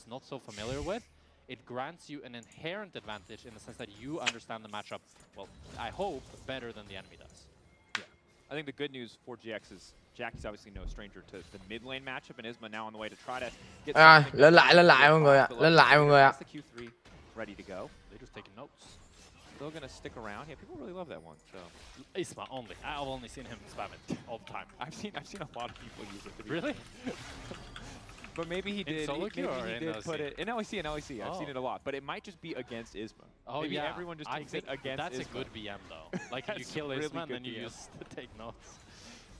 not so familiar with, it grants you an inherent advantage in the sense that you understand the matchup, well, I hope, better than the enemy does. Yeah. I think the good news for GX is Jackie's obviously no stranger to the mid lane matchup, and Isma now on the way to try to get lên lại mọi người ạ, lên lại mọi người ạ. The Q3 ready to go. They're just taking notes. Still gonna stick around. Yeah, people really love that one. So Isma only. I've only seen him spam it all the time. I've seen a lot of people use it. Really? But maybe he did. Solo queue or he in did LEC? put it in LEC. Oh. I've seen it a lot, but it might just be against Isma. Oh maybe yeah. everyone just I takes it think against that's Isma. a good VM though. Like you That's kill a really Isma and good then you VM. just take notes.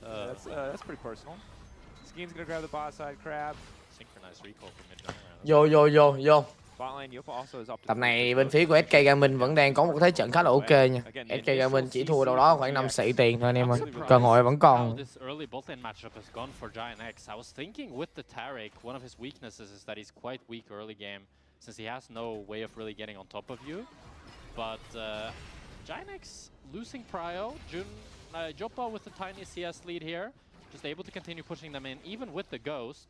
That's pretty personal. Skeen's gonna grab the bot side crab. Synchronized recall from mid jungle. Vô. Bot lane Yopa also is up to Tập này bên phía của SK Gaming vẫn đang có một thế trận khá là ok nha. SK Gaming chỉ thua đâu đó khoảng 5 xị tiền thôi anh em ơi. Cơ hội vẫn còn. This early bot lane matchup has gone for Giant X. I was thinking with the Taric, one of his weaknesses is that he's quite weak early game, since he has no way of really getting on top of you. But Giant X losing prio, Jopa with the tiny CS lead here, just able to continue pushing them in, even with the Ghost.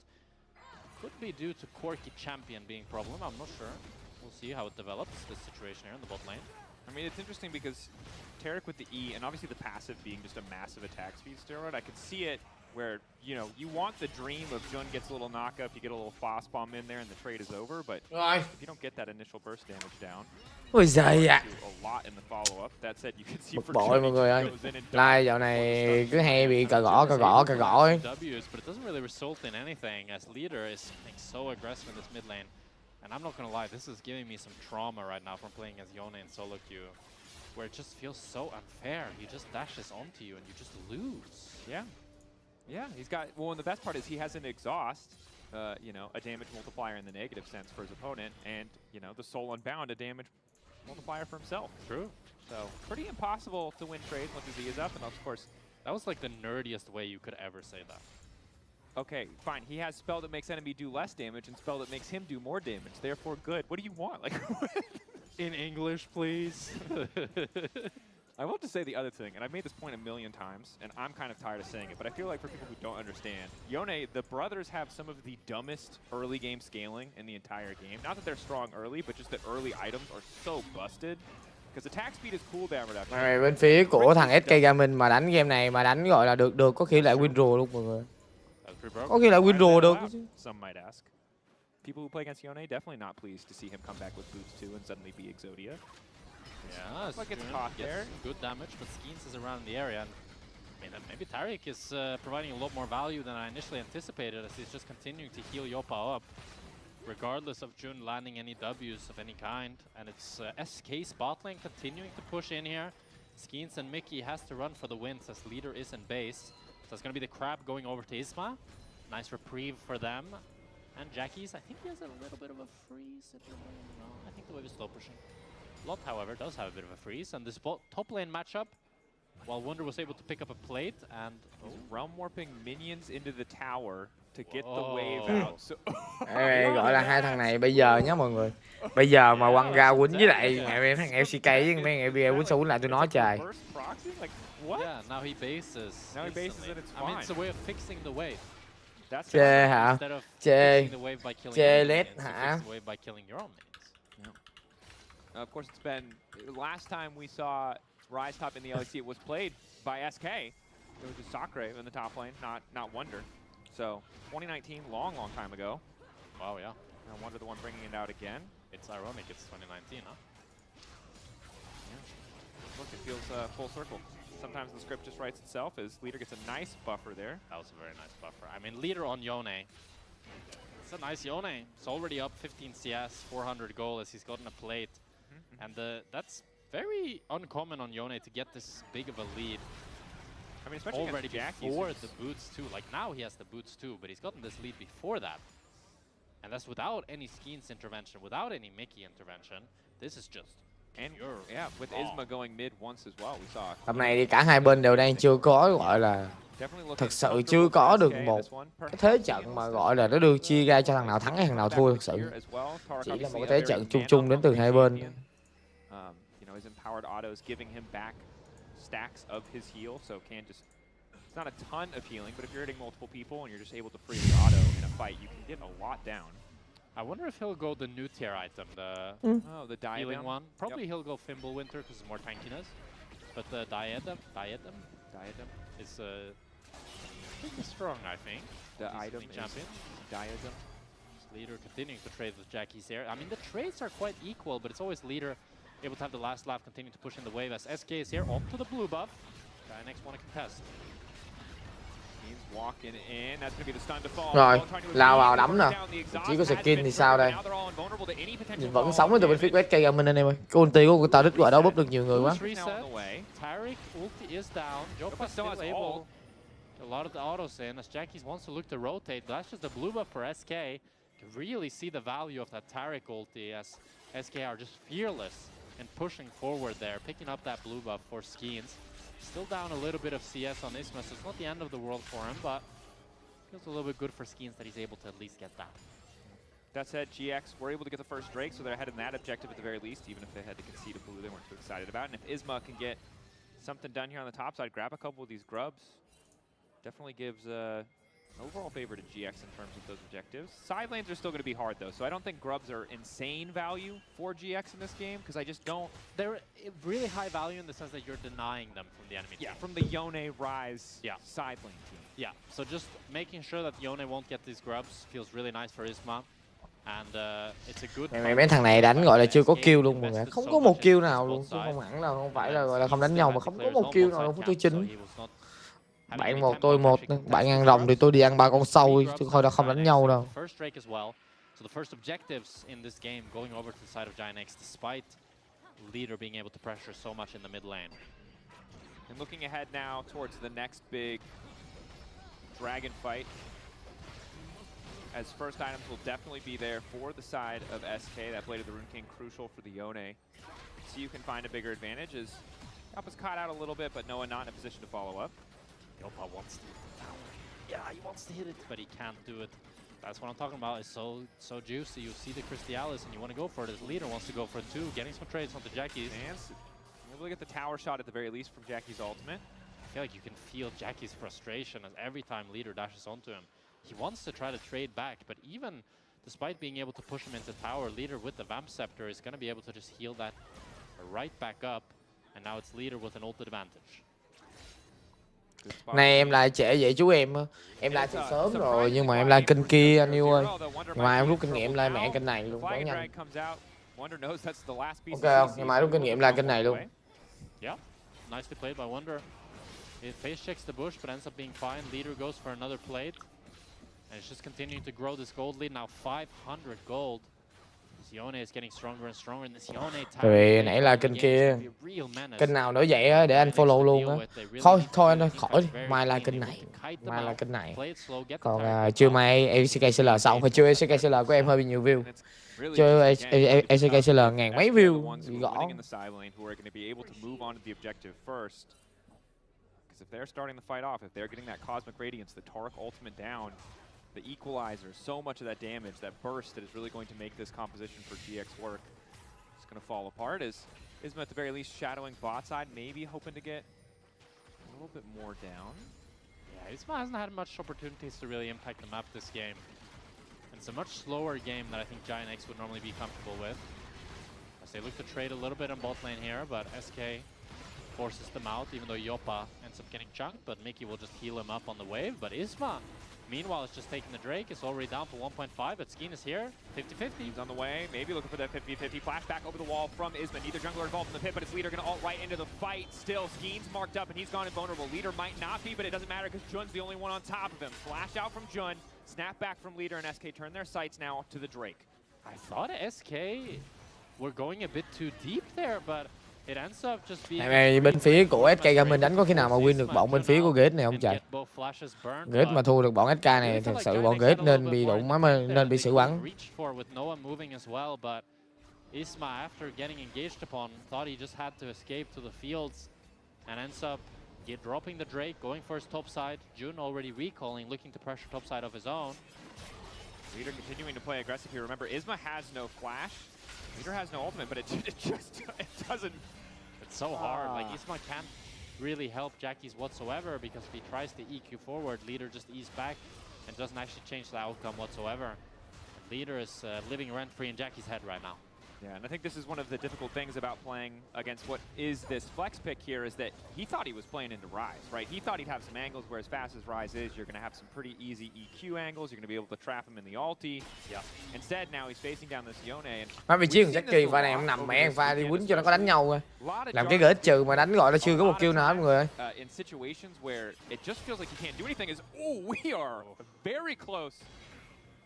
Could be due to Quirky Champion being a problem, I'm not sure. We'll see how it develops, this situation here in the bot lane. I mean, it's interesting because Taric with the E, and obviously the passive being just a massive attack speed steroid, I could see it where, you know, you want the dream of Jun gets a little knockup, you get a little fast bomb in there and the trade is over, but Rồi. if you don't get that initial burst damage down, Ôi giời ạ. a lot in the follow-up. That said, you can see Bực for bội mọi người ơi. Lai dạo này cứ hay bị cà gõ ấy. W's, but it doesn't really result in anything as leader is being so aggressive in this mid lane. And I'm not gonna lie, this is giving me some trauma right now from playing as Yone in solo queue, where it just feels so unfair. He just dashes onto you and you just lose. Yeah. Yeah, he's got, well, and the best part is he has an exhaust, you know, a damage multiplier in the negative sense for his opponent, and, you know, the Soul Unbound, a damage multiplier for himself. True. So, pretty impossible to win trades once his E is up, and of course... That was like the nerdiest way you could ever say that. Okay, fine. He has spell that makes enemy do less damage and spell that makes him do more damage. Therefore, good. What do you want? Like, in English, please. I will just say the other thing, and I've made this point a million times, and I'm kind of tired of saying it, but I feel like for people who don't understand, Yone, the brothers have some of the dumbest early game scaling in the entire game. Not that they're strong early, but just that early items are so busted. Because attack speed is cooldown reduction. Rồi bên phía của thằng SK Gaming mà đánh game này mà đánh gọi là được có khi lại win rùa luôn mọi người. Có khi lại win rùa được. Some might ask. People who play against Yone definitely not pleased to see him come back with boots 2 and suddenly be Exodia. Yeah, like it's caught there. Good damage, but Skeens is around the area. And, I mean, maybe Taric is providing a lot more value than I initially anticipated, as he's just continuing to heal Yopa up, regardless of Jun landing any Ws of any kind. And it's SK spot lane continuing to push in here. Skeens and Mickey has to run for the wins as leader is in base. So it's going to be the Crab going over to Isma. Nice reprieve for them. And Jackie's, I think he has a little bit of a freeze. No, I think the wave is slow pushing. Lot, however, does have a bit of a freeze, and this top lane matchup, while Wunder was able to pick up a plate and realm warping minions into the tower to get the wave out. So gọi là hai thằng này bây giờ nhá mọi người. Bây giờ mà quăng ra quýnh với lại mẹ thằng LCK với mấy ngày bây giờ quýnh sao quýnh lại tôi nói trời. Yeah, now he bases. Now he bases and it's fine. I mean, it's a way of fixing the wave. Chê hả? Chê led hả? Of course, it's been last time we saw Rise Top in the LEC. It was played by SK. It was just Sakura in the top lane, not Wunder. So 2019, long time ago. Wow, yeah. And Wunder the one bringing it out again. It's ironic. It's 2019, huh? Yeah. Look, it feels full circle. Sometimes the script just writes itself as leader gets a nice buffer there. That was a very nice buffer. I mean, leader on Yone. It's a nice Yone. It's already up 15 CS, 400 goal as he's gotten a plate. And that's very uncommon on Yone to get this big of a lead. I mean, especially already before the Jackie's boots too. Like now he has the boots too, but he's gotten this lead before that. And that's without any Skeens intervention, without any Mickey intervention. This is just and yeah, with Isma going mid once as well, we saw. Tập này thì cả hai bên đều đang chưa có gọi là thực sự chưa có được một cái thế trận mà gọi là nó đưa chia ra cho thằng nào thắng hay thằng nào thua thực sự. Chỉ là một cái thế trận chung chung đến từ hai bên. You know, his empowered auto is giving him back stacks of his heal, so can just. It's not a ton of healing, but if you're hitting multiple people and you're just able to free the auto in a fight, you can get a lot down. I wonder if he'll go the new tier item, the the healing diadem one. Probably he'll go Fimbulwinter because it's more tankiness. But the diadem is pretty strong, I think. The item champion. Diadem. Leader continuing to trade with Jackie's here. I mean, the trades are quite equal, but it's always Leader able to have the last laugh, continue to push in the wave as SK is here onto the blue buff. Next want to contest. He's walking in. That's going to be the stun to fall. Rồi, lao vào đấm nè. Chỉ có skin thì sao đây? Vẫn sống ở từ bên phía của SK Gaming anh em ơi. Cái ulti của tao đích gọi đó búp được nhiều người quá. Taric ulti is down. Jopa still able. A lot of the autos in as Jackies wants to look to rotate, but that's just the blue buff for SK. You can really see the value of that Taric ulti as SK are just fearless and pushing forward there, picking up that blue buff for Skeens. Still down a little bit of CS on Isma, so it's not the end of the world for him, but feels a little bit good for Skeens that he's able to at least get that. That said, GX were able to get the first Drake, so they're ahead in that objective at the very least, even if they had to concede a blue they weren't too excited about. And if Isma can get something done here on the top side, grab a couple of these grubs, definitely gives an overall favor to GX in terms of those objectives. Side lanes are still going to be hard, though, so I don't think grubs are insane value for GX in this game, because I just don't... They're really high value in the sense that you're denying them from the enemy team. Yeah, from the Yone Rise side lane team. Yeah, so just making sure that Yone won't get these grubs feels really nice for Isma. And it's a good... Mấy thằng này đánh gọi là chưa có kill luôn mọi người. Không có một kill nào luôn, chứ không hẳn là không phải là gọi là không đánh nhau mà không có một kill nào luôn của tôi chính. Bạn một tôi một, bạn ăn rồng thì tôi đi ăn 3 con sâu chứ thôi không đánh nhau đâu. So the first objectives in this game going over to the side of Giant X despite Leader being able to pressure so much in the mid lane. And looking ahead now towards the next big dragon fight, as first items will definitely be there for the side of SK. That Blade of the Rune King crucial for the Yone. So you can find a bigger advantage as Alpha's caught out a little bit, but Noah not in a position to follow up. Yopa wants to hit the tower. Yeah, he wants to hit it, but he can't do it. That's what I'm talking about. It's so juicy. You see the Christialis and you want to go for it. His Leader wants to go for it too. Getting some trades onto Jackie's. And able to get the tower shot at the very least from Jackie's ultimate. I feel like you can feel Jackie's frustration as every time Leader dashes onto him. He wants to try to trade back, but even despite being able to push him into tower, Leader with the Vamp Scepter is going to be able to just heal that right back up. And now it's Leader with an ult advantage. Này em lại trễ vậy chú em. Em lại từ sớm rồi nhưng mà em lại kênh kia anh yêu ơi. Ngày mai em rút kinh nghiệm lại mẹ kênh này luôn, quá nhanh. Ok không? Ngày mai rút kinh nghiệm lại kênh này luôn. Yeah, nicely played by Wonder. It face checks the bush but ends up being fine. Leader goes for another plate. And it's just continuing to grow this gold lead now 500 gold. Yone is getting stronger and stronger and this Yone Rồi nãy là kênh kia. Kênh nào nữa vậy á để anh follow luôn á. Thôi anh ơi, khỏi mai là kênh này. Mai là kênh này. Còn chưa mai ACKCL xong rồi chưa ACKCL của em hơi bị nhiều view. Chưa ACKCL ngàn mấy view bị gõ. If they're starting the fight off, if they're getting that Cosmic Radiance, the Taric ultimate down, the equalizer, so much of that damage, that burst that is really going to make this composition for GX work. It's going to fall apart as Isma at the very least shadowing bot side, maybe hoping to get a little bit more down. Yeah, Isma hasn't had much opportunities to really impact the map this game. And it's a much slower game that I think Giant X would normally be comfortable with. As they look to trade a little bit on bot lane here, but SK forces them out, even though Yopa ends up getting chunked, but Mickey will just heal him up on the wave. But Isma, meanwhile, is just taking the Drake. It's already down for 1.5, but Skeen is here. 50-50. He's on the way, maybe looking for that 50-50. Flashback over the wall from Isma. Neither jungler involved in the pit, but his Leader going to ult right into the fight. Still, Skeen's marked up, and he's gone invulnerable. Leader might not be, but it doesn't matter because Jun's the only one on top of him. Flash out from Jun, snap back from Leader, and SK turn their sights now to the Drake. I thought SK were going a bit too deep there, but it ends up just being... Này, bên phía của SK Gaming đánh có khi nào mà win được bọn bên phía của Gate này không trời? Gate mà thua được bọn SK này thật sự bọn Gate nên bị đụng nên bị xử bắn. Isma, after getting engaged upon, thought he just had to escape to the fields and ends up dropping the Drake, going for his top side. Jun already recalling, looking to pressure top side of his own. Leader continuing to play aggressive here. Remember, Isma has no flash. Leader has no ultimate, but it doesn't... It's so hard. Like, Isma can't really help Jackie's whatsoever because if he tries to EQ forward, Leader just ease back and doesn't actually change the outcome whatsoever. Leader is living rent-free in Jackie's head right now. Yeah, and I think this is one of the difficult things about playing against what is this flex pick here is that he thought he was playing into Rise, right? He thought he'd have some angles where as fast as Rise is, you're going to have some pretty easy EQ angles. You're going to be able to trap him in the ulti. Yeah. Instead, now he's facing down this Yone. Má vị trí của Jackie pha này ông nằm mẹ pha đi quýnh cho nó có đánh nhau thôi. Làm cái gỡ trừ mà đánh gọi là chưa có một kill nào hết mọi người ơi. In situations where it just feels like you can't do anything is, we are very close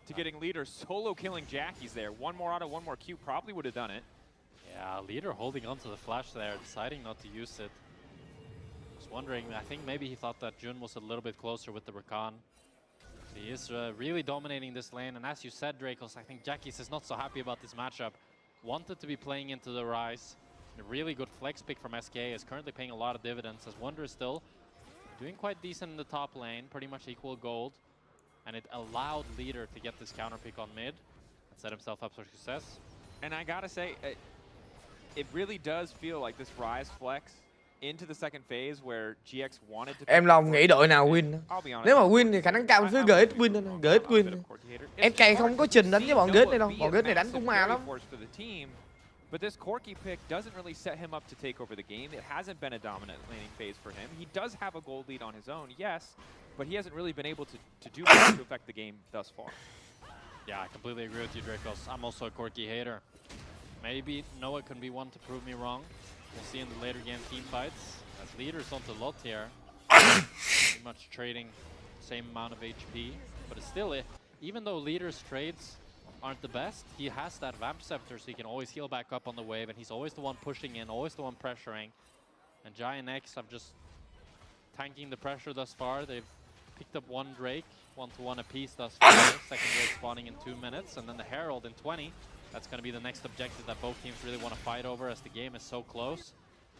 to getting Leader solo killing Jackie's there. One more auto, one more Q probably would have done it. Yeah, Leader holding onto the flash there, deciding not to use it. Was wondering, I think maybe he thought that Jun was a little bit closer with the Rakan. He is really dominating this lane, and as you said, Dracos, I think Jackie's is not so happy about this matchup. Wanted to be playing into the Rise. A really good flex pick from SK is currently paying a lot of dividends, as Wonder is still doing quite decent in the top lane, pretty much equal gold. And it allowed Leader to get this counter pick on mid and set himself up for success. And I gotta say, it really does feel like this Rise flex into the second phase where GX wanted to. Em Long nghĩ đội nào win. Nếu mà win thì khả năng cao phía GX win, GX win. SK không có trình đánh với bọn GX này đâu, bọn GX này đánh cũng mà lắm. But this Corki pick doesn't really set him up to take over the game. It hasn't been a dominant laning phase for him. He does have a gold lead on his own, yes, but he hasn't really been able to do much to affect the game thus far. Yeah, I completely agree with you, Dracos. I'm also a Corki hater. Maybe Noah can be one to prove me wrong. We'll see in the later game team fights. As Leader's onto lot here, pretty much trading same amount of HP, but it's still, even though Leader's trades aren't the best, he has that Vamp Scepter, so he can always heal back up on the wave, and he's always the one pushing in, always the one pressuring. And Giant X have just tanking the pressure thus far. They've picked up one Drake, 1-1 apiece thus far. Second Drake spawning in 2 minutes, and then the Herald in 20. That's going to be the next objective that both teams really want to fight over, as the game is so close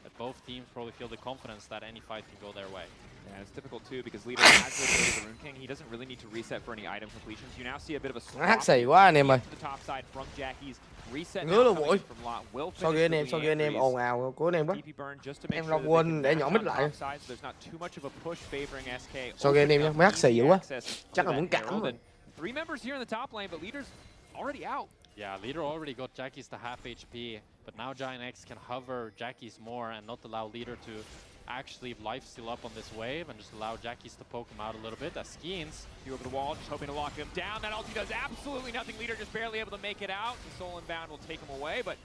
that both teams probably feel the confidence that any fight can go their way. Yeah, it's difficult too because Leader has the ability of the Rune King. He doesn't really need to reset for any item completions. You now see a bit of a Hát xì quá anh em ơi. the top side from Jackie's reset. Ngứa luôn bụi. Sau kia anh em ồn ào của anh em đó. Em Long quên để nhỏ mít lại. Sau kia anh em nhá, mới hát xì dữ quá. Chắc là muốn cảm rồi. 3 members here in the top lane, but Leader's already out. Yeah, Leader already got Jackie's to half HP, but now Giant X can hover Jackie's more and not allow Leader to actually lifesteal up on this wave and just allow Jackie's to poke him out a little bit. As Skeens, you over the wall, just hoping to lock him down. That ulti does absolutely nothing. Leader just barely able to make it out. The Soul Inbound will take him away, but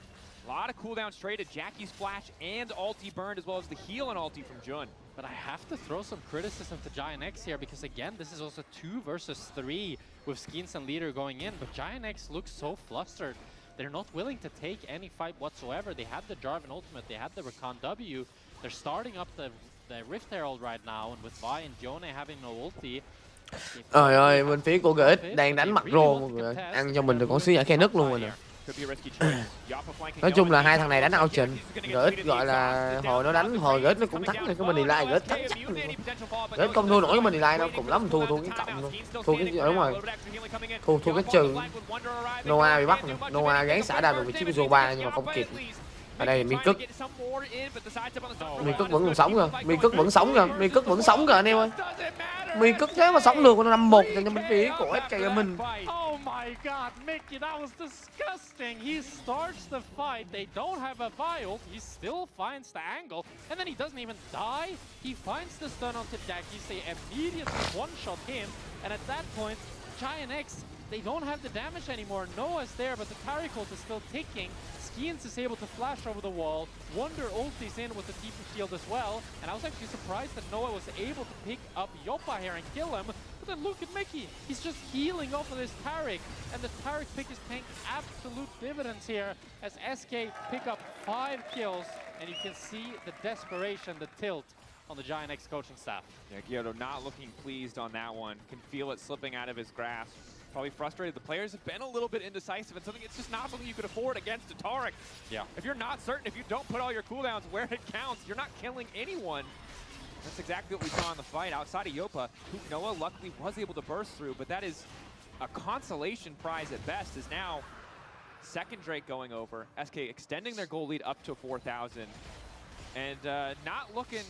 a lot of cooldowns traded. Jackie's flash and ulti burned, as well as the heal and ulti from Jun. But I have to throw some criticism to Giant X here, because again, this is also 2 versus 3 with Skeens and Leader going in, but Giant X looks so flustered. They're not willing to take any fight whatsoever. They had the Jarvan ultimate, they had the Rakan W. They're starting up the Rift Herald right now, and with Vi and Yone having no ulti. Trời ơi, bên phía của GX đang đánh mặt rô mọi người. Ăn cho mình được con sứ giả khe nứt luôn rồi nè. Nói chung là hai thằng này đánh ao trình. GX gọi là hồi nó đánh, hồi GX nó cũng thắng rồi, cái mình delay GX thắng chắc luôn. GX không thua nổi cái mình delay đâu, cùng lắm mình thua cái cộng thôi. Thua cái đúng rồi. Thua cái trừ. Noah bị bắt nè, Noah gán xả ra được vị trí của Zoba nhưng mà không kịp. Ở đây Miên Cức vẫn còn sống rồi, Miên Cức vẫn sống rồi, Miên Cức vẫn sống rồi anh em ơi. Miên Cức thế mà sống được, nó 5-1 dành cho bên phía của SK mình. Oh my god, Mickey, that was disgusting. He starts the fight, they don't have a Vi ult, he still finds the angle, and then he doesn't even die. He finds the stun onto Jackie, they immediately one-shot him, and at that point, Giant X, they don't have the damage anymore. Noah's there, but the Taric ult is still ticking. Skeens is able to flash over the wall. Wonder ultis in with the TP shield as well. And I was actually surprised that Noah was able to pick up Yopa here and kill him. But then look at Mickey. He's just healing off of this Taric. And the Taric pick is paying absolute dividends here as SK pick up 5 kills. And you can see the desperation, the tilt on the Giant X coaching staff. Yeah, Gyoto not looking pleased on that one. Can feel it slipping out of his grasp. Probably frustrated. The players have been a little bit indecisive, and it's just not something you could afford against a Taric. Yeah. If you're not certain, if you don't put all your cooldowns where it counts, you're not killing anyone. That's exactly what we saw in the fight outside of Yopa, who Noah luckily was able to burst through, but that is a consolation prize at best, is now second Drake going over. SK extending their goal lead up to 4,000, and not looking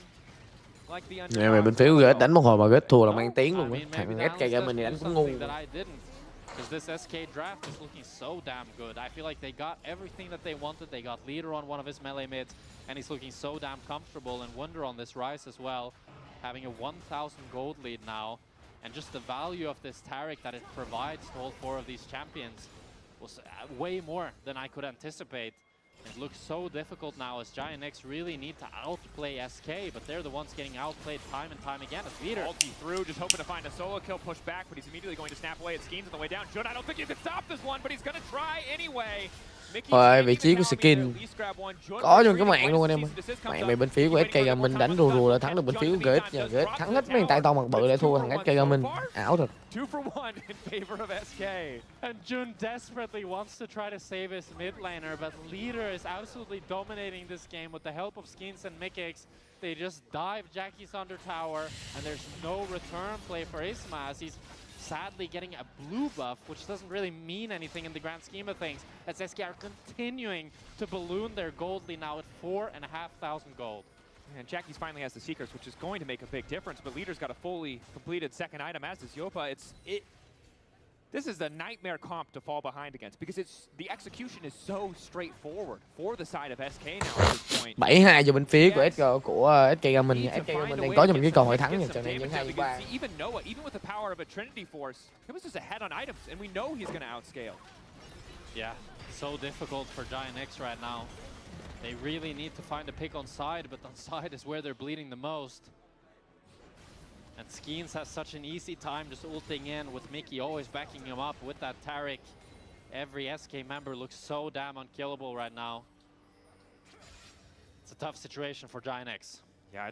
like the underdog. Bên phía GX đánh một hồi mà GX thua là mang tiếng luôn á. Thằng SK mình thì đánh cũng ngu. because this SK draft is looking so damn good. I feel like they got everything that they wanted. They got Leader on one of his melee mids, and he's looking so damn comfortable. And Wonder on this Rise as well, having a 1,000 gold lead now. And just the value of this Taric that it provides to all 4 of these champions was way more than I could anticipate. It looks so difficult now as Giant X really need to outplay SK, but they're the ones getting outplayed time and time again as Leader. Ulti through, just hoping to find a solo kill, push back, but he's immediately going to snap away at Skeens on the way down. Jun, I don't think you can stop this one, but he's going to try anyway. Rồi, vị trí của Skin có trong cái mạng luôn anh em ơi. Mạng về bên phía của SK Gaming đánh rùa rùa là thắng được bên phía của GX nha. GX thắng hết mấy tay to mặt bự để thua thằng SK Gaming. Ảo thật. 2 for 1 in favor of SK. And Jun desperately wants to try to save his mid laner, but Leader is absolutely dominating this game with the help of Skeens and Mikix. They just dive Jackie's under tower, and there's no return play for Isma as he's sadly getting a blue buff, which doesn't really mean anything in the grand scheme of things, as SK are continuing to balloon their gold lead now at 4,500 gold. And Jackie's finally has the Seekers, which is going to make a big difference, but Leader's got a fully completed second item, as does Yopa. This is a nightmare comp to fall behind against, because the execution is so straightforward for the side of SK now at this point. 7-2 cho bên phía của SK Gaming. SK Gaming đang có cho mình cái cơ hội thắng nha, trận này những 2-3. Even Noah, even with the power of a Trinity Force, he was just ahead on items, and we know he's going to outscale. Yeah, so difficult for Giant X right now. They really need to find a pick on side, but on side is where they're bleeding the most. And Skeens has such an easy time just ulting in with Mickey always backing him up with that Taric. Every SK member looks so damn unkillable right now. It's a tough situation for Giant X. Yeah,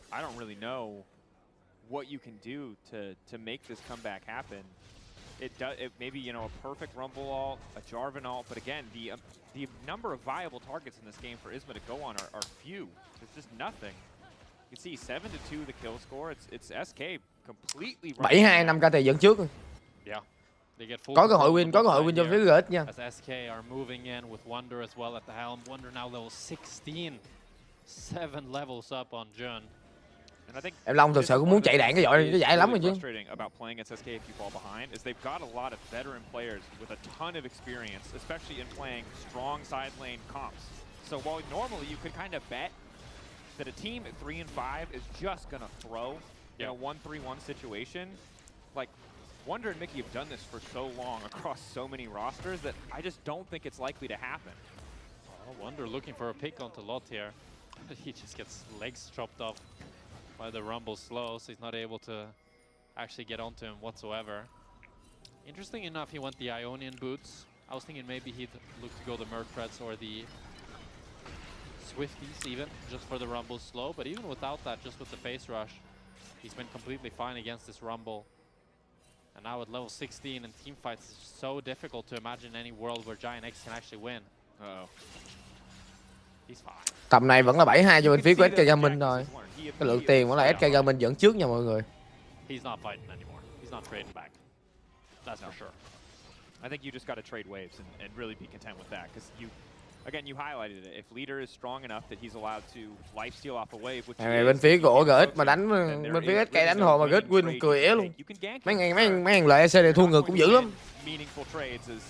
I don't really know what you can do to make this comeback happen. It maybe, you know, a perfect Rumble ult, a Jarvan ult, but again, the number of viable targets in this game for Isma to go on are few. There's just nothing. You can see 7-2 the kill score. It's SK completely 7-2 5k dẫn trước. Yeah. They get full có cơ hội win cho phía GX nha. As SK are moving in with Wonder as well at the helm. Wonder now level 16. 7 levels up on Jun. Em Long thực sự cũng muốn chạy đạn cái giải lắm rồi chứ. About playing against SK if you fall behind is they've got a lot of veteran players with a ton of experience, especially in playing strong side lane comps. So while normally you could kind of bet that a team at 3-5 is just gonna throw in a 1-3-1 situation, like Wonder and Mickey have done this for so long across so many rosters that I just don't think it's likely to happen. Wonder looking for a pick onto Lot here. He just gets legs chopped off by the Rumble slow, so he's not able to actually get onto him whatsoever. Interesting enough, he went the Ionian boots. I was thinking maybe he'd look to go the Merc Threads or the Swifties even, just for the Rumble slow. But even without that, just with the face rush, he's been completely fine against this Rumble. And now at level 16 in team fights, it's so difficult to imagine any world where Giant X can actually win. Uh-oh. He's fine. Tầm này vẫn là 7-2 cho bên phía của SK Gaming thôi. Cái lượng tiền vẫn là SK Gaming dẫn trước nha mọi người. He's not fighting anymore. He's not trading back. That's for sure. I think you just got to trade waves and really be content with that, because you highlighted it. If Leader is strong enough that he's allowed to lifesteal off a wave, which bên phía của GX mà đánh bên phía SK đánh hồ mà GX win cười ế luôn. Mấy thằng lợi EC này thua ngược cũng dữ lắm. Meaningful trades is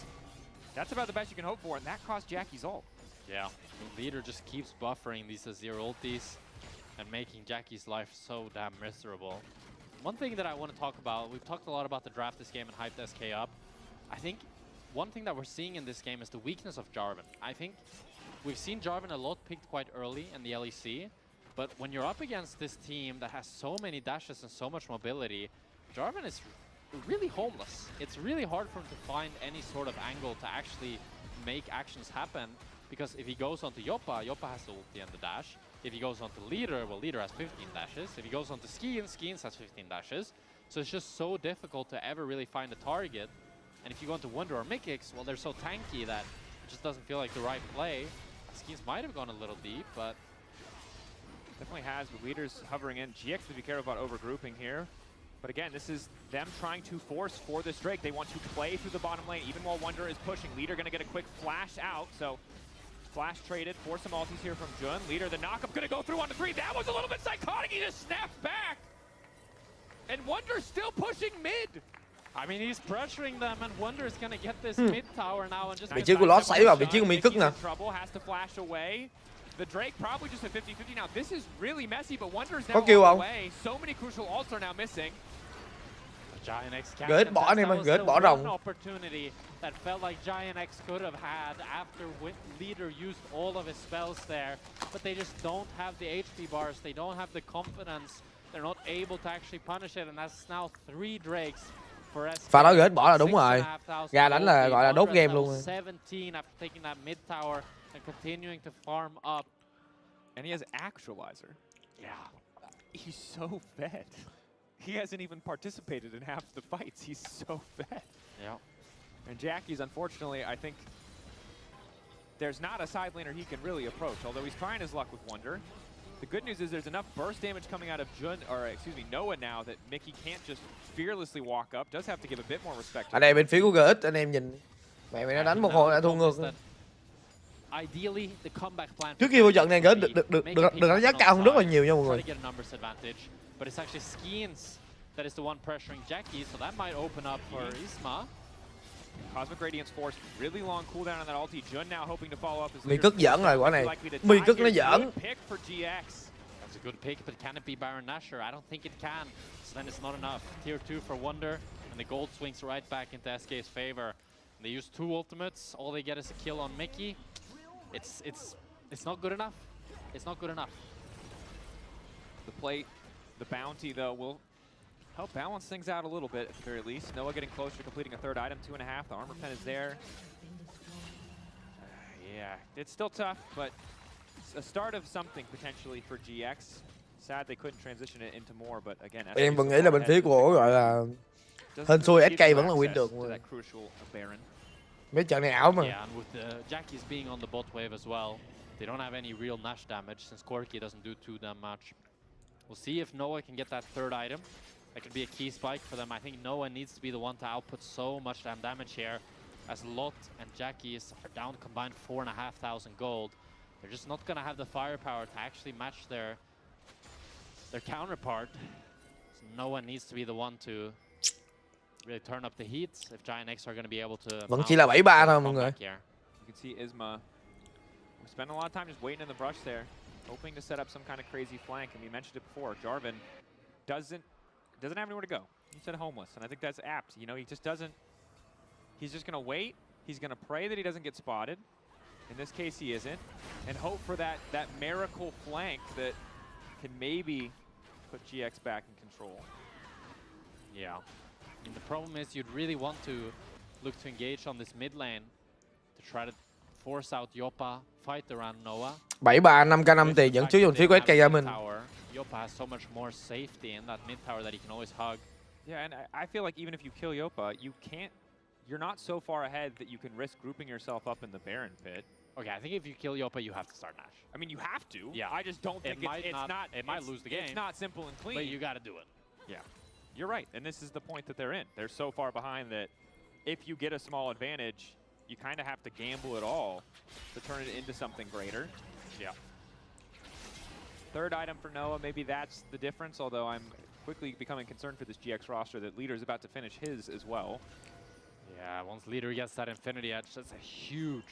that's about the best you can hope for, and that cost Jackie's ult. Yeah, Leader just keeps buffering these Azir ultis and making Jackie's life so damn miserable. One thing that I want to talk about, we've talked a lot about the draft this game and hyped SK up. I think one thing that we're seeing in this game is the weakness of Jarvan. I think we've seen Jarvan a lot picked quite early in the LEC, but when you're up against this team that has so many dashes and so much mobility, Jarvan is really homeless. It's really hard for him to find any sort of angle to actually make actions happen. Because if he goes onto Yopa, Yopa has the ulti and the dash. If he goes onto Leader, well, Leader has 15 dashes. If he goes onto Skeens, Skeens has 15 dashes. So it's just so difficult to ever really find a target. And if you go into Wonder or Mikix, well, they're so tanky that it just doesn't feel like the right play. Skeens might have gone a little deep, but definitely has, with Leaders hovering in. GX to be careful about overgrouping here. But again, this is them trying to force for this Drake. They want to play through the bottom lane, even while Wonder is pushing. Leader going to get a quick flash out, so flash traded for some ultis here from Jun. Leader, the knock-up going to go through on the 3. That was a little bit psychotic. He just snaps back. And Wonder still pushing mid. I mean, he's pressuring them, and Wonder is gonna get this mid tower now and just. Vị trí của Lord xảy vào vị trí của Mikuk nè. The Drake probably just a 50-50 now. This is really messy, but Wonder's now Có kill on không? the way. So many crucial ults are now missing. Gỡ ít bỏ anh em ơi, gỡ ít bỏ rồng. Opportunity that felt like Giant X could have had after Leader used all of his spells there, but they just don't have the HP bars. They don't have the confidence. They're not able to actually punish it, and that's now 3 Drakes for SK. Pha đó gỡ ít bỏ là đúng rồi. Gà đánh là gọi là đốt game luôn. 17 after taking that mid tower and continuing to farm up. And he has Actualizer. Yeah. He's so fed. He hasn't even participated in half the fights. He's so fed. Yeah. And Jackie's, unfortunately, I think there's not a side laner he can really approach, although he's trying his luck with Wonder. The good news is there's enough burst damage coming out of Noah now that Mickey can't just fearlessly walk up. Does have to give a bit more respect. Ở đây bên phía của GX anh em nhìn. Mẹ nó đánh một hồi đã thua ngược. Trước khi vô trận này GX được đánh giá cao hơn rất là nhiều nha mọi người. But it's actually Skeens that is the one pressuring Jackie, so that might open up for Isma. Cosmic Radiance forced really long cooldown on that ulti. Jun now hoping to follow up his Mikuk giỡn rồi quả này. Mikuk nó giỡn. That's a good pick, but can it be Baron Nashor? I don't think it can. So then it's not enough. Tier 2 for Wonder, and the gold swings right back into SK's favor. They use 2 ultimates. All they get is a kill on Mickey. It's not good enough. It's not good enough. The plate. The bounty, though, will help balance things out a little bit, at the very least. Noah getting closer to completing a 3rd item, 2.5. The armor pen is there. Yeah, it's still tough, but it's a start of something, potentially, for GX. Sad they couldn't transition it into more, but again... Em vẫn nghĩ là bên phía của gọi là... hên xui SK vẫn là win được. Mấy trận này ảo mà. Yeah, and with the Jackies being on the bot wave as well, they don't have any real Nash damage, since Corki doesn't do too damn much. We'll see if Noah can get that 3rd item. That could be a key spike for them. I think Noah needs to be the one to output so much damn damage here, as Lot and Jackies are down combined 4,500 gold. They're just not going to have the firepower to actually match their counterpart. So Noah needs to be the one to really turn up the heat if Giant X are going to be able to... Vẫn chỉ là 7-3 thôi mọi người. You can see Isma. We spent a lot of time just waiting in the brush there, hoping to set up some kind of crazy flank, and we mentioned it before. Jarvan doesn't have anywhere to go. He said homeless, and I think that's apt. You know, he just doesn't. He's just gonna wait. He's gonna pray that he doesn't get spotted. In this case, he isn't, and hope for that miracle flank that can maybe put GX back in control. Yeah. I mean, the problem is you'd really want to look to engage on this mid lane to try to force out Yopa, fight around Noah. 7-3, 5k5 tiền dẫn trước bên phía của SK Gaming. Yopa has so much more safety in that mid tower that he can always hug. Yeah, and I feel like even if you kill Yopa, you're not so far ahead that you can risk grouping yourself up in the Baron pit. Okay, I think if you kill Yopa, you have to start Nash. I mean, you have to. Yeah. I just don't think it might lose the game. It's not simple and clean. But you got to do it. Yeah, you're right, and this is the point that they're in. They're so far behind that if you get a small advantage, you kind of have to gamble it all to turn it into something greater. Yeah. 3rd item for Noah, maybe that's the difference, although I'm quickly becoming concerned for this GX roster that Leader's about to finish his as well. Yeah, once Leader gets that Infinity Edge, that's a huge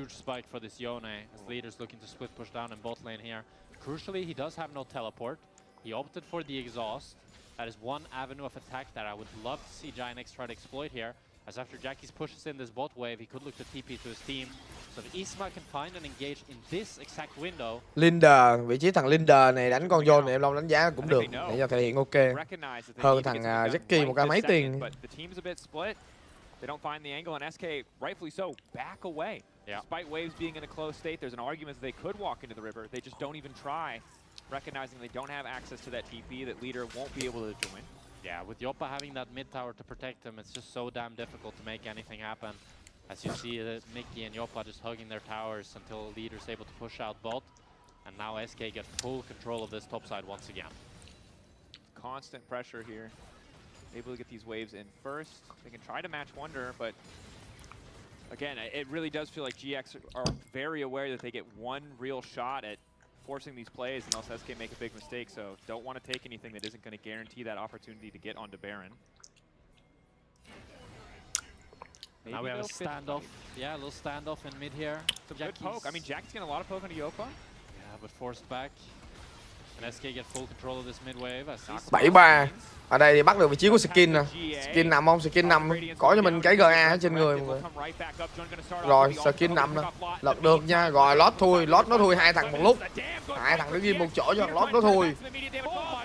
spike for this Yone, as Leader's looking to split push down in bot lane here. Crucially, he does have no teleport. He opted for the exhaust. That is one avenue of attack that I would love to see Giant X try to exploit here. As after Jackie's pushes in this bot wave, he could look to TP to his team. So if Isma can find and engage in this exact window. Linder, vị trí thằng Linder này đánh con John này em Long đánh giá cũng được để cho thể hiện ok. Hơn thằng Jackie một cái mấy tiền. They don't find the angle, and SK, rightfully so, back away. Yeah. Despite waves being in a closed state, there's an argument that they could walk into the river. They just don't even try, recognizing they don't have access to that TP, that Leader won't be able to join. Yeah, with Yopa having that mid tower to protect him, it's just so damn difficult to make anything happen. As you see, Mickey and Yopa just hugging their towers until Leader's able to push out bot. And now SK get full control of this top side once again. Constant pressure here. Able to get these waves in first. They can try to match Wonder, but again, it really does feel like GX are very aware that they get one real shot at forcing these plays, and else SK make a big mistake, so don't want to take anything that isn't going to guarantee that opportunity to get onto Baron. Now we have a standoff. Yeah, a little standoff in mid here. Some good poke. I mean, Jackie's getting a lot of poke onto Yopa. Yeah, but forced back. And SK get full control of this mid wave. 7-3. Ở đây thì bắt được vị trí của Skin nè. Skin nằm không? Skin nằm. Có cho mình cái GA ở trên người mọi người. Rồi, Skin nằm nè. Lật được nha. Rồi Lót thui. Lót nó thui 2 thằng một lúc. 2 thằng nó ghim một chỗ cho thằng Lót nó thui.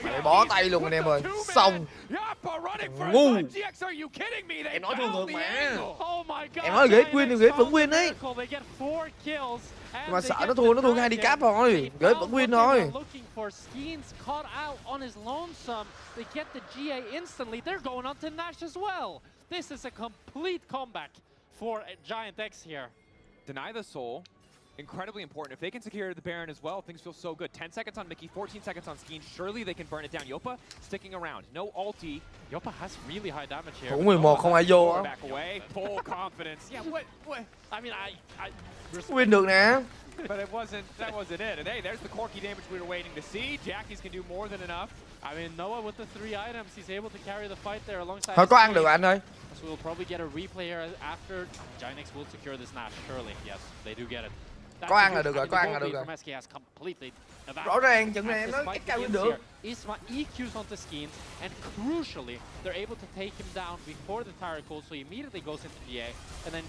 Mày bó tay luôn anh em ơi. Xong. Ngu. Em nói thương ngược mà. Em nói ghế win thì ghế vẫn win ấy. Mà sợ nó thua handicap rồi. Ghế vẫn win thôi. They get the GA instantly. They're going on to Nash as well. This is a complete comeback for Giant X here. Deny the soul. Incredibly important. If they can secure the Baron as well, things feel so good. 10 seconds on Mickey, 14 seconds on Skeen. Surely they can burn it down. Yopa sticking around. No ulti. Yopa has really high damage here. Thủ 11 không ai vô á. Back away. Full confidence. Yeah, what? I mean, I win được nè. But that wasn't it. And hey, there's the quirky damage we were waiting to see. Jackies can do more than enough. I mean, Noah with the 3 items, he's able to carry the fight there alongside. Thôi có ăn được anh ơi. So we'll probably get a replay here after Giant X will secure this Nash. Surely, yes, they do get it. Có ăn là được rồi, có ăn là được rồi. Rõ ràng trận này em nói SK win được. Isma EQs onto Skins, and crucially, they're able to take him down before the Tyrant calls, so he immediately goes into GA, and then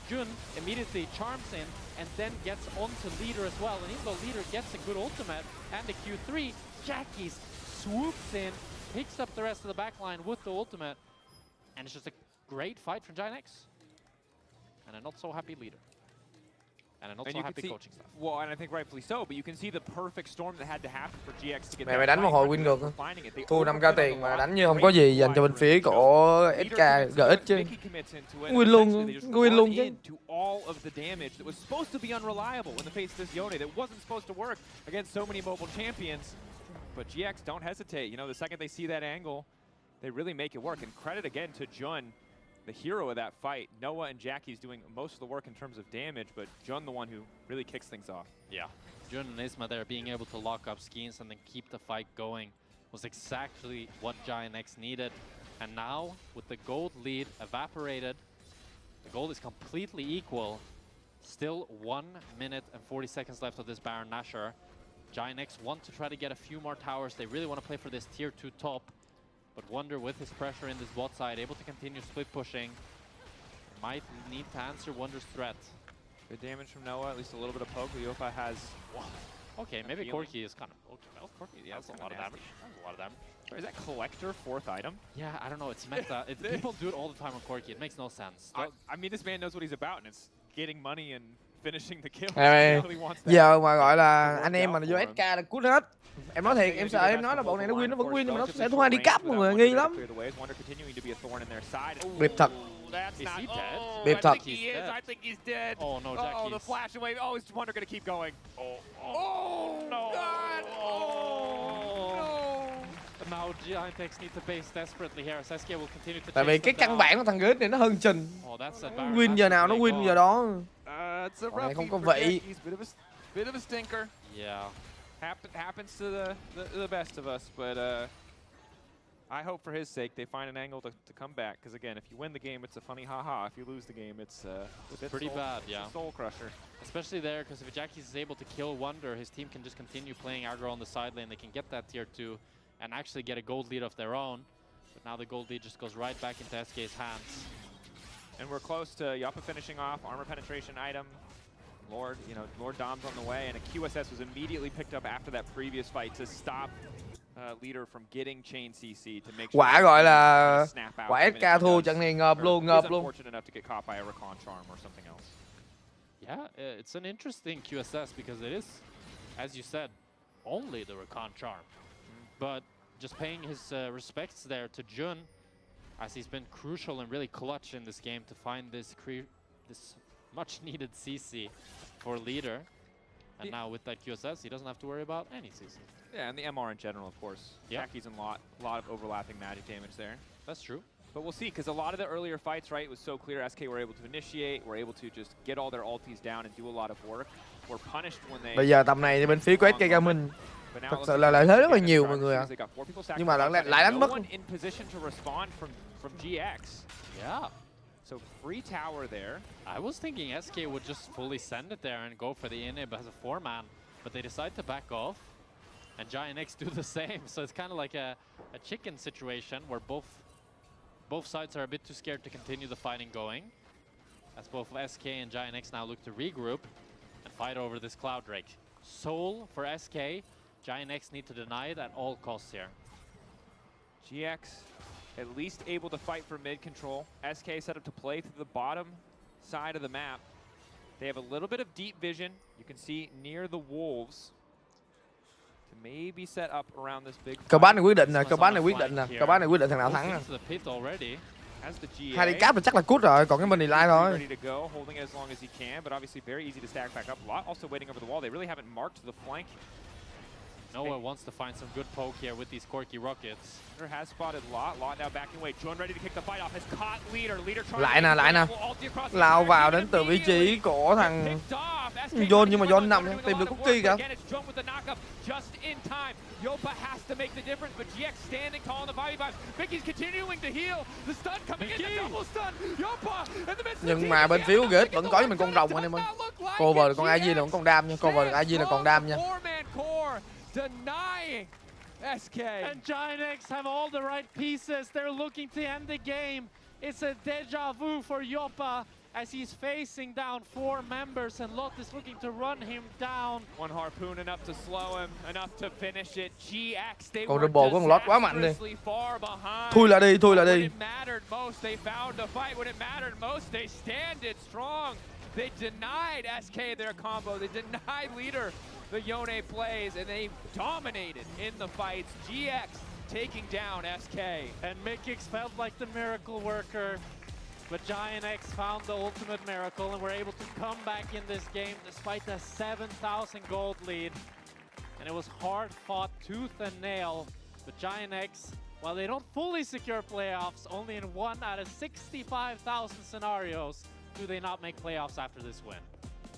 Jun immediately charms in, and then gets onto Leader as well. And even though Leader gets a good ultimate and the Q3, Jackies swoops in, picks up the rest of the backline with the ultimate, and it's just a great fight from Giant X, and a not so happy Leader. And not so happy coaching stuff. Well, and I think rightfully so, but you can see the perfect storm that had to happen for GX to get. Mày đánh một hồi win được. Thua 5k tiền mà đánh như không có gì dành cho bên phía của SK GX chứ. Win luôn, win luôn chứ. All of the damage that was supposed to be unreliable in the face of this Yone that wasn't supposed to work against so many mobile champions. But GX don't hesitate. You know, the second they see that angle, they really make it work. And credit again to Jun, the hero of that fight. Noah and Jackie's doing most of the work in terms of damage, but Jun the one who really kicks things off. Yeah. Jun and Isma there being able to lock up Skins and then keep the fight going was exactly what Giant X needed. And now, with the gold lead evaporated, the gold is completely equal. Still 1 minute and 40 seconds left of this Baron Nashor. Giant X want to try to get a few more towers. They really want to play for this tier 2 top. But Wonder, with his pressure in this bot side, able to continue split pushing. Might need to answer Wonder's threat. Good damage from Noah, at least a little bit of poke. Yopa has... Okay, maybe Corki is kind of... Okay, well, Corki, yeah, that's a lot of damage. That's a lot of damage. Sorry, is that Collector 4th item? Yeah, I don't know, it's meta. People do it all the time on Corki, it makes no sense. I mean, this man knows what he's about, and it's getting money and finishing the kill. Giờ mà gọi là anh em mà vô SK là cút hết. Em nói thiệt, em sợ em nói là bọn này nó vẫn win nhưng mà nó sẽ thua handicap mọi người, nghi lắm. Bịp thật. Bịp thật. I think he's dead. Oh no, Jackie. Oh, the flash away. Oh, is Wonder gonna keep going? Oh no. God. Oh no. Now Giant X need to base desperately here. SK will continue to. Tại vì cái căn bản của thằng Grid này nó hơn Trình. Win giờ nào nó win giờ đó. Bọn này không có vị. Bit of a stinker. Yeah. Happens to the best of us, but I hope for his sake they find an angle to come back. Because again, if you win the game, it's a funny haha. If you lose the game, it's pretty bad. Yeah. It's a soul crusher. Especially there, because if Jackie is able to kill Wonder, his team can just continue playing aggro on the side lane. They can get that tier 2 and actually get a gold lead of their own. But now the gold lead just goes right back into SK's hands. And we're close to Yappa finishing off armor penetration item. Lord, you know, Lord Dom's on the way, and a QSS was immediately picked up after that previous fight to stop Leader from getting chain CC to make sure. Quả gọi là quả SK thua trận này ngợp luôn. Unfortunate enough to get caught by a recon charm or something else. Yeah, it's an interesting QSS because it is, as you said, only the recon charm. But just paying his respects there to Jun, as he's been crucial and really clutch in this game to find this much needed CC for Leader. And now with that QSS, he doesn't have to worry about any CC. Yeah, and the MR in general, of course. Yeah. Jackie's in a lot of overlapping magic damage there. That's true. But we'll see, because a lot of the earlier fights, right, it was so clear SK were able to initiate, were able to just get all their ultis down and do a lot of work. Were punished when they... Bây giờ tầm này thì bên phía của SK Gaming thật sự là lợi thế rất là nhiều mọi người ạ. Nhưng mà lại đánh mất. in position to respond from GX. Yeah. So free tower there. I was thinking SK would just fully send it there and go for the inhib as a 4-man, but they decide to back off, and Giant X do the same. So it's kind of like a chicken situation where both sides are a bit too scared to continue the fighting going, as both SK and Giant X now look to regroup and fight over this Cloud Drake. Soul for SK, Giant X need to deny it at all costs here. GX at least able to fight for mid control. SK set up to play through the bottom side of the map. They have a little bit of deep vision. You can see near the wolves to maybe set up around this big. Câu bán này quyết định nè, câu bán này quyết định nè, câu bán này quyết định thằng nào thắng nè. Hai đi cáp là chắc là cút rồi, còn cái mình thì lai thôi. Ready to go, holding it as long as he can, but obviously very easy to stack back up. Lot also waiting over the wall. They really haven't marked the flank. Noah wants to find some good poke here with these quirky rockets. Leader has spotted Lot. Lot now backing away. Jun ready to kick the fight off. Has caught Leader. Leader trying lại nè. Lao vào đến từ vị trí của thằng John, nhưng mà John nằm tìm được cookie kìa. Just in time. Yopa has to make the difference, but GX standing tall in the 5v5. Mickey's continuing to heal. The stun coming in, the double stun. Yopa in the midst. Nhưng mà bên phía của GX vẫn có cho mình con rồng anh em ơi. Cover được con AG là con đam nha, cover được AG là còn đam nha. Denying SK. And Giant X have all the right pieces. They're looking to end the game. It's a deja vu for Yopa as he's facing down 4 members, and Lot is looking to run him down. One harpoon enough to slow him, enough to finish it. GX, they Còn were double của thằng Lot quá mạnh đi. disastrously far behind. Thui lại đi. When it mattered most, they found a fight. When it mattered most, they stand it strong. They denied SK their combo. They denied Leader the Yone plays, and they dominated in the fights. GX taking down SK. And Mickix felt like the miracle worker, but Giant X found the ultimate miracle and were able to come back in this game despite a 7,000 gold lead. And it was hard fought tooth and nail, but Giant X, while they don't fully secure playoffs, only in 1 out of 65,000 scenarios do they not make playoffs after this win.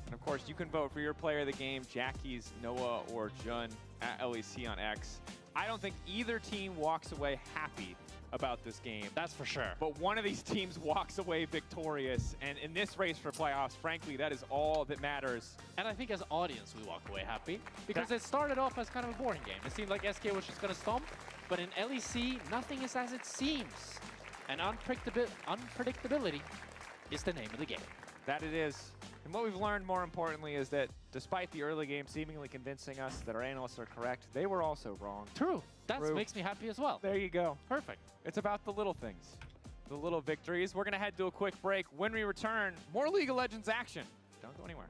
And of course, you can vote for your player of the game, Jackie's, Noah, or Jun at LEC on X. I don't think either team walks away happy about this game. That's for sure. But one of these teams walks away victorious. And in this race for playoffs, frankly, that is all that matters. And I think as audience, we walk away happy because it started off as kind of a boring game. It seemed like SK was just going to stomp, but in LEC, nothing is as it seems. And unpredictability is the name of the game. That it is. And what we've learned more importantly is that despite the early game seemingly convincing us that our analysts are correct, they were also wrong. True. That makes me happy as well. There you go. Perfect. It's about the little things, the little victories. We're going to head to a quick break. When we return, more League of Legends action. Don't go anywhere.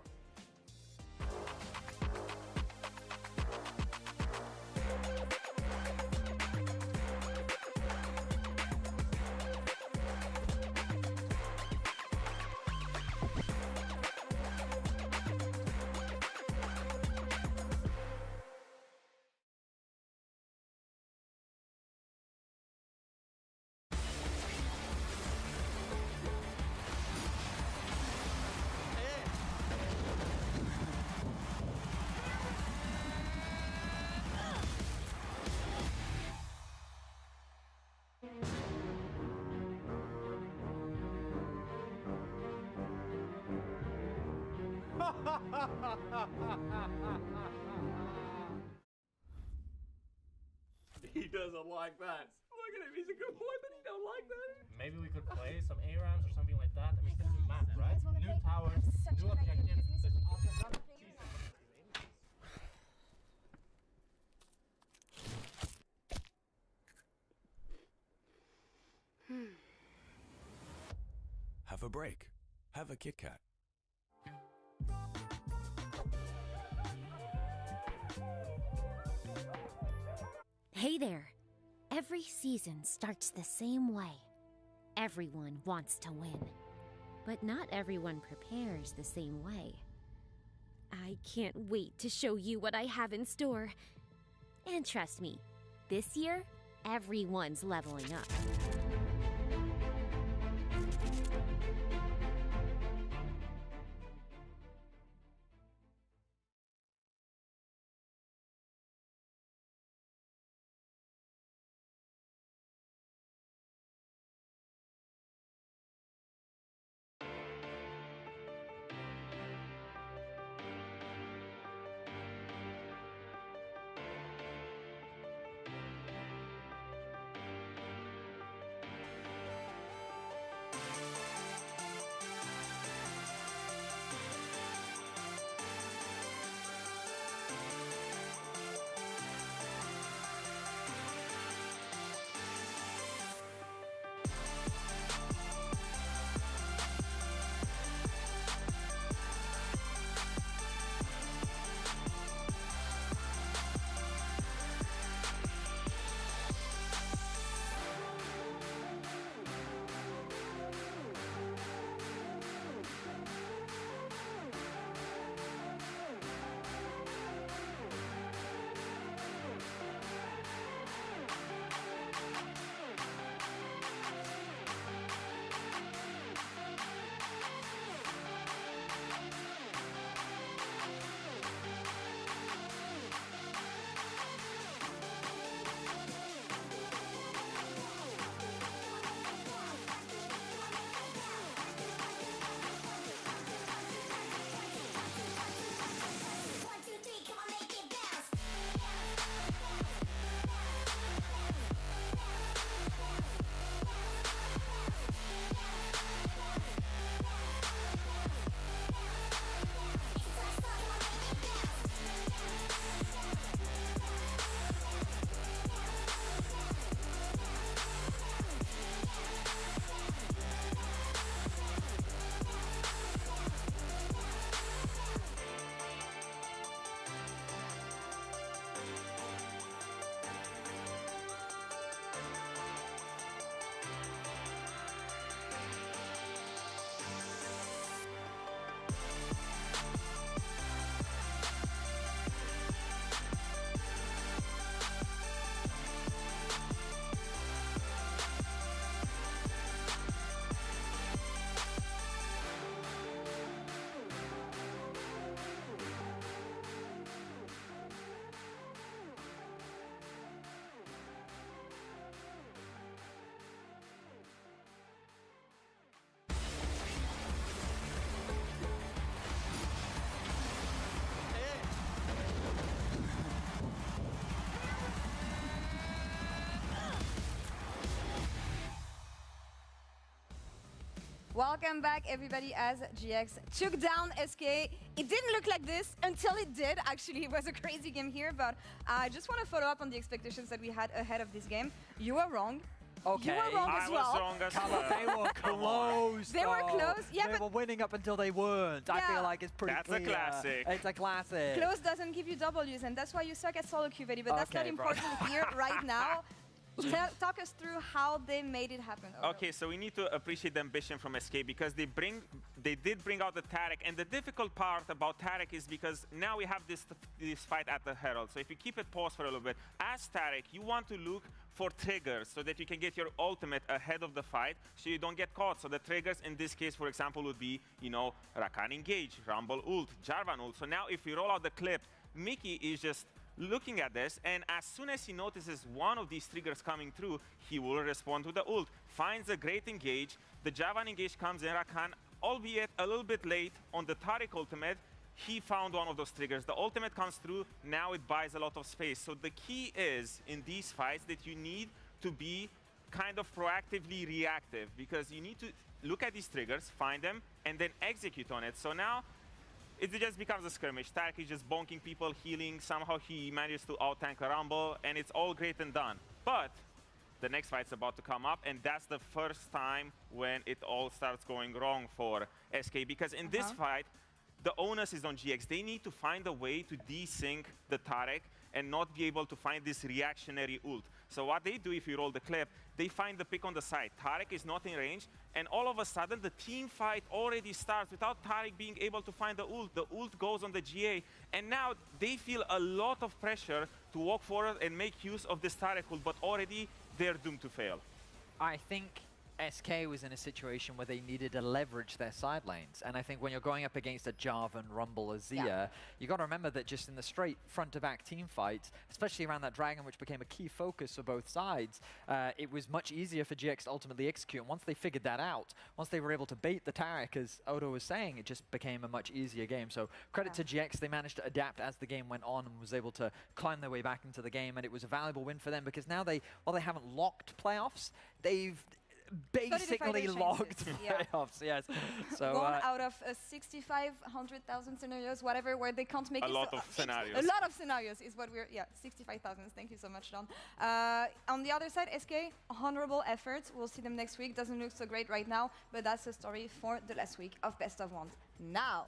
He doesn't like that. Look at him, he's a good boy, but he don't like that. Maybe we could play some A-rounds or something like that. I mean, it's a new map, right? New towers, new objectives. There's awesome. Have a break. Have a Kit Kat. Hey there. Every season starts the same way. Everyone wants to win, but not everyone prepares the same way. I can't wait to show you what I have in store. And trust me, this year, everyone's leveling up. Welcome back, everybody, as GX took down SK. It didn't look like this until it did. Actually, it was a crazy game here, but I just want to follow up on the expectations that we had ahead of this game. You were wrong. Okay. You were wrong as well. I was wrong as well. They were close. They were close. Yeah, they were winning up until they weren't. Yeah. I feel like it's pretty That's clear. a classic. It's a classic. Close doesn't give you W's, and that's why you suck at solo queue, Vedi, but that's not important here right now. Talk us through how they made it happen. Okay, so we need to appreciate the ambition from SK because they did bring out the Tarek, and the difficult part about Tarek is because now we have this fight at the Herald. So if you keep it paused for a little bit, as Tarek, you want to look for triggers so that you can get your ultimate ahead of the fight so you don't get caught. So the triggers in this case, for example, would be, you know, Rakan engage, Rumble ult, Jarvan ult. So now if we roll out the clip, Mickey is just looking at this, and as soon as he notices one of these triggers coming through, he will respond to the ult. Finds a great engage. The Jarvan engage comes in. Rakan, albeit a little bit late on the Taric ultimate, he found one of those triggers. The ultimate comes through. Now it buys a lot of space. So the key is, in these fights, that you need to be kind of proactively reactive because you need to look at these triggers, find them, and then execute on it. So now, it just becomes a skirmish. Tarek is just bonking people, healing. Somehow he manages to out-tank a Rumble, and it's all great and done. But the next fight's about to come up, and that's the first time when it all starts going wrong for SK. Because in this fight, the onus is on GX. They need to find a way to desync the Tarek and not be able to find this reactionary ult. So what they do, if you roll the clip, they find the pick on the side. Tarek is not in range, and all of a sudden the team fight already starts without Tarek being able to find the ult. The ult goes on the GA, and now they feel a lot of pressure to walk forward and make use of this Tarek ult, but already they're doomed to fail. I think SK was in a situation where they needed to leverage their side lanes. And I think when you're going up against a Jarvan, Rumble, Azir, you got to remember that just in the straight front-to-back team fights, especially around that Dragon, which became a key focus for both sides, it was much easier for GX to ultimately execute. And once they figured that out, once they were able to bait the Tarek, as Odo was saying, it just became a much easier game. So credit to GX, they managed to adapt as the game went on and was able to climb their way back into the game. And it was a valuable win for them because now while they haven't locked playoffs, they've basically locked playoffs, yes. So one out of 65,000 scenarios, whatever, where they can't make a lot of scenarios. A lot of scenarios is what we're 65,000. Thank you so much, Don. On the other side, SK, honorable efforts. We'll see them next week. Doesn't look so great right now, but that's the story for the last week of Best of One. Now,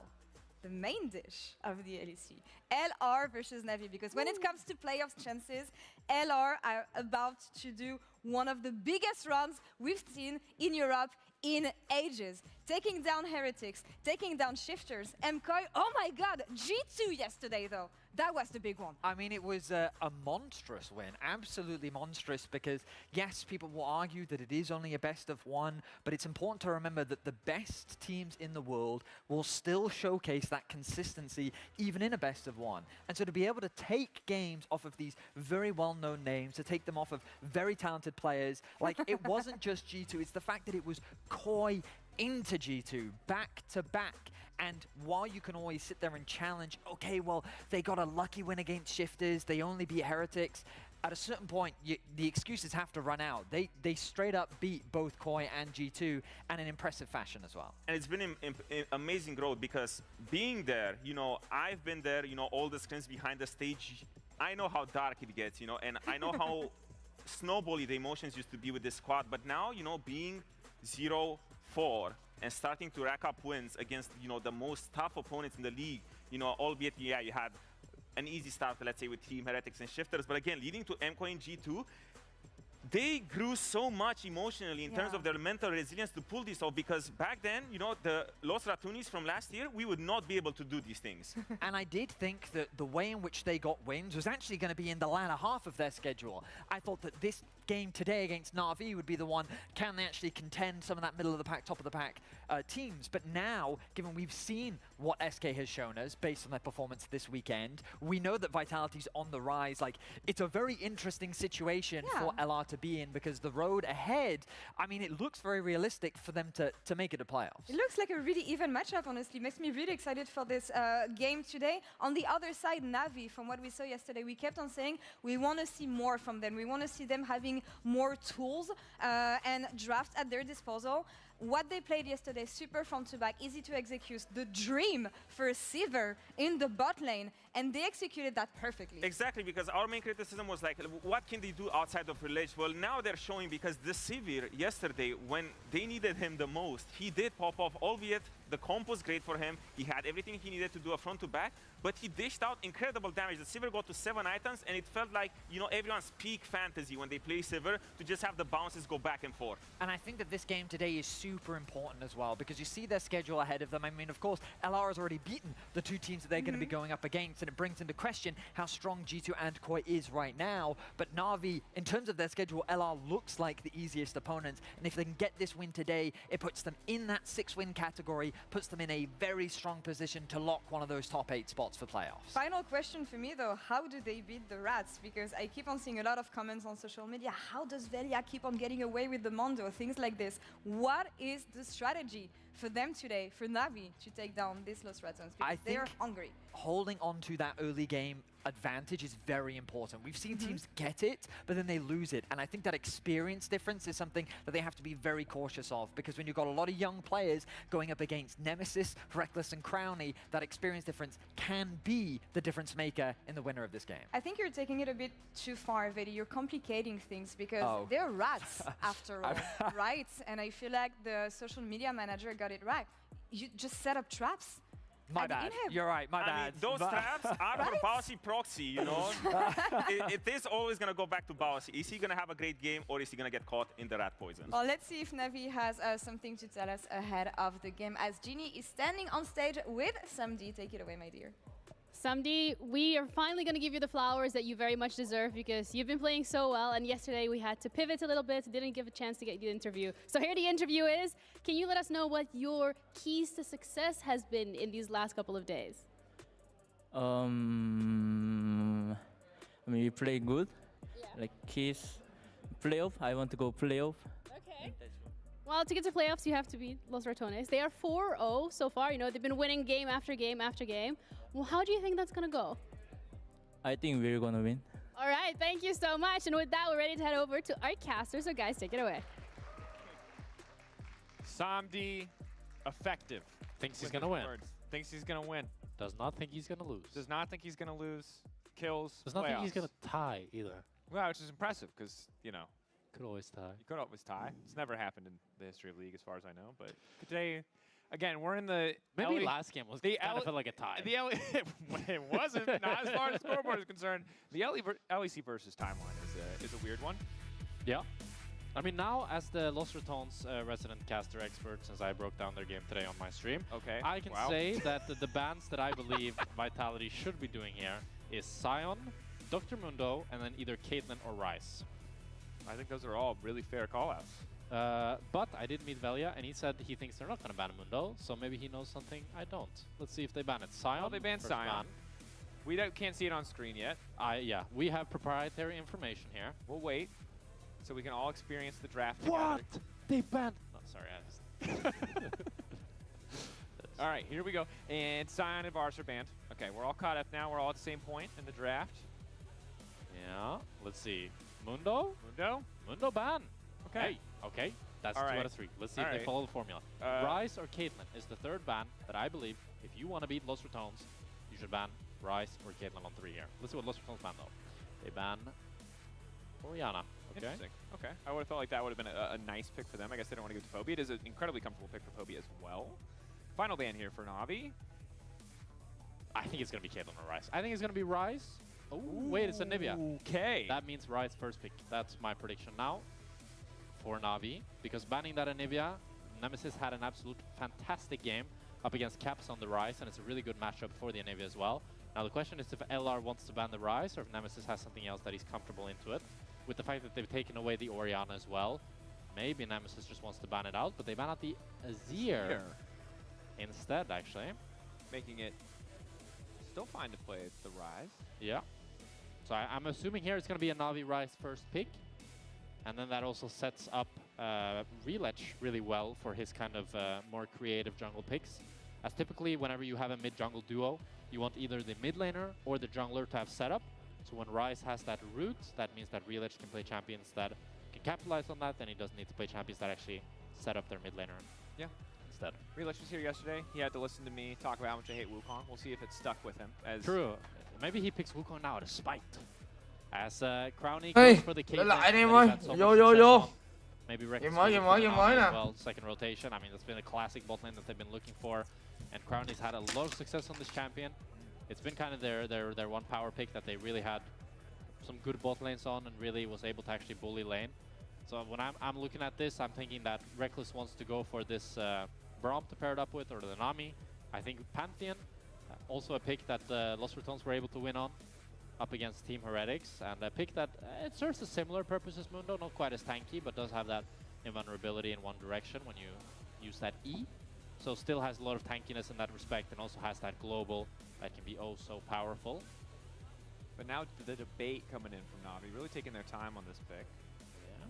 the main dish of the LEC, LR versus Navi, because when it comes to playoffs chances, LR are about to do one of the biggest runs we've seen in Europe in ages. Taking down Heretics, taking down Shifters, MKOI. Oh my god, G2 yesterday though. That was the big one. I mean, it was a monstrous win, absolutely monstrous, because yes, people will argue that it is only a best of one, but it's important to remember that the best teams in the world will still showcase that consistency even in a best of one. And so to be able to take games off of these very well-known names, to take them off of very talented players, like it wasn't just G2, it's the fact that it was KOI into G2, back to back. And while you can always sit there and challenge, okay, well, they got a lucky win against Shifters, they only beat Heretics, at a certain point, the excuses have to run out. They straight up beat both KOI and G2 and in impressive fashion as well. And it's been amazing growth because being there, you know, I've been there, you know, all the screens behind the stage, I know how dark it gets, you know, and I know how snowbally the emotions used to be with this squad, but now, you know, being 0-4 and starting to rack up wins against, you know, the most tough opponents in the league, you know, albeit, yeah, you had an easy start, let's say, with Team Heretics and Shifters, but again, leading to MKOI and G2, they grew so much emotionally in terms of their mental resilience to pull this off, because back then, you know, the Los Ratunis from last year, we would not be able to do these things. And I did think that the way in which they got wins was actually going to be in the latter half of their schedule. I thought that this game today against Na'Vi would be the one, can they actually contend some of that middle of the pack, top of the pack teams? But now, given we've seen what SK has shown us based on their performance this weekend, we know that Vitality's on the rise. Like, it's a very interesting situation for LR to be in, because the road ahead, I mean, it looks very realistic for them to make it to playoffs. It looks like a really even matchup, honestly. Makes me really excited for this game today. On the other side, Na'Vi, from what we saw yesterday, we kept on saying we want to see more from them. We want to see them having more tools and drafts at their disposal. what they played yesterday, super front to back, easy to execute, the dream for Sivir in the bot lane, and they executed that perfectly. Exactly, because our main criticism was like, what can they do outside of Village? Well, now they're showing, because the Sivir yesterday, when they needed him the most, he did pop off, albeit the comp was great for him. He had everything he needed to do a front to back, but he dished out incredible damage. The Sivir got to 7 items, and it felt like, you know, everyone's peak fantasy when they play Sivir to just have the bounces go back and forth. And I think that this game today is super important as well, because you see their schedule ahead of them. I mean, of course, LR has already beaten the 2 teams that they're going to be going up against, and it brings into question how strong G2 and Koi is right now. But Na'Vi, in terms of their schedule, LR looks like the easiest opponents, and if they can get this win today, it puts them in that 6-win category, puts them in a very strong position to lock one of those top 8 spots for playoffs. Final question for me though, how do they beat the Rats? Because I keep on seeing a lot of comments on social media, how does Velia keep on getting away with the Mondo, things like this. What is the strategy for them today, for Na'Vi, to take down these Los Ratons? Because they are hungry. Holding on to that early game advantage is very important. We've seen teams get it, but then they lose it. And I think that experience difference is something that they have to be very cautious of, because when you've got a lot of young players going up against Nemesis, Reckless, and Crowny, that experience difference can be the difference maker in the winner of this game. I think you're taking it a bit too far, Vedi. You're complicating things, because they're rats after all, right? And I feel like the social media manager got it right. You just set up traps. My bad. You're right. My bad. I mean, those traps are for Bousy proxy, you know? it is always going to go back to Bousy. Is he going to have a great game, or is he going to get caught in the rat poison? Well, let's see if Na'Vi has something to tell us ahead of the game, as Genie is standing on stage with Samdi. Take it away, my dear. Samdi, we are finally going to give you the flowers that you very much deserve, because you've been playing so well, and yesterday we had to pivot a little bit, didn't give a chance to get you the interview. So here the interview is. Can you let us know what your keys to success has been in these last couple of days? I mean, we play good. Yeah. Like keys, playoff. I want to go playoff. Okay. Well, to get to playoffs, you have to beat Los Ratones. They are 4-0 so far. You know, they've been winning game after game after game. Well, how do you think that's going to go? I think we're going to win. All right, thank you so much. And with that, we're ready to head over to our caster. So, guys, take it away. Samdi, effective. Thinks he's going to win. Thinks he's going to win. Does not think he's going to lose. Does not think he's going to lose. Kills. Does not think he's going to tie either. Well, which is impressive, because, you know. Could always tie. You could always tie. It's never happened in the history of the league, as far as I know. But today, again, we're in the... Maybe last game was kind of felt like a tie. It wasn't, not as far as the scoreboard is concerned. The LEC versus timeline is a weird one. Yeah. I mean, now, as the Los Ratones resident caster expert, since I broke down their game today on my stream, I can say that the bans that I believe Vitality should be doing here is Sion, Dr. Mundo, and then either Caitlyn or Ryze. I think those are all really fair call-outs. But I did meet Velia, and he said he thinks they're not going to ban Mundo, so maybe he knows something I don't. Let's see if they ban it. Sion. Well, they banned Sion. We can't see it on screen yet. Yeah, we have proprietary information here. We'll wait, so we can all experience the draft What? together. They banned... No, sorry, I just... All right, here we go. And Sion and Vars are banned. Okay, we're all caught up now. We're all at the same point in the draft. Yeah, let's see. Mundo? Mundo ban. Okay. Hey, okay. That's 2 out of 3. Let's see if they follow the formula. Ryze or Caitlyn is the third ban that I believe, if you want to beat Los Ratones, you should ban Ryze or Caitlyn on 3 here. Let's see what Los Ratones ban, though. They ban Orianna. Okay. Interesting. Okay. I would have felt like that would have been a nice pick for them. I guess they don't want to give it to Phobia. It is an incredibly comfortable pick for Phobia as well. Final ban here for Na'Vi. I think it's going to be Caitlyn or Ryze. I think it's going to be Ryze. Oh, wait, it's a Nivea. Okay. That means Ryze first pick. That's my prediction now for Na'Vi. Because banning that Nivea, Nemesis had an absolute fantastic game up against Caps on the Ryze, and it's a really good matchup for the Nivea as well. Now the question is if LR wants to ban the Ryze, or if Nemesis has something else that he's comfortable into it. With the fact that they've taken away the Orianna as well, maybe Nemesis just wants to ban it out, but they ban out the Azir instead, actually. Making it still fine to play the Ryze. Yeah. So I'm assuming here it's going to be a Na'Vi Ryze first pick. And then that also sets up Relech really well for his kind of more creative jungle picks. As typically, whenever you have a mid-jungle duo, you want either the mid laner or the jungler to have setup. So when Ryze has that root, that means that Relech can play champions that can capitalize on that, then he doesn't need to play champions that actually set up their mid laner. Yeah. Instead. Relech was here yesterday. He had to listen to me talk about how much I hate Wukong. We'll see if it stuck with him. As True. Maybe he picks Wukong now to spite. As Crowny Hey, goes for the Caitlyn. lại đi em ơi. Vô. Maybe Game mới nè. well, second rotation. I mean, that's been a classic bot lane that they've been looking for. And Crowny's had a lot of success on this champion. It's been kind of their one power pick that they really had some good bot lanes on and really was able to actually bully lane. So when I'm looking at this, I'm thinking that Reckless wants to go for this Braum to pair it up with, or the Nami. I think Pantheon, also a pick that Lost Returns were able to win on up against Team Heretics, and a pick that it serves a similar purpose as Mundo, not quite as tanky, but does have that invulnerability in one direction when you use that E. So still has a lot of tankiness in that respect, and also has that global that can be oh so powerful. But now the debate coming in from Navi, really taking their time on this pick.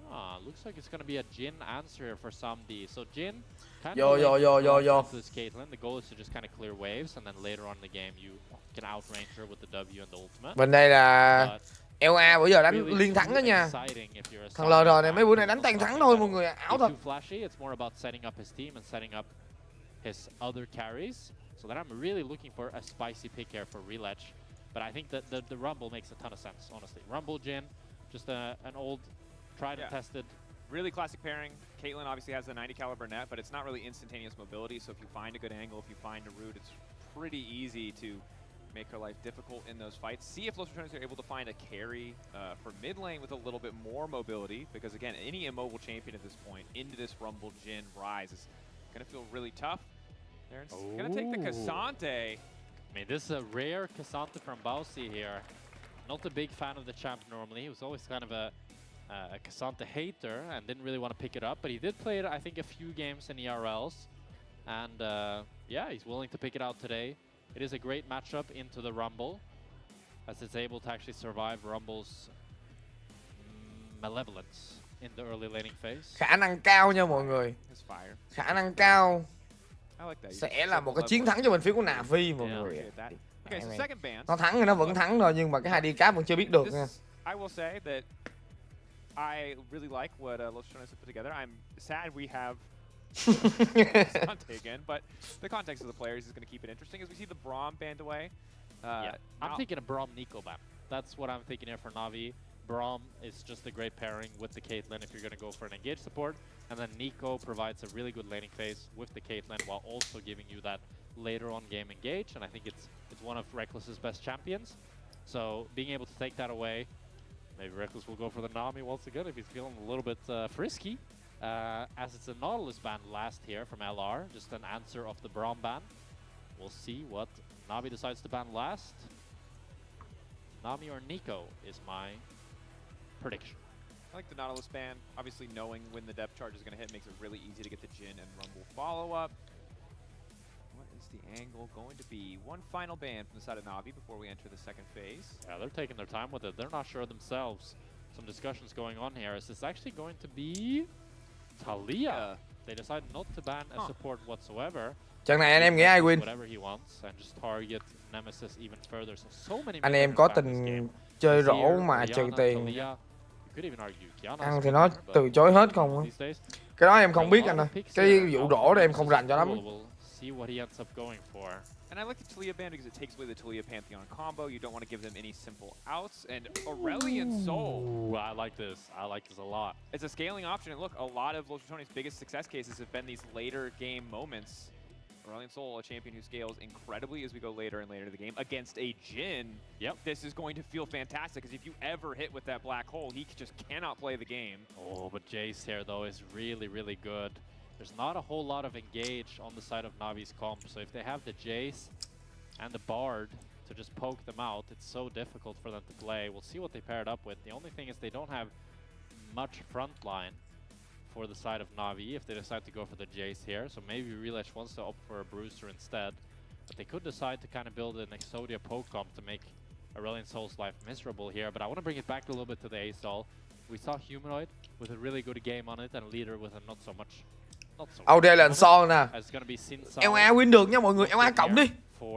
Yeah, looks like it's going to be a Jhin answer here for Samdi. So Jhin kind Yo. of this Caitlyn. The goal is to just kind of clear waves, and then later on in the game you can outrange her with the W and the ultimate. Bên đây là LA bữa giờ đánh liên thắng đó nha. Thằng LR này mấy bữa này đánh toàn thắng thôi mọi người, ảo thật. Flashy, it's more about setting up his team and setting up his other carries. So that I'm really looking for a spicy pick here for Relech. But I think that the Rumble makes a ton of sense, honestly. Rumble Jhin, just an old tried and tested. Really classic pairing. Caitlyn obviously has a 90 caliber net, but it's not really instantaneous mobility. So if you find a good angle, if you find a route, it's pretty easy to make her life difficult in those fights. See if Lost Returns are able to find a carry for mid lane with a little bit more mobility. Because again, any immobile champion at this point into this Rumble Jhin rise is going to feel really tough. Aaron's going to take the Cassante. I mean, this is a rare Cassante from Bausi here. Not a big fan of the champ normally. He was always kind of a Cassante hater and didn't really want to pick it up, but he did play it, I think, a few games in ERLs, and yeah, he's willing to pick it out today. It is a great matchup into the Rumble, as it's able to actually survive Rumble's malevolence in the early laning phase. Khả năng cao nha mọi người. Khả năng cao sẽ là một cái chiến thắng cho bên phía của Navi mọi người. Nó thắng thì nó vẫn thắng thôi, nhưng mà cái 2D cap vẫn chưa biết được nha. I will say that I really like what Lost Returns have put together. I'm sad we have Cassante again, but the context of the players is going to keep it interesting as we see the Braum banned away. I'm thinking a Braum Nico ban. That's what I'm thinking here for Navi. Braum is just a great pairing with the Caitlyn if you're going to go for an engage support, and then Nico provides a really good laning phase with the Caitlyn while also giving you that later on game engage, and I think it's one of Reckless's best champions. So being able to take that away, maybe Reckless will go for the Nami once again if he's feeling a little bit frisky. As it's a Nautilus ban last here from LR, just an answer of the Braum ban. We'll see what Navi decides to ban last. Nami or Nico is my prediction. I like the Nautilus ban. Obviously knowing when the depth charge is going to hit makes it really easy to get the Jhin and Rumble follow-up. What is the angle going to be? One final ban from the side of Navi before we enter the second phase. Yeah, they're taking their time with it. They're not sure themselves. Some discussions going on here. Is this actually going to be Talia? They decide not to ban a support whatsoever. Trận này anh em nghĩ ai win? Whatever he wants and just target Nemesis even further. So many anh em có tình chơi rổ mà trừ tiền. Ăn thì nó từ chối hết không á. Cái đó em không biết anh ơi. Cái vụ rổ đó em không rành cho lắm. And I like the Talia ban because it takes away the Talia Pantheon combo. You don't want to give them any simple outs. And Aurelion Soul. Ooh, I like this. I like this a lot. It's a scaling option. And look, a lot of Lost Returns' biggest success cases have been these later game moments. Aurelion Soul, a champion who scales incredibly as we go later and later in the game against a Jhin. Yep. This is going to feel fantastic because if you ever hit with that black hole, he just cannot play the game. Oh, but Jace here, though, is really, really good. There's not a whole lot of engage on the side of Navi's comp, so if they have the Jace and the Bard to just poke them out, it's so difficult for them to play. We'll see what they pair it up with. The only thing is they don't have much frontline for the side of Navi if they decide to go for the Jace here, so maybe Relech wants to opt for a Brewster instead. But they could decide to kind of build an Exodia poke comp to make Aurelion Soul's life miserable here, but I want to bring it back a little bit to the A-stall. We saw Humanoid with a really good game on it and Leader with a not so much. đây là son nè. LA win được nha mọi người, LA cộng đi.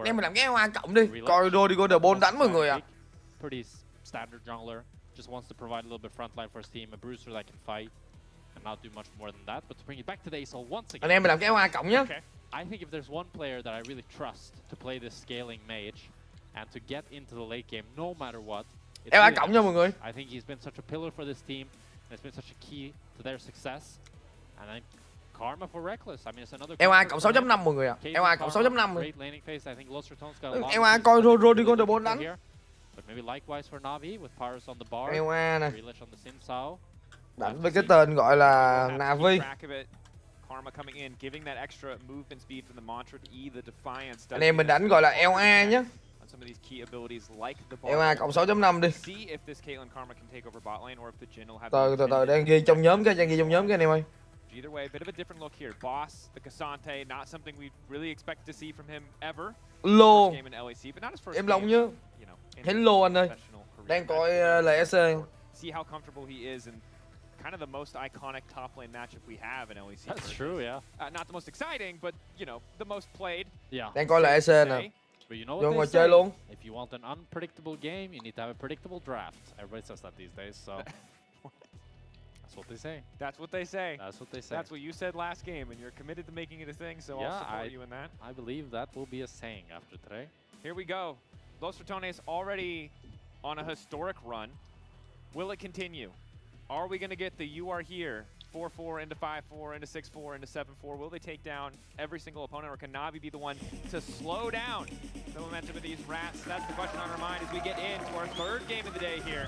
Em mình làm cái LA cộng đi. Coi đôi đi go the ball đánh mọi người ạ. Pretty standard jungler, just wants to provide a little bit frontline for his team, a Brewster that can fight. and not do much more than that. But to bring it back to the Ace once again. Anh em mình làm cái hoa cộng nhá. Okay. I think if there's one player that I really trust to play this scaling mage and to get into the late game no matter what, it's Em hoa really cộng nha mọi người. I think he's been such a pillar for this team and it's been such a key to their success. And then Karma for Reckless. I mean, it's another. Em hoa cộng 6.5 mọi người ạ. Em hoa cộng 6.5. Great laning phase. I think Lost Returns got a lot. Em hoa coi Rodrigo de Bon đánh. But maybe likewise for Navi with Paris on the bar. Em hoa nè. Relish on the Sin Sao. Đánh với cái tên gọi là Navi. Karma coming in, giving that extra movement speed from the Mantra to E, the Defiance. Anh em mình đánh gọi là LA nhé. Some of these key abilities like the LA cộng 6.5 đi. See if this Caitlyn Karma can take over bot lane or if the Jhin will have. Từ đang ghi trong nhóm cái, anh em ơi. Either way, a bit of a different look here. Boss, the Cassante, not something we really expect to see from him ever. Lô. Game in LEC, but not his first Em Long game, nhá. you know, Hello anh ơi. Đang coi LEC. See how comfortable he is and kind of the most iconic top lane matchup we have in LEC. That's true, yeah. Not the most exciting, but you know, the most played. Yeah. Đang coi LEC nè. But you know Vô what ngồi they chơi say? luôn. If you want an unpredictable game, you need to have a predictable draft. Everybody says that these days, so that's what they say. That's what they say. That's what they say. That's what you said last game, and you're committed to making it a thing, so yeah, I'll support you in that. I believe that will be a saying after today. Here we go. Los Ratones already on a historic run. Will it continue? Are we going to get the You Are Here 4-4 into 5-4 into 6-4 into 7-4? Will they take down every single opponent, or can Navi be the one to slow down the momentum of these rats? That's the question on our mind as we get into our third game of the day here.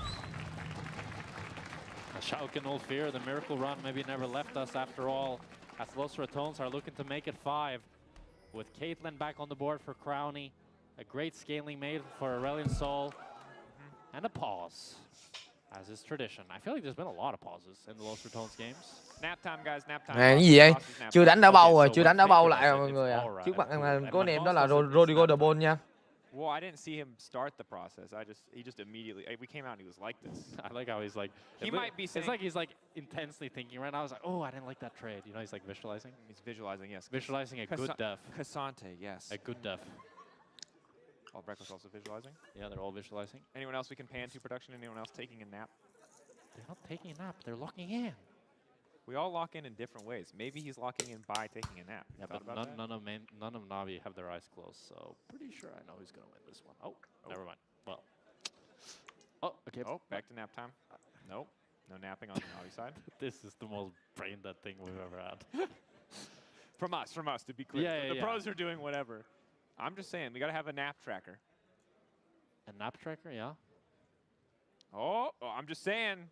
Schalke no fear, the miracle run maybe never left us after all, as Los Ratones are looking to make it 5. With Caitlyn back on the board for Crowny, a great scaling made for Aurelion Sol, and a pause, as is tradition. I feel like there's been a lot of pauses in the Los Ratones games. Nap time, guys, nap time. Cái gì vậy? Chưa đánh đá bầu rồi, chưa đánh đá bầu lại rồi mọi người ạ. Trước mặt em có anh em đó là Rodrigo de Bon nha. Well, I didn't see him start the process. He just immediately. We came out and he was like this. I like how he's like. He might be saying. It's like he's like intensely thinking right now. I was like, oh, I didn't like that trade. You know, he's like visualizing. He's visualizing, yes. Visualizing a good def. Cassante, yes. A good def. All Breakfast also visualizing. Yeah, they're all visualizing. Anyone else we can pan to production? Anyone else taking a nap? They're not taking a nap. They're locking in. We all lock in different ways. Maybe he's locking in by taking a nap. Yeah, but none of Navi have their eyes closed, so pretty sure I know who's gonna win this one. Oh, never mind. Well. Oh, okay. Oh, back to nap time. Nope. No napping on the Navi side. This is the most brain dead thing we've ever had. From us, to be clear. Yeah, the pros are doing whatever. I'm just saying, we gotta have a nap tracker. A nap tracker, yeah. Oh, I'm just saying.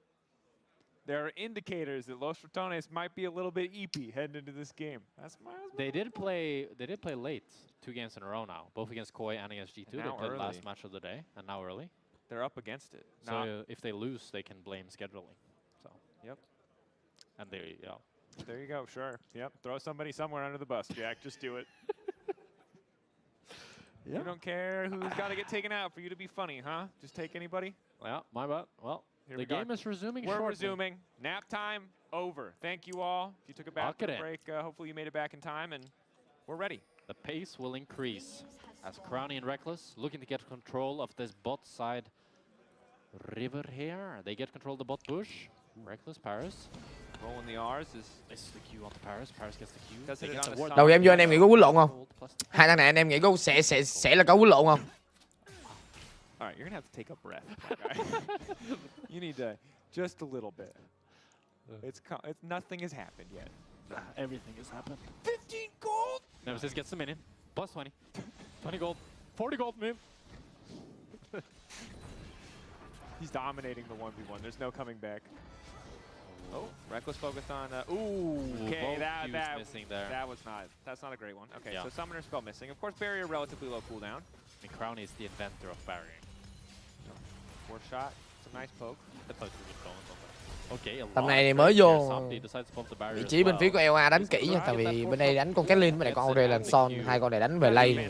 There are indicators that Los Ratones might be a little bit eepy heading into this game. That's my. They did play late, 2 games in a row now, both against Koi and against G2. They played last match of the day, and now early. They're up against it. So if they lose, they can blame scheduling. So. Yep. And there you go. Sure. Yep. Throw somebody somewhere under the bus, Jack. Just do it. Yeah. You don't care who's got to get taken out for you to be funny, huh? Just take anybody? Yeah, my bad. Well, the game is resuming We're shortly. resuming. Nap time over. Thank you all. If you took a bathroom break, hopefully you made it back in time, and we're ready. The pace will increase as Crowny and Reckless looking to get control of this bot side river here. They get control of the bot push. Reckless, Paris. Rolling the R's is... This is the Q onto Paris. Paris gets the Q. Does it on Đầu game vô anh em nghĩ có quýnh lộn không? Hai thằng này anh em nghĩ có sẽ là có quýnh lộn không? All right, you're gonna have to take a breath, my guy. You need to just a little bit. It's nothing has happened yet. Everything has happened. 15 gold. Nemesis gets the minion. Plus 20. 20 gold. 40 gold, man. He's dominating the 1v1. There's no coming back. Oh, Reckless focused on. Okay, that missing there. That's not a great one. Okay, yeah. so Summoner spell missing. Of course, Barrier relatively low cooldown. I mean, Crowny is the inventor of barrier. 4 shot. It's a nice poke. Okay, tầm này thì mới vô vị trí bên phía của LA đánh kỹ nha, tại vì bên đây đánh con Caitlyn với lại con Aurelion Sol, hai con này đánh về lane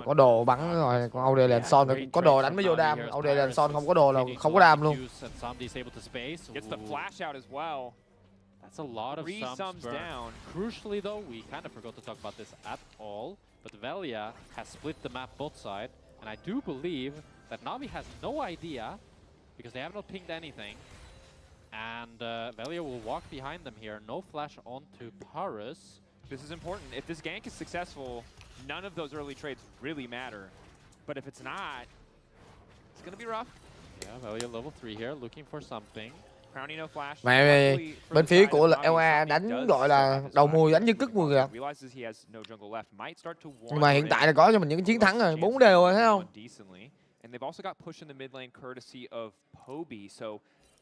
có đồ bắn rồi, con Aurelion Sol có đồ đánh mới vô đam, Aurelion Sol không có đồ là không có đam luôn. That's a lot of sums down. Crucially though, we kind of forgot to talk about this at all, but Velia has split the map both sides, and I do believe that Navi has no idea, because they have not pinged anything, And Velia will walk behind them here. No flash onto Paris. This is important. If this gank is successful, none of those early trades really matter. But if it's not, it's going to be rough. Yeah, Velia level 3 here, looking for something. Crowny no flash. Mà bên phía của LA đánh gọi là đầu mùi, đánh như cứt mùi kìa. Nhưng mà hiện tại là có cho mình những chiến thắng rồi, 4 đều rồi, thấy không? And they've also got push in the mid lane courtesy of Poby. So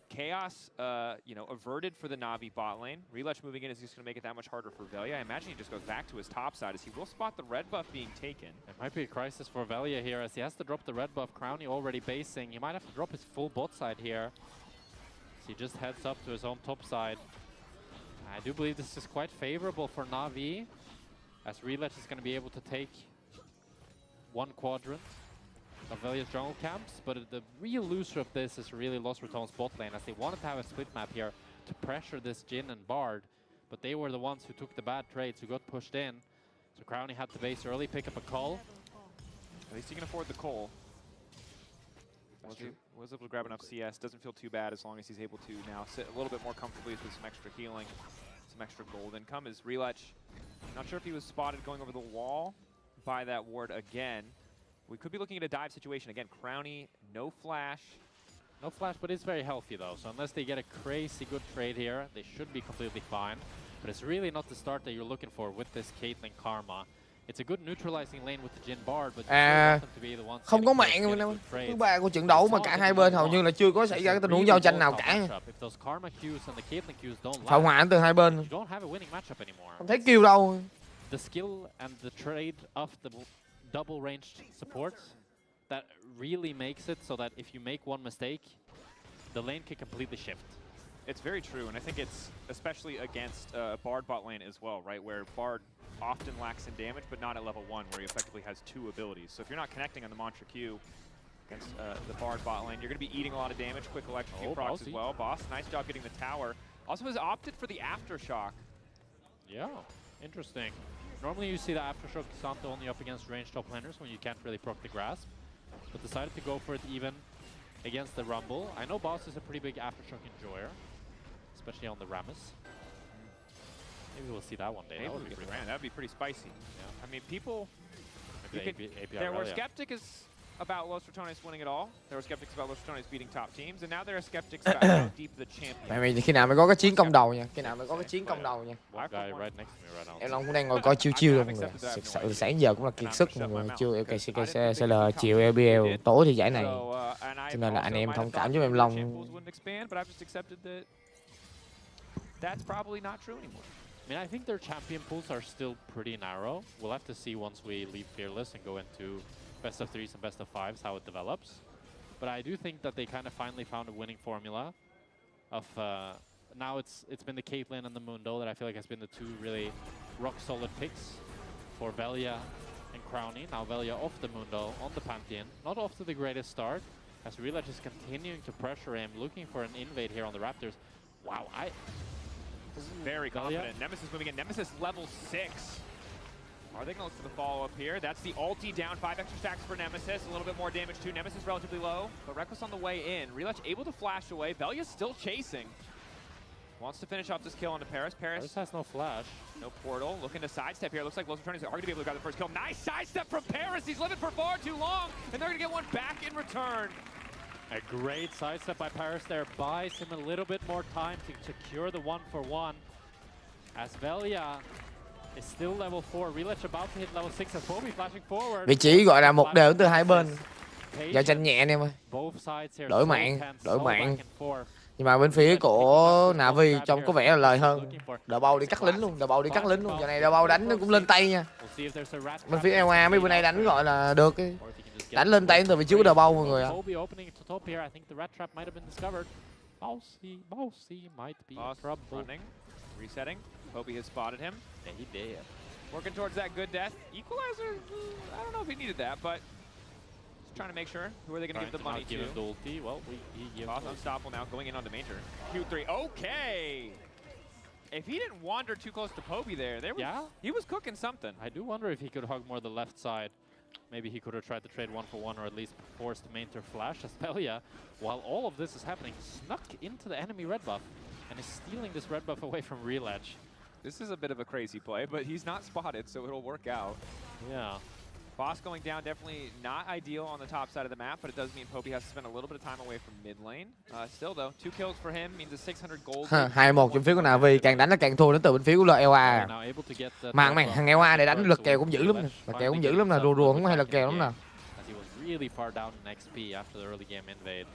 Chaos, averted for the Na'Vi bot lane. Relech moving in is just going to make it that much harder for Velia. I imagine he just goes back to his top side as he will spot the red buff being taken. It might be a crisis for Velia here as he has to drop the red buff. Crowny already basing. He might have to drop his full bot side here. So he just heads up to his own top side. I do believe this is quite favorable for Na'Vi, as Relech is going to be able to take one quadrant of Velia's jungle camps, but the real loser of this is really Lost Returns bot lane, as they wanted to have a split map here to pressure this Jhin and Bard, but they were the ones who took the bad trades, who got pushed in. So Crowny had to base early, pick up a call. At least he can afford the coal. Was able to grab enough CS. Doesn't feel too bad as long as he's able to now sit a little bit more comfortably with some extra healing, some extra gold income. Is Relech, not sure if he was spotted going over the wall by that ward again. We could be looking at a dive situation again. Crowny, no flash. No flash, but it's very healthy though. So unless they get a crazy good trade here, they should be completely fine. But it's really not the start that you're looking for with this Caitlyn Karma. It's a good neutralizing lane with the Jhin Bard, but không có mạng thứ ba của trận đấu mà cả hai bên hầu như là chưa có xảy ra cái tình huống giao tranh nào cả. Phá hoại từ hai bên. Không thấy kêu đâu. The skill and the trade of the double ranged supports that really makes it so that if you make one mistake, the lane can completely shift. It's very true, and I think it's especially against Bard bot lane as well, right? Where Bard often lacks in damage, but not at level 1, where he effectively has 2 abilities. So if you're not connecting on the Mantra Q against the Bard bot lane, you're going to be eating a lot of damage. Quick electrocute procs as well. Boss, nice job getting the tower. Also has opted for the Aftershock. Yeah, interesting. Normally you see the Aftershock Santo only up against ranged top laners when you can't really proc the Grasp, but decided to go for it even against the Rumble. I know Boss is a pretty big Aftershock enjoyer, especially on the Rammus. Maybe we'll see that one day. That would be pretty spicy. Yeah. I mean, people... there were skeptics about Los Ratones winning it all. There were skeptics about Los Ratones beating top teams, and now there are skeptics about how deep the champion. Mày khi nào mày có cái chiến công đầu nha, khi nào mày có cái chiến công đầu nha. Em Long cũng đang ngồi coi chiêu chiêu luôn mọi người. Thực sự sáng giờ cũng là kiệt sức mọi người. Chưa LKCL chiều LBL tối thì giải này, cho nên là anh em thông cảm với em Long. That's probably not true anymore. I mean, I think their champion pools are still pretty narrow. We'll have to see once we leave Fearless and go into best of 3s and best of 5s how it develops. But I do think that they kind of finally found a winning formula of now it's been the Caitlyn and the Mundo that I feel like has been the 2 really rock solid picks for Velia and Crowny. Now Velia off the Mundo on the Pantheon, not off to the greatest start, as Relech is continuing to pressure him, looking for an invade here on the Raptors. Wow, very confident. Nemesis moving in. Nemesis level 6. Are they going to look for the follow-up here? That's the ulti down. 5 extra stacks for Nemesis. A little bit more damage too. Nemesis relatively low, but Reckless on the way in. Relech able to flash away. Velia's still chasing. Wants to finish off this kill onto Paris. Paris has no flash. No portal. Looking to sidestep here. Looks like Los Ratones are going to be able to grab the first kill. Nice sidestep from Paris. He's living for far too long, and they're going to get one back in return. A great sidestep by Paris there, buys him a little bit more time to secure the 1-for-1. As Velia is still level 4, Relech about to hit level 6 as Poby flashing forward. Vị trí gọi là một đều từ hai bên. Giao tranh nhẹ anh em ơi. Đổi mạng. Nhưng mà bên phía của Na'Vi trông có vẻ là lời hơn. Đờ bao đi cắt lính luôn, Giờ này đờ bao đánh nó cũng lên tay nha. Bên phía LA mấy bữa nay đánh gọi là được. Đánh lên tay từ vị trí của đờ bao mọi người ạ. Resetting. Poby has spotted him. Yeah, he did. Working towards that good death. Equalizer, I don't know if he needed that, but just trying to make sure. Who are they going to give the money to? Give him the ulti. Well, Boss unstoppable now, going in on the major. Q3, okay! If he didn't wander too close to Poby there, he was cooking something. I do wonder if he could hug more the left side Maybe he could have tried to trade 1-for-1 or at least forced main to flash as Pelia, while all of this is happening, snuck into the enemy red buff and is stealing this red buff away from Real Edge. This is a bit of a crazy play, but he's not spotted, so it'll work out. Yeah. Boss going down, definitely not ideal on the top side of the map, but it does mean Poby has to spend a little bit of time away from mid lane. Still though, 2 kills for him means a 600 gold. 2-1 bên phía của Navi, càng đánh nó càng thua đến từ bên phía của LEC. Mà thằng LEC này đánh lực kèo cũng dữ lắm nè, lực kèo cũng dữ lắm nè, rùa cũng hay lực kèo lắm nè. He was really far down in XP after the early game invade.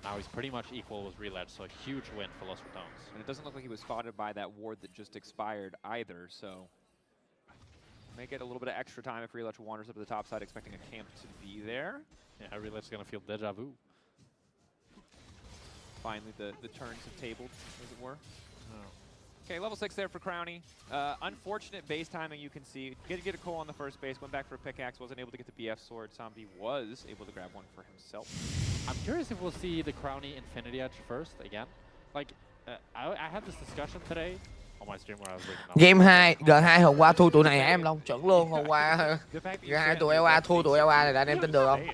Now he's pretty much equal with Real Edge, so a huge win for Los Ratones. And it doesn't look like he was spotted by that ward that just expired either, so may get a little bit of extra time if Real Edge wanders up to the top side expecting a camp to be there. Yeah, Real Edge is going to feel deja vu. Finally, the turns have tabled, as it were. Oh. Okay, level 6 there for Crowny. Unfortunate base timing, you can see. Get a call on the first base, went back for a pickaxe, wasn't able to get the BF sword. Sambi was able to grab one for himself. I'm curious if we'll see the Crowny Infinity Edge first again. Like, I had this discussion today on my stream where I was looking Game 2, G2 hôm qua thua tụi này hả em Long? Chuẩn luôn, hôm qua G2 tụi LA thua tụi LA này là anh em tin được không?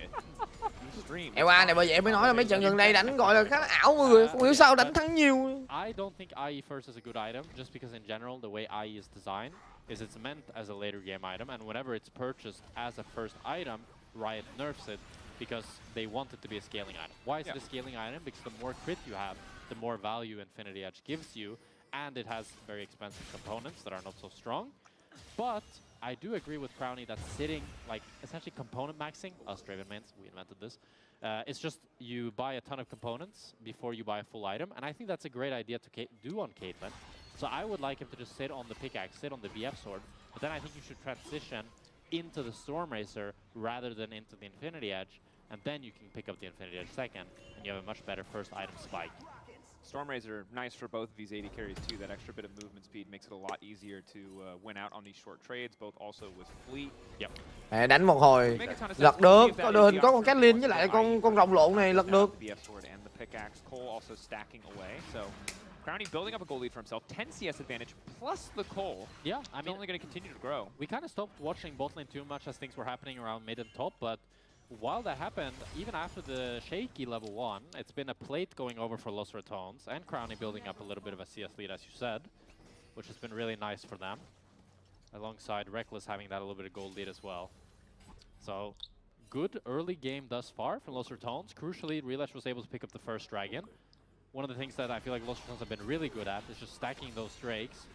LA này bởi vậy em mới nói là mấy trận gần đây đánh gọi là khá là ảo mọi người, không hiểu sao đánh thắng nhiều. I don't think IE first is a good item, just because in general the way IE is designed is it's meant as a later game item, and whenever it's purchased as a first item, Riot nerfs it because they want it to be a scaling item. Why is it a scaling item? Because the more crit you have, the more value Infinity Edge gives you, and it has very expensive components that are not so strong. But I do agree with Crowny that sitting, like, essentially component maxing, us Draven mains, we invented this, it's just you buy a ton of components before you buy a full item, and I think that's a great idea to do on Caitlyn. So I would like him to just sit on the pickaxe, sit on the VF sword, but then I think you should transition into the Stormracer rather than into the Infinity Edge, and then you can pick up the Infinity Edge second, and you have a much better first item spike. Stormrazor, nice for both of these AD carries too. That extra bit of movement speed makes it a lot easier to win out on these short trades, both also with fleet. Yep. Đánh một hồi, lật được, có đội hình có con Caitlyn với lại con rồng lộn này lật được. Crowny building up a goal lead for himself, 10 CS advantage plus the Cole. Yeah, I mean, only going to continue to grow. We kind of stopped watching bot lane too much as things were happening around mid and top, but while that happened, even after the shaky level 1, it's been a plate going over for Los Ratones, and Crowny building up a little bit of a CS lead, as you said, which has been really nice for them, alongside Reckless having that a little bit of gold lead as well. So, good early game thus far for Los Ratones. Crucially, Real Edge was able to pick up the first dragon. One of the things that I feel like Los Ratones have been really good at is just stacking those drakes.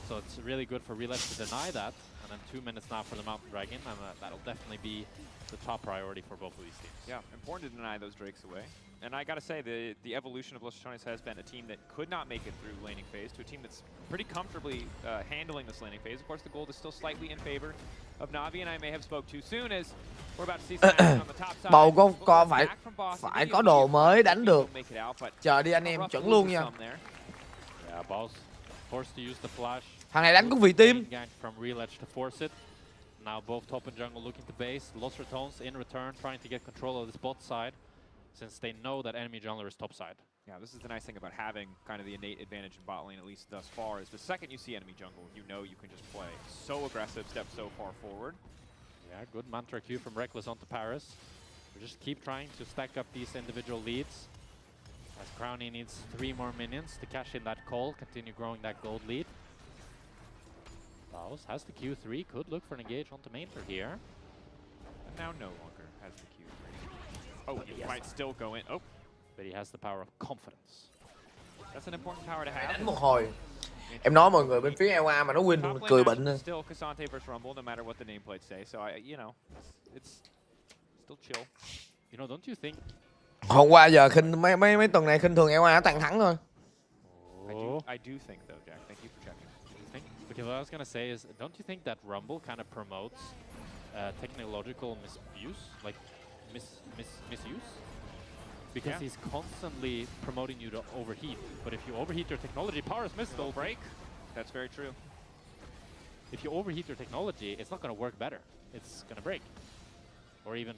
So it's really good for Real Edge to deny that. And then 2 minutes now for the Mountain Dragon, and that'll definitely be the top priority for both of these teams. Yeah, important to deny those drakes away. And I gotta say, the evolution of Los Ratones has been a team that could not make it through laning phase to a team that's pretty comfortably handling this laning phase. Of course, the gold is still slightly in favor of Na'Vi, and I may have spoke too soon as we're about to see some action on the top side. Bầu con phải có đồ mới đánh được. Chờ đi anh em, chuẩn luôn nha. Yeah, Boss forced to use the flash. Thằng này đánh cũng vì team. From Real Edge to force it. Now both top and jungle looking to base. Los Ratones in return trying to get control of this bot side, since they know that enemy jungler is top side. Yeah, this is the nice thing about having kind of the innate advantage in bot lane, at least thus far, is the second you see enemy jungle, you know you can just play so aggressive, step so far forward. Yeah, good mantra Q from Reckless onto Paris. We just keep trying to stack up these individual leads, as Crowny needs 3 more minions to cash in that call, continue growing that gold lead. Baus has the Q3, could look for an engage onto Mainter here. And now no longer has the Q3. Oh, he might still go in. Oh, but he has the power of confidence. That's an important power to have. Đánh một hồi. Em nói mọi người bên phía LA mà nó win cười bệnh nữa. Still Cassante versus Rumble, no matter what the nameplate say. So you know, it's still chill. You know, don't you think? Hôm qua giờ khinh mấy tuần này khinh thường LA nó toàn thắng thôi. I do think though, Jack. Thank you for checking. Because what I was gonna say is, don't you think that Rumble kind of promotes technological misuse, like misuse? Because he's constantly promoting you to overheat. But if you overheat your technology, power is missed, will break. That's very true. If you overheat your technology, it's not gonna work better. It's gonna break. Or even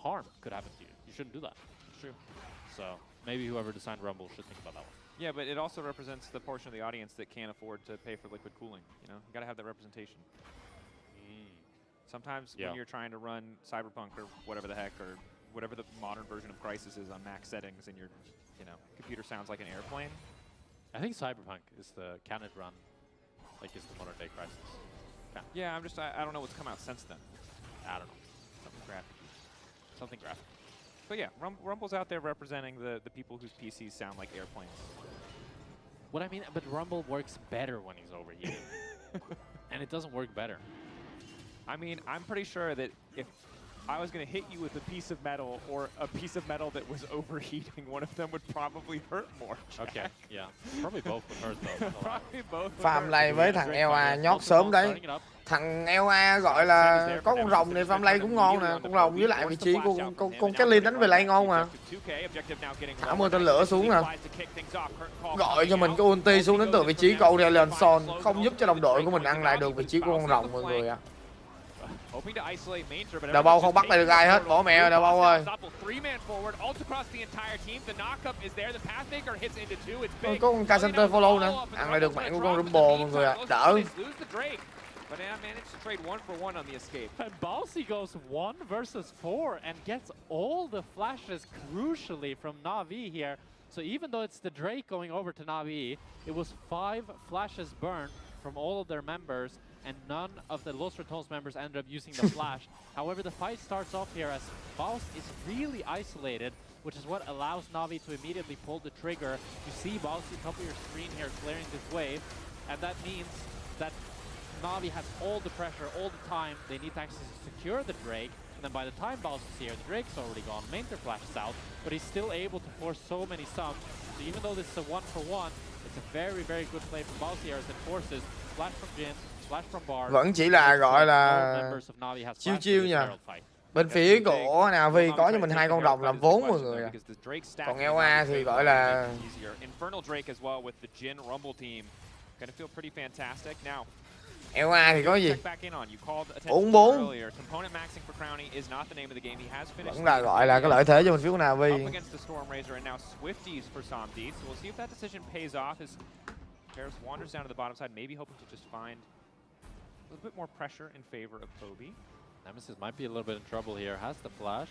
harm could happen to you. You shouldn't do that. It's true. So maybe whoever designed Rumble should think about that one. Yeah, but it also represents the portion of the audience that can't afford to pay for liquid cooling. You know, you gotta have that representation. Sometimes when you're trying to run Cyberpunk or whatever the heck, or whatever the modern version of Crysis is on max settings, and your computer sounds like an airplane. I think Cyberpunk is the can it run like it's the modern day Crysis. Yeah, I don't know what's come out since then. I don't know. Something graphic. But yeah, Rumble's out there representing the people whose PCs sound like airplanes. What I mean, but Rumble works better when he's overheated. And it doesn't work better. I mean, I'm pretty sure that if I was going to hit you with a piece of metal or a piece of metal that was overheating, one of them would probably hurt more. Jack. Okay, yeah. Probably both would hurt though. Probably both. Farm lane với thằng Ela nhót sớm đấy. Thằng Ela gọi là có con rồng này farm lane cũng ngon nè. Con rồng với lại vị trí con Caitlyn đánh về lane ngon mà. Thả mưa tên lửa xuống nè. Gọi cho mình cái ulti xuống đến từ vị trí của Son, không giúp cho đồng đội của mình ăn lại được vị trí của con rồng mọi người ạ. Đầu bao không bắt lại được ai hết, bỏ mẹ rồi đầu bao ơi. Có con K-Center follow nữa, ăn lại được mạng của con Rumble mọi người ạ, đỡ. But yeah, managed to trade 1-for-1 on the escape. And Balsi goes 1 versus 4 and gets all the flashes crucially from Na'Vi here. So even though it's the Drake going over to Na'Vi, it was 5 flashes burned from all of their members, and none of the Los Ratones members ended up using the flash. However, the fight starts off here as Baus is really isolated, which is what allows Na'Vi to immediately pull the trigger. You see Baus on top of your screen here clearing this wave, and that means that Na'Vi has all the pressure, all the time. They need to actually secure the Drake, and then by the time Baus is here, the Drake's already gone. Mainter flashes out, but he's still able to force so many sums. So even though this is a 1-for-1, it's a very, very good play from Baus here as it forces flash from Jin, flash from Bar. Vẫn chỉ là gọi là chiêu chiêu nha. Bên phía của Na'Vi có cho mình 2 con rồng làm vốn mọi người ạ. Còn Ela thì gọi là Infernal Drake as well with the Jin Rumble team. Gonna feel pretty fantastic now. Ela thì có gì? 4-4. Vẫn là gọi là cái lợi thế cho mình phía của Na'Vi. Nemesis might be a little bit in trouble here. Has the flash.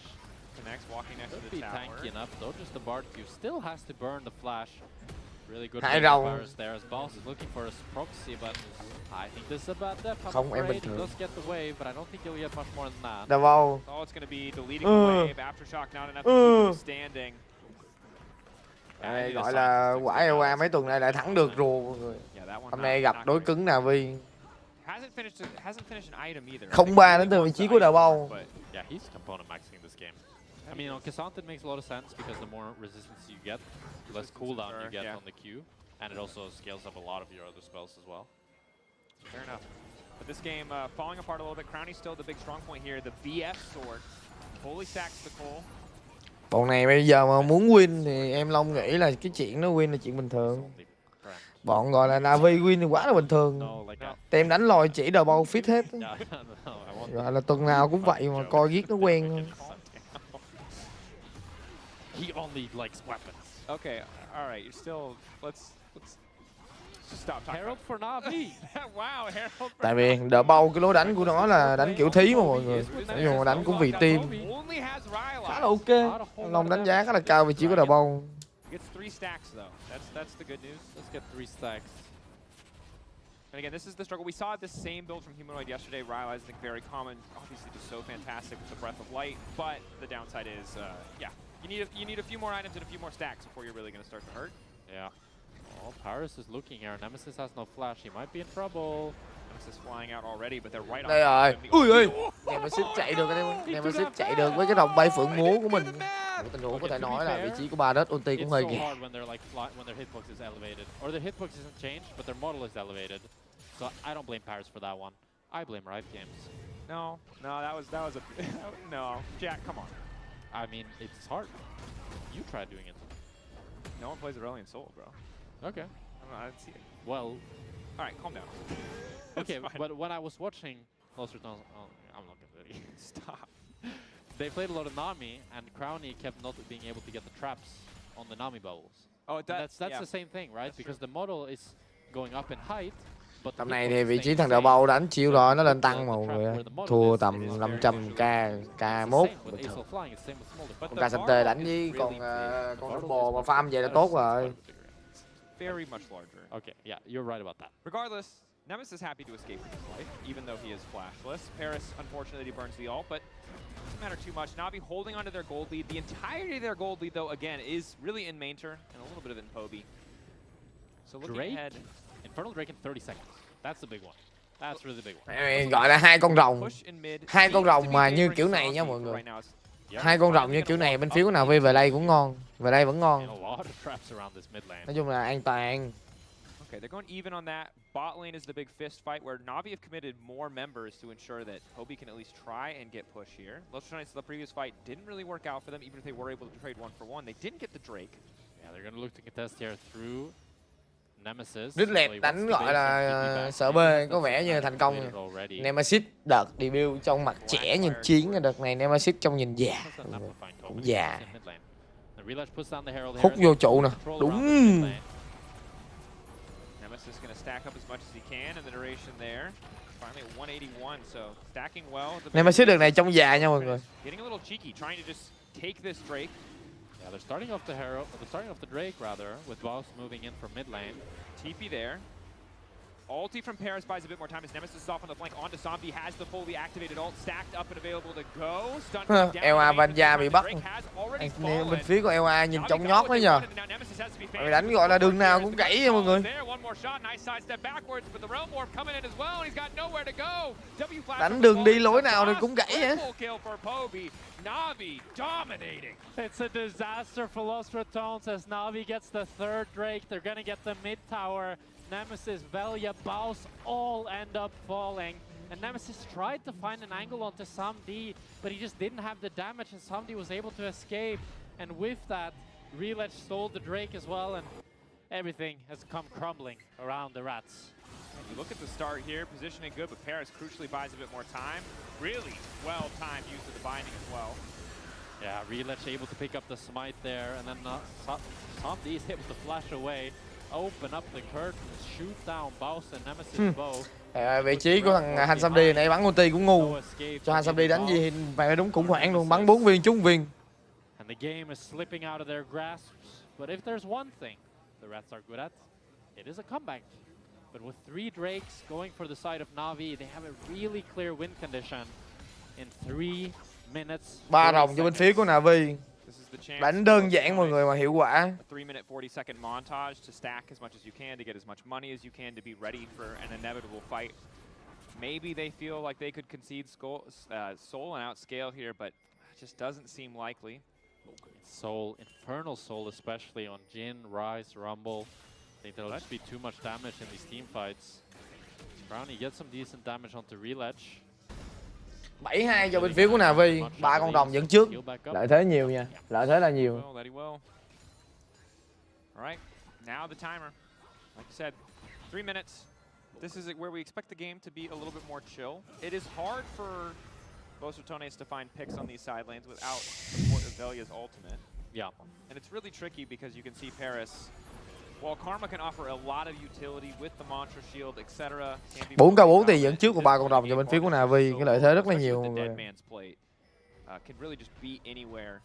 Connects, walking next to Could the be tower. tanky enough though. Just the Bard Q still has to burn the flash. Really good fires there as Baus is looking for his proxy, but I think this is about that. Không, em bình He thường. does get the wave, but I don't think he'll get much more than that. Davao. Oh, it's going to be deleting the wave. Aftershock not enough to keep him standing. Đây, gọi là quả Ela mấy tuần này lại thắng được rùa mọi người. Hôm nay gặp đối cứng Na'Vi. 0-3 đến từ vị trí của Davao. Yeah, he's component maxing this game. I mean, on Cassandra it makes a lot of sense because the more resistance you get, the less cooldown you get on the Q, and it also scales up a lot of your other spells as well. Fair enough. But this game falling apart a little bit. Crowny's still the big strong point here. The VF sword fully stacks the coal. Bọn này bây giờ mà muốn win thì em Long nghĩ là cái chuyện nó win là chuyện bình thường. Bọn gọi là Na'Vi win thì quá là bình thường. Tem đánh lòi chỉ Davao fit hết. Gọi là tuần nào cũng vậy mà coi giết nó quen thôi. He only likes weapons. Okay, all right. You're still. Let's stop talking. Herald for Na'Vi. Wow, Herald. Tại vì đỡ bao cái lối đánh của nó là đánh kiểu thí mà mọi người. Nhưng mà đánh cũng vì team. Khá là ok. Long đánh giá khá là cao vị trí của đỡ bao. Gets 3 stacks though. That's the good news. Let's get 3 stacks. And again, this is the struggle. We saw this same build from Humanoid yesterday. Ryle, I think, very common. Obviously, just so fantastic with the Breath of Light. But the downside is, yeah, you need a few more items and a few more stacks before you're really going to start to hurt. Yeah. Oh, Paris is looking here. Nemesis has no flash. He might be in trouble. Nemesis flying out already, but they're right on. Đây rồi. Ui ơi. Nemesis chạy được cái đây. Nemesis chạy được với cái đồng bay phượng múa của mình. Một tình huống có thể nói là vị trí của Badet ulti cũng hơi kìa. When their hitbox is elevated, or their hitbox isn't changed, but their model is elevated. So I don't blame Paris for that one. I blame Riot Games. No, that was a no. Jack, come on. I mean, it's hard. You tried doing it. No one plays Aurelion Soul, bro. Okay. I didn't see it. Well, all right, calm down. Okay, but when I was watching Los Ratones, I'm not gonna really stop. They played a lot of Nami, and Crowny kept not being able to get the traps on the Nami bubbles. Oh, that's yeah. the same thing, right? That's because true. the model is going up in height, but Tầm này thì vị trí thằng đầu bầu đánh chiêu rồi, nó lên tăng mà mọi người ơi. Thua tầm 500k, k1 bình thường. Con KCT đánh với con bồ mà farm vậy là tốt rồi. Very much larger. Okay, yeah, you're right about that. Regardless, Nemesis is happy to escape with his life, even though he is flashless. Paris, unfortunately, burns the ult, but doesn't matter too much. Navi holding onto their gold lead. The entirety of their gold lead, though, again, is really in main turn and a little bit of it in Poby. So looking ahead, Infernal Drake in 30 seconds. That's the big one. That's really the big one. Gọi là hai con rồng mà như kiểu này nha mọi người. Hai con rồng như kiểu này bên phía của Navi về đây cũng ngon, về đây vẫn ngon. Nói chung là an toàn. Okay, they're going even on that. Bot lane is the big fist fight where Navi have committed more members to ensure that Poby can at least try and get push here. Lost Knights, the previous fight didn't really work out for them, even if they were able to trade 1-for-1. They didn't get the Drake. Yeah, they're going to look to contest here through Nemesis. Rất lẹt đánh gọi là sợ bê, có vẻ như thành công. Nemesis đợt debut trong mặt trẻ nhìn chiến, đợt này Nemesis trong nhìn già. Cũng già. Hút vô trụ nè. Đúng. Nemesis going to stack up as much as he can in the duration there. Finally at 181, so stacking well. Nemesis đợt này trong già nha mọi người. Getting a little cheeky, trying to just take this Drake. Yeah, they're starting off the hero. They're starting off the Drake rather, with Boss moving in from mid lane. TP there. Ulti from Paris buys a bit more time as Nemesis is off on the flank. Onto Zombie, has the fully activated ult stacked up and available to go. Stun Ela Vanja bị bắt. Bên phía của Ela nhìn trong nhót đấy nhờ. Mày đánh gọi là đường nào cũng gãy nha mọi người. Đánh đường đi lối nào thì cũng gãy hả? Navi dominating. It's a disaster for Lost Ratones as Navi gets the third Drake. They're gonna get the mid tower. Nemesis, Velia, Baus all end up falling. And Nemesis tried to find an angle onto Samdi, but he just didn't have the damage and Samdi was able to escape. And with that, Relech stole the Drake as well and everything has come crumbling around the Rats. You look at the start here, positioning good, but Paris crucially buys a bit more time. Really well-timed use of the binding as well. Yeah, Relech able to pick up the smite there, and then Samdi is able to flash away, open up the curtains, shoot down Baus and Nemesis bow. Vị trí của thằng Han Samdi này bắn ulti cũng ngu. Cho Han Samdi đánh gì phải đúng khủng hoảng luôn, bắn 4 viên trúng viên. And the game is slipping out of their grasps, but if there's one thing the Rats are good at, it is a comeback. But with 3 Drakes going for the side of Navi, they have a really clear win condition in 3 minutes. 3 rồng cho bên phía của Navi. Đánh đơn giản mọi người mà hiệu quả. 3-minute 40-second montage to stack as much as you can, to get as much money as you can, to be ready for an inevitable fight. Maybe they feel like they could concede soul and outscale here, but it just doesn't seem likely. Soul, Infernal Soul especially on Jhin, Ryze, Rumble. I think there'll just be too much damage in these team fights. Brownie gets some decent damage onto Relech. 7-2 cho bên phía của Navi, 3 con rồng dẫn trước. Lợi thế nhiều nha, lợi thế là nhiều. Alright, now the timer. Like I said, 3 minutes. This is where we expect the game to be a little bit more chill. It is hard for Los Ratones to find picks on these side lanes without support of Velia's ultimate. Yeah. And it's really tricky because you can see Paris, while Karma can offer a lot of utility with the Mantra Shield, etc. 4k4 thì dẫn trước của 3 con rồng cho bên phía của Navi, cái lợi thế rất là nhiều mọi người. Can really just be anywhere.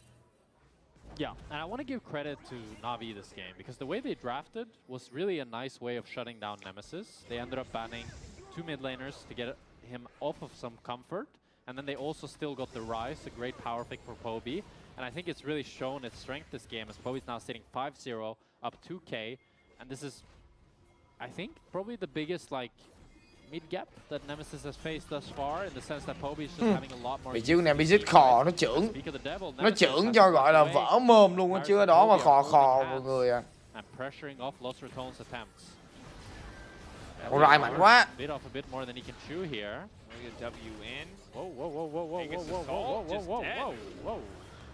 Yeah, and I want to give credit to Navi this game because the way they drafted was really a nice way of shutting down Nemesis. They ended up banning 2 mid laners to get him off of some comfort, and then they also still got the Ryze, a great power pick for Poby. And I think it's really shown its strength this game as Poby's now sitting 5-0, up 2k, and this is, I think, probably the biggest like mid gap that Nemesis has faced thus far, in the sense that Poby is just having a lot more. Vị trí của Nemesis khò, nó chưởng cho gọi là vỡ mồm luôn á, chưa đó mà khò mọi người à. And pressuring off Lost Ratones attempts. Con Rai mạnh quá. Bit off a bit more than he can chew here. W in. Whoa.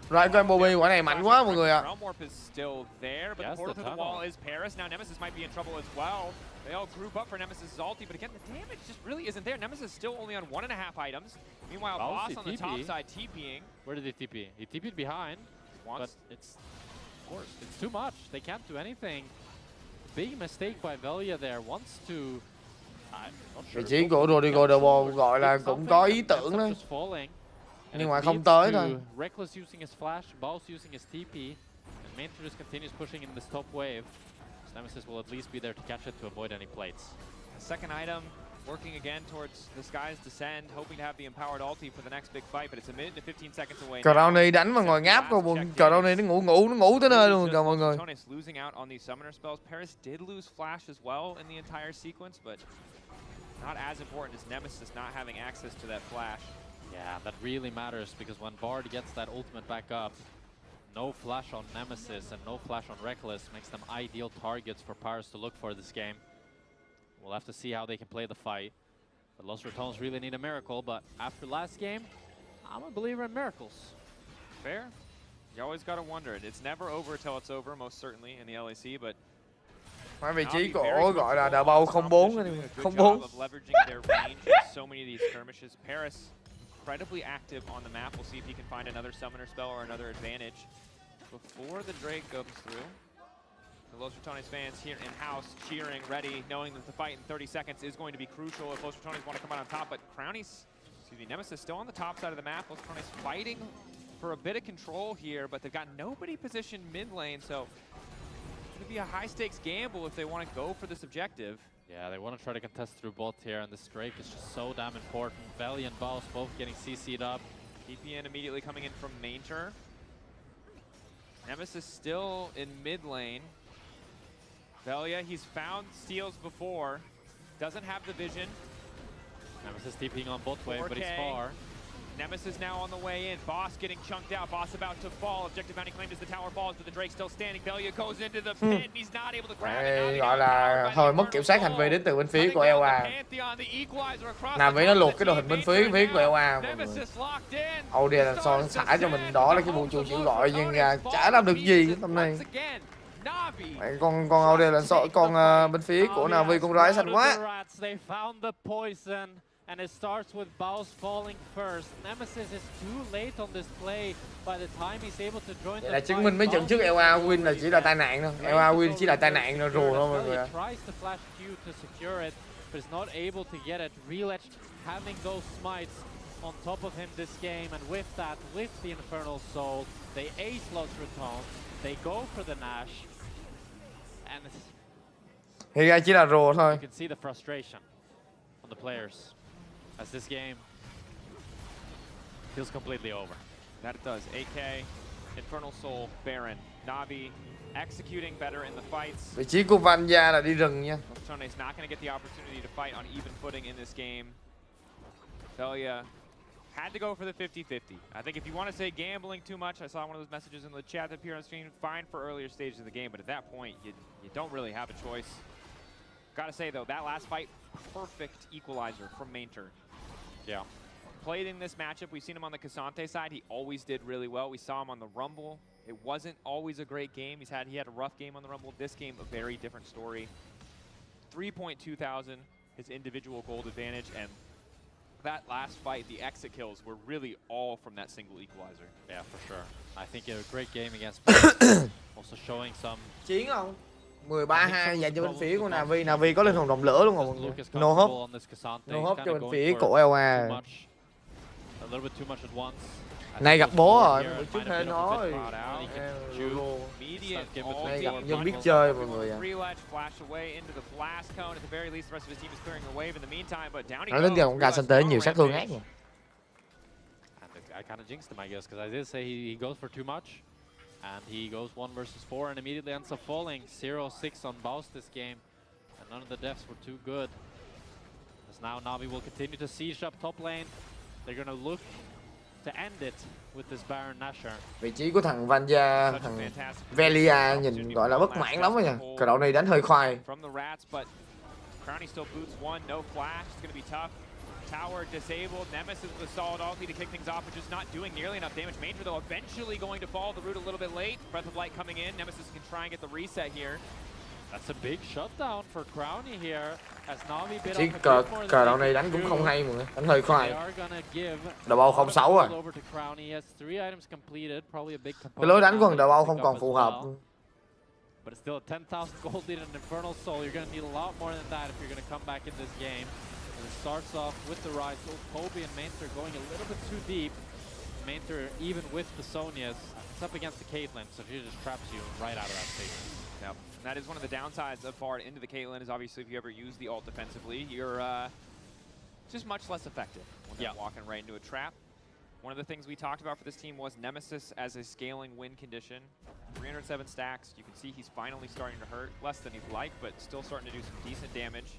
Right, con Bobby quả này mạnh quá mọi người ạ. Realmorph is still there, but the portal to the wall is Paris. Now Nemesis might be in trouble as well. They all group up for Nemesis' ulti, but again, the damage just really isn't there. Nemesis is still only on 1.5 items. Meanwhile, Boss on the top side TPing. Where did he TP? He TP'd behind, but it's, of course, it's too much. They can't do anything. Big mistake by Velia there. Wants to Vị trí của Rodrigo De Ball gọi là cũng có ý tưởng đấy, nhưng mà không tới thôi. Reckless using his flash, Baus using his TP, and Mainter just continues pushing in this top wave. Nemesis will at least be there to catch it to avoid any plates. Second item, working again towards the sky's descend, hoping to have the empowered ulti for the next big fight, but it's a minute to 15 seconds away. Crowny đánh mà ngồi ngáp cô buồn. Crowny nó ngủ tới nơi luôn kìa mọi người. Losing out on these summoner spells. Paris did lose flash as well in the entire sequence, but not as important as Nemesis not having access to that flash. Yeah, that really matters because when Bard gets that ultimate back up, no flash on Nemesis and no flash on Reckless makes them ideal targets for Paris to look for this game. We'll have to see how they can play the fight. The Los Ratones really need a miracle, but after last game, I'm a believer in miracles. Fair. You always got to wonder. It's never over till it's over, most certainly, in the LEC, but Mấy vị trí của gọi là đà bao 04 đi, 04. Leveraging their range in so many of these skirmishes. Paris incredibly active on the map. We'll see if he can find another summoner spell or another advantage before the Drake comes through. The Los Ratones fans here in-house cheering, ready, knowing that the fight in 30 seconds is going to be crucial if Los Ratones want to come out on top. But Nemesis still on the top side of the map. Los Ratones fighting for a bit of control here, but they've got nobody positioned mid lane, so it's going to be a high-stakes gamble if they want to go for this objective. Yeah, they want to try to contest through bot here, and this Drake is just so damn important. Veli and Baus both getting CC'd up. TPN immediately coming in from Mainter. Nemesis still in mid lane. Velia, he's found steals before. Doesn't have the vision. Nemesis TPing on bot wave, but he's far. Nemesis now on the way in. Boss getting chunked out. Boss about to fall. Objective bounty claimed as the tower falls, but the Drake still standing. Velia goes into the pit, and he's not able to grab it. Gọi là thôi mất kiểm soát hành vi đến từ bên phía của EOA. Navi nó luộc cái đội hình bên phía của EOA. Âu là son xả cho mình, đó là cái vụ chịu gọi, nhưng chả làm được gì hôm nay. Con Âu là con bên phía của Navi con rái xanh quá. And it starts with Baus falling first. Nemesis is too late on this play by the time he's able to join the fight. Chứng minh mấy trận trước EOA win là chỉ là tai nạn thôi. EOA win chỉ là tai nạn rồi rùa thôi mọi người. Tries to flash Q to secure it, but is not able to get it. Reletch having those smites on top of him this game, and with that, with the Infernal Soul, they ace Los Ratones. They go for the Nash, and thì ra chỉ là rùa thôi. You can see the frustration on the players as this game feels completely over. That it does. AK, Infernal Soul, Baron, Navi executing better in the fights. Vị trí của Vanya là đi rừng nha. Lotone is not going to get the opportunity to fight on even footing in this game. Velia had to go for the 50-50. I think if you want to say gambling too much, I saw one of those messages in the chat appear on screen, fine for earlier stages of the game, but at that point, you don't really have a choice. Gotta say though, that last fight, perfect equalizer from Mainter. Yeah. Played in this matchup. We've seen him on the Cassante side. He always did really well. We saw him on the Rumble. It wasn't always a great game. He had a rough game on the Rumble. This game, a very different story. 3.2 thousand, his individual gold advantage, and that last fight, the exit kills were really all from that single equalizer. Yeah, for sure. I think a great game against Paris. Also showing some... Chiến không? 13-2 dành cho bên phía của Navi. Navi có lên hồn đồng lửa luôn rồi mọi người. No hope. No hope cho bên phía của EOA. Này gặp bố rồi, bữa trước hay nói. Này gặp dân biết chơi mọi người à. Nói đến giờ cũng gà sân tế nhiều sát thương ác nha. I kind of jinxed him, I guess, because I did say he goes for too much. And he goes 1 versus 4 and immediately ends up falling. 0-6 on Baus this game. And none of the deaths were too good. As now Navi will continue to siege up top lane. They're going to look to end it with this Baron Nashor. Vị trí của thằng Vanya, thằng Velia nhìn gọi là bất mãn lắm rồi nha. Cái đội này đánh hơi khoai. Crowny still boots one, no flash. It's going to be tough. Tower disabled. Nemesis with a solid ulti to kick things off, but just not doing nearly enough damage. Mainter, though, eventually going to follow the route a little bit late. Breath of Light coming in. Nemesis can try and get the reset here. That's a big shutdown for Crowny here. As Navi bit Chứ cờ đội này đánh cũng không hay mọi người. Đánh hơi khoai. Đầu bao 06 rồi. Cái lối đánh của thằng đầu bao không còn phù hợp. But it's still a 10,000 gold lead and Infernal Soul. You're going to need a lot more than that if you're going to come back in this game. And it starts off with the Rise. Kobe and Mainter going a little bit too deep. Mainter, even with the Sonias, it's up against the Caitlyn, so she just traps you right out of that station. Yep. And that is one of the downsides of far into the Caitlyn, is obviously if you ever use the ult defensively, you're just much less effective when they're walking right into a trap. One of the things we talked about for this team was Nemesis as a scaling win condition. 307 stacks. You can see he's finally starting to hurt. Less than he'd like, but still starting to do some decent damage.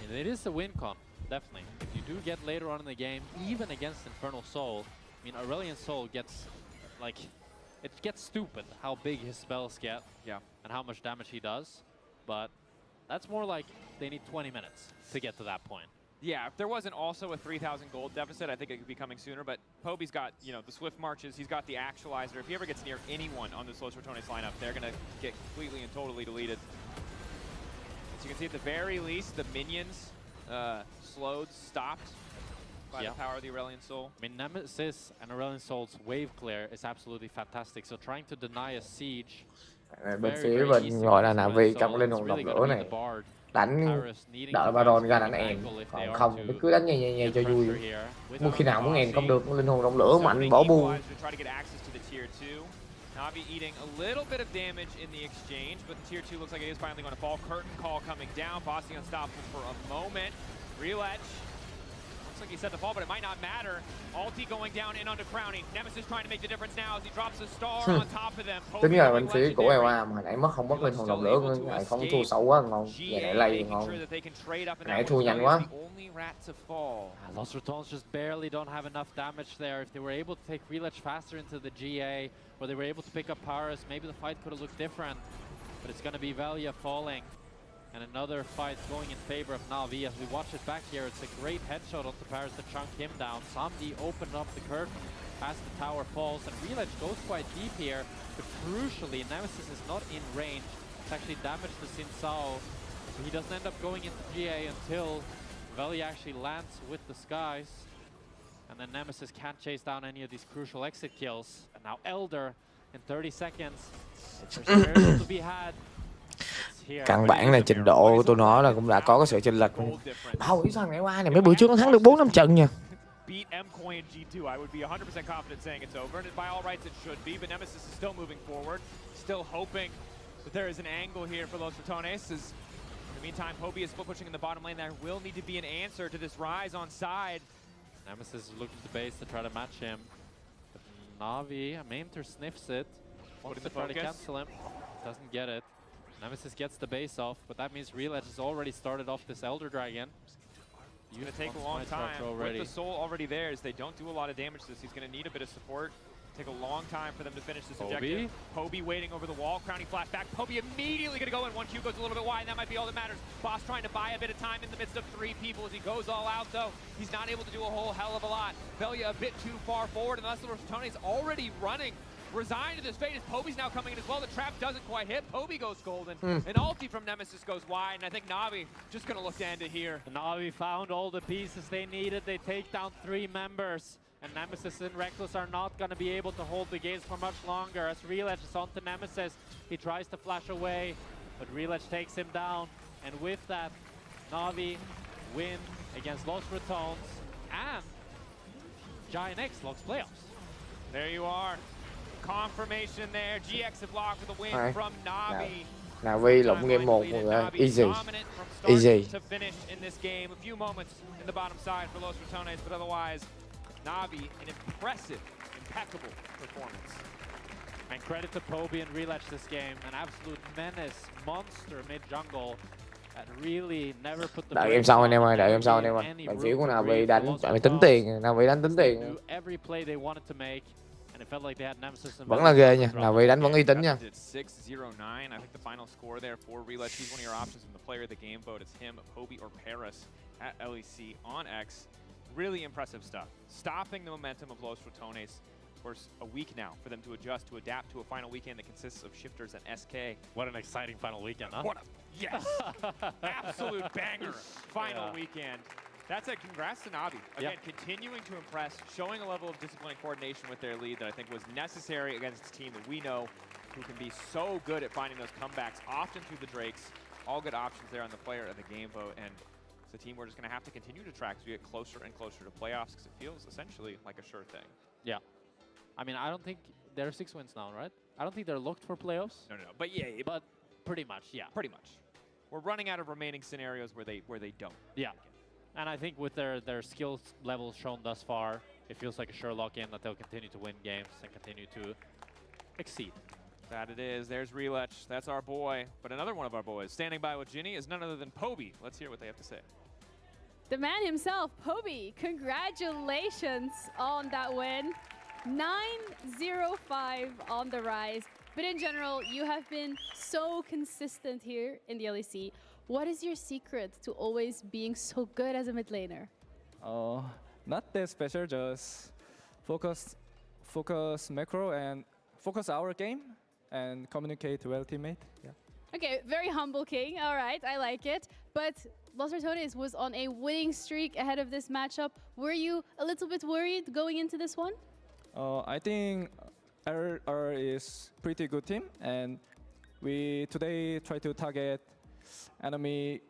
And it is a win con, definitely. If you do get later on in the game, even against Infernal Soul, I mean, Aurelion Soul gets, like, it gets stupid how big his spells get and how much damage he does. But that's more like they need 20 minutes to get to that point. Yeah, if there wasn't also a 3,000 gold deficit, I think it could be coming sooner. But Poby's got, you know, the Swift Marches. He's got the Actualizer. If he ever gets near anyone on this Los Ratones lineup, they're going to get completely and totally deleted. As you can see, at the very least, the minions slowed, stopped by the power of the Aurelion Soul. I mean, Nemesis and Aurelion Soul's wave clear is absolutely fantastic. So trying to deny a siege. Bên phía mình gọi là Navi trong linh hồn đồng lửa này. Đánh đợi Baron ra đánh em, còn không thì cứ đánh nhẹ cho vui. Mua khi nào muốn em không được, linh hồn đồng lửa mạnh bỏ buông. Navi eating a little bit of damage in the exchange, but the tier 2 looks like it is finally going to fall. Curtain call coming down, Bossy unstoppable for a moment. Relech, looks like he set the fall, but it might not matter. Ulti going down in onto Crowning. Nemesis trying to make the difference now as he drops a star on top of them. Tính là bên phía của EOA mà nãy mất không mất linh hồn đồng lửa nữa, lại không thua xấu quá ngon, giờ lại lay ngon. Nãy thua nhanh quá. Los Ratones just barely don't have enough damage there. If they were able to take Relech faster into the GA, or they were able to pick up Paris, maybe the fight could have looked different. But it's going to be Velia falling. And another fight going in favor of Na'Vi. As we watch it back here, it's a great headshot onto Paris to chunk him down. Samdi opened up the curtain as the tower falls, and Relech goes quite deep here. But crucially, Nemesis is not in range. It's actually damaged to Sin Sao. So he doesn't end up going into GA until Velia actually lands with the skies. And then Nemesis can't chase down any of these crucial exit kills. And now Elder in 30 seconds. There's a to be had. Căn bản là trình độ của tụi nó là cũng đã có cái sự chênh lệch. Bao hiểu sao ngày qua này mấy bữa trước nó thắng được 4-5 trận nha. Beat Mcoy in G2, I would be 100% confident saying it's over, and by all rights it should be, but Nemesis is still moving forward, still hoping that there is an angle here for Los Ratones. In the meantime, Poby is still pushing in the bottom lane. There will need to be an answer to this rise on side. Nemesis is looking to base to try to match him. But Na'Vi, Mainter sniffs it, wants to try to cancel him, doesn't get it. Nemesis gets the base off, but that means Relech has already started off this Elder Dragon. It's going to take a long time. With the soul already there, as they don't do a lot of damage to this, he's going to need a bit of support. Take a long time for them to finish this objective. Poby waiting over the wall, Crowning flashback. Poby immediately going to go in. 1Q goes a little bit wide, and that might be all that matters. Boss trying to buy a bit of time in the midst of 3 people as he goes all out, though. He's not able to do a whole hell of a lot. Velia a bit too far forward, and Los Ratones already running. Resigned to this fate as Poby's now coming in as well. The trap doesn't quite hit. Poby goes golden. An ulti from Nemesis goes wide, and I think Na'Vi just going to look to end it here. Na'Vi found all the pieces they needed. They take down 3 members. And Nemesis and Reckless are not going to be able to hold the gates for much longer. As Relech is onto Nemesis, he tries to flash away, but Relech takes him down. And with that, Na'Vi win against Los Ratones, and Giant X locks playoffs. There you are. Confirmation there. GX have locked with a win from Na'Vi. Na'Vi lộng game 1 rồi. Easy. Easy. To finish in this game. A few moments in the bottom side for Los Ratones, but otherwise, Na'Vi, an impressive, impeccable performance. And credit to Poby and Relech this game. An absolute menace, monster mid-jungle that really never put the... Đợi game sau anh em ơi, đợi game sau anh em ơi. Bàn phía của Na'Vi đánh, tính tiền, Na'Vi đánh tính tiền. Every play they wanted to make. And it felt like they had Nemesis and vẫn là ghê nha, Na'Vi đánh vẫn uy tín nha. 6-0-9, I think the final score there for Relech. He's one of your options in the player of the game vote. It's him, Poby, or Paris at LEC on X. Really impressive stuff. Stopping the momentum of Los Ratones. Of course, a week now for them to adjust, to adapt to a final weekend that consists of shifters and SK. What an exciting final weekend, huh? What a, yes! Absolute banger final weekend. That's a congrats to Na'Vi. Again, continuing to impress, showing a level of discipline and coordination with their lead that I think was necessary against a team that we know who can be so good at finding those comebacks, often through the Drakes. All good options there on the player of the game vote, and it's a team we're just going to have to continue to track as we get closer and closer to playoffs, because it feels essentially like a sure thing. Yeah. I mean, I don't think they're 6 wins now, right? I don't think they're locked for playoffs. No. But yeah. But pretty much, yeah. Pretty much. We're running out of remaining scenarios where they don't. Yeah. And I think with their skills levels shown thus far, it feels like a sure lock-in that they'll continue to win games and continue to exceed. That it is. There's Relech. That's our boy. But another one of our boys standing by with Ginny is none other than Poby. Let's hear what they have to say. The man himself, Poby, congratulations on that win. 9-0-5 on the rise. But in general, you have been so consistent here in the LEC. What is your secret to always being so good as a mid laner? Not that special, just focus macro and focus our game and communicate well teammate. Yeah. Okay, very humble king. All right, I like it. But Los Ratones was on a winning streak ahead of this matchup. Were you a little bit worried going into this one? I think our is pretty good team, and we today try to target enemy.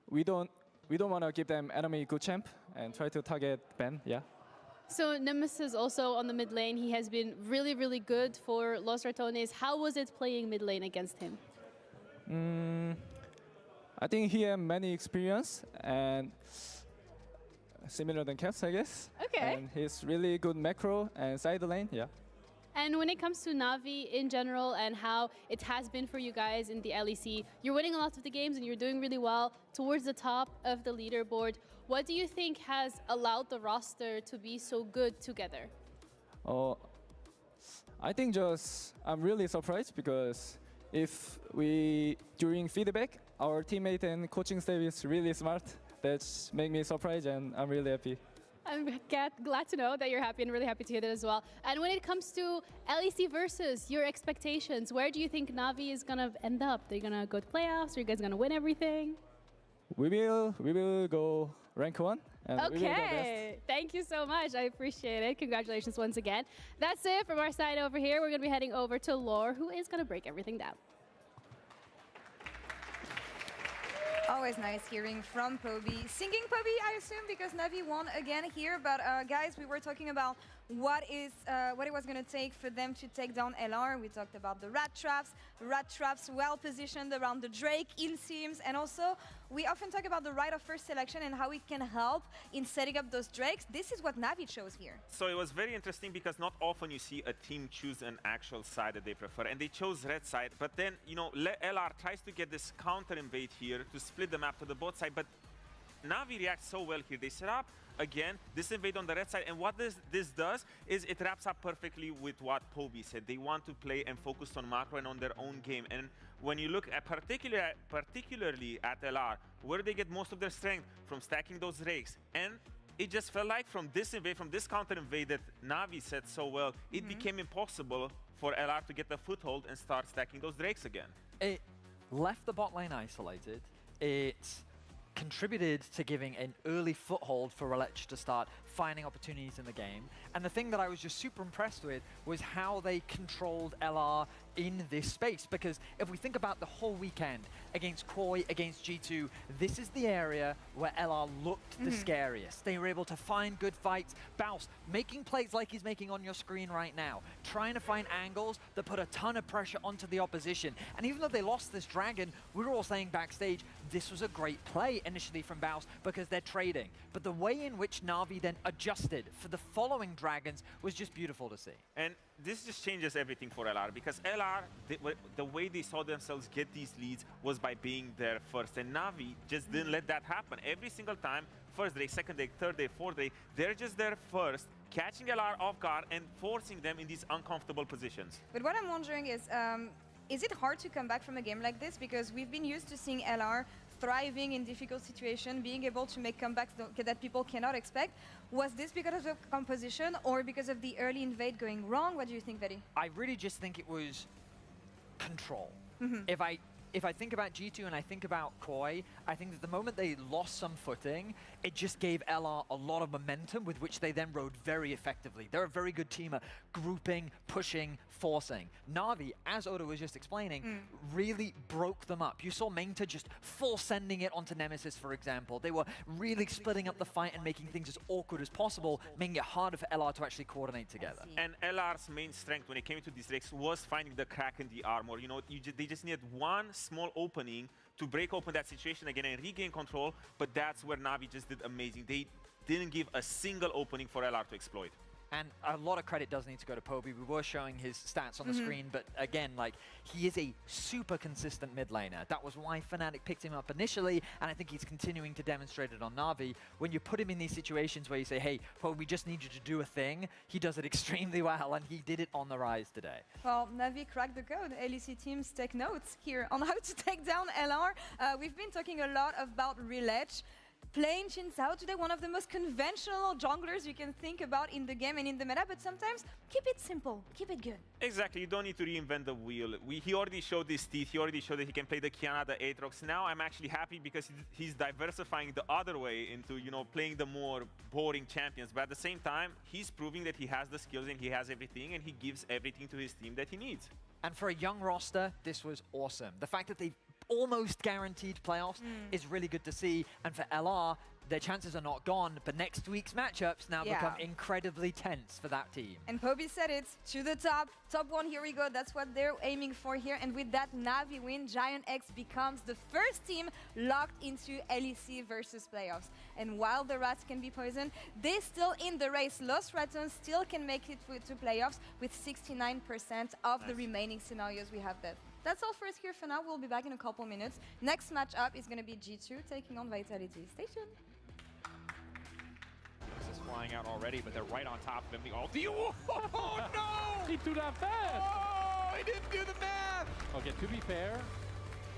We don't want to give them enemy good champ and try to target Ben. Yeah. So Nemesis also on the mid lane. He has been really, really good for Los Ratones. How was it playing mid lane against him? I think he had many experience and similar than Caps, I guess. Okay. And he's really good macro and side lane. Yeah. And when it comes to Na'Vi in general and how it has been for you guys in the LEC, you're winning a lot of the games and you're doing really well towards the top of the leaderboard. What do you think has allowed the roster to be so good together? I think just I'm really surprised because if we, during feedback, our teammate and coaching staff is really smart. That's make me surprised and I'm really happy. I'm glad to know that you're happy and really happy to hear that as well. And when it comes to LEC versus your expectations, where do you think Na'Vi is going to end up? They're going to go to playoffs? Are you guys going to win everything? We will go rank 1. And we will go best. Thank you so much. I appreciate it. Congratulations once again. That's it from our side over here. We're going to be heading over to Lore, who is going to break everything down. Always nice hearing from Poby. Singing Poby, I assume, because Na'Vi won again here. But guys, we were talking about what it was going to take for them to take down LR. We talked about the rat traps well positioned around the Drake, il seems, and also we often talk about the right of first selection and how it can help in setting up those Drakes. This is what Na'Vi chose here. So it was very interesting because not often you see a team choose an actual side that they prefer, and they chose red side. But then, you know, LR tries to get this counter invade here to split the map to the both side, but Na'Vi reacts so well here. They set up again this invade on the red side, and what this does is it wraps up perfectly with what Poby said. They want to play and focus on macro and on their own game. And when you look at particularly at LR, where they get most of their strength from stacking those rakes, and it just felt like from this invade, from this counter invade that Na'Vi said so well, it became impossible for LR to get the foothold and start stacking those drakes again. It left the bot lane isolated. It contributed to giving an early foothold for Relech to start finding opportunities in the game. And the thing that I was just super impressed with was how they controlled LR in this space. Because if we think about the whole weekend against Koi, against G2, this is the area where LR looked the scariest. They were able to find good fights. Baus making plays like he's making on your screen right now, trying to find angles that put a ton of pressure onto the opposition. And even though they lost this dragon, we were all saying backstage, this was a great play initially from Baus because they're trading. But the way in which Na'Vi then adjusted for the following dragons was just beautiful to see. And this just changes everything for LR, because LR, the way they saw themselves get these leads was by being there first. And Na'Vi just didn't let that happen. Every single time, first day, second day, third day, fourth day, they're just there first, catching LR off guard and forcing them in these uncomfortable positions. But what I'm wondering is it hard to come back from a game like this? Because we've been used to seeing LR thriving in difficult situations, being able to make comebacks that people cannot expect. Was this because of the composition or because of the early invade going wrong? What do you think, Vedi? I really just think it was control. if I think about G2 and I think about Koi, I think that the moment they lost some footing, it just gave LR a lot of momentum with which they then rode very effectively. They're a very good team at grouping, pushing, forcing. Na'Vi, as Oda was just explaining, really broke them up. You saw Mengta just full sending it onto Nemesis, for example. They were really splitting up the fight and making things as awkward as possible, making it harder for LR to actually coordinate together. And LR's main strength when it came to these Drakes was finding the crack in the armor. You know, they just needed one small opening to break open that situation again and regain control, but that's where Na'Vi just did amazing. They didn't give a single opening for LR to exploit. And a lot of credit does need to go to Poby. We were showing his stats on the screen, but again, like, he is a super consistent mid laner. That was why Fnatic picked him up initially, and I think he's continuing to demonstrate it on Na'Vi. When you put him in these situations where you say, hey, Poby, we just need you to do a thing, he does it extremely well, and he did it on the rise today. Well, Na'Vi cracked the code. LEC teams take notes here on how to take down LR. We've been talking a lot about Reledge. Playing Xin Zhao today, one of the most conventional junglers you can think about in the game and in the meta, but sometimes keep it simple, keep it good. Exactly, you don't need to reinvent the wheel. He already showed his teeth, he already showed that he can play the Kiana, the Aatrox. Now I'm actually happy because he's diversifying the other way into, you know, playing the more boring champions. But at the same time, he's proving that he has the skills and he has everything, and he gives everything to his team that he needs. And for a young roster, this was awesome. The fact that they've almost guaranteed playoffs is really good to see. And for LR, their chances are not gone, but next week's matchups now become incredibly tense for that team. And Poby said it, to the top. Top one, here we go. That's what they're aiming for here. And with that Na'Vi win, Giant X becomes the first team locked into LEC versus playoffs. And while the Rats can be poisoned, they're still in the race. Los Ratons still can make it to playoffs with 69% of the remaining scenarios we have there. That's all for us here for now. We'll be back in a couple minutes. Next matchup is going to be G2 taking on Vitality. Stay tuned. This is flying out already, but they're right on top of him. The ulti. Oh no! He threw that fast! Oh, he didn't do the math! Okay, to be fair,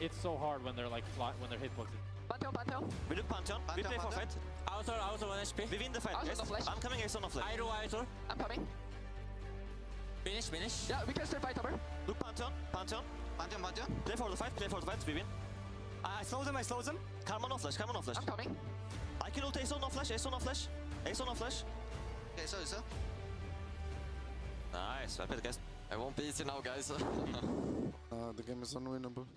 it's so hard when they're like when they're hitboxes. Pantheon. We look Pantheon. We play for fight. Outer 1 HP. We win the fight, guys. I'm coming Ace on the flank. Ido. I'm coming. Finish. Yeah, we can stay fight over. Look Pantheon. Play for the fight, we win. I slow them. Come on off flash. I'm coming. I can ult Ace on off flash. Okay, so. Nice, well played, guys. I won't be easy now, guys. The game is unwinnable.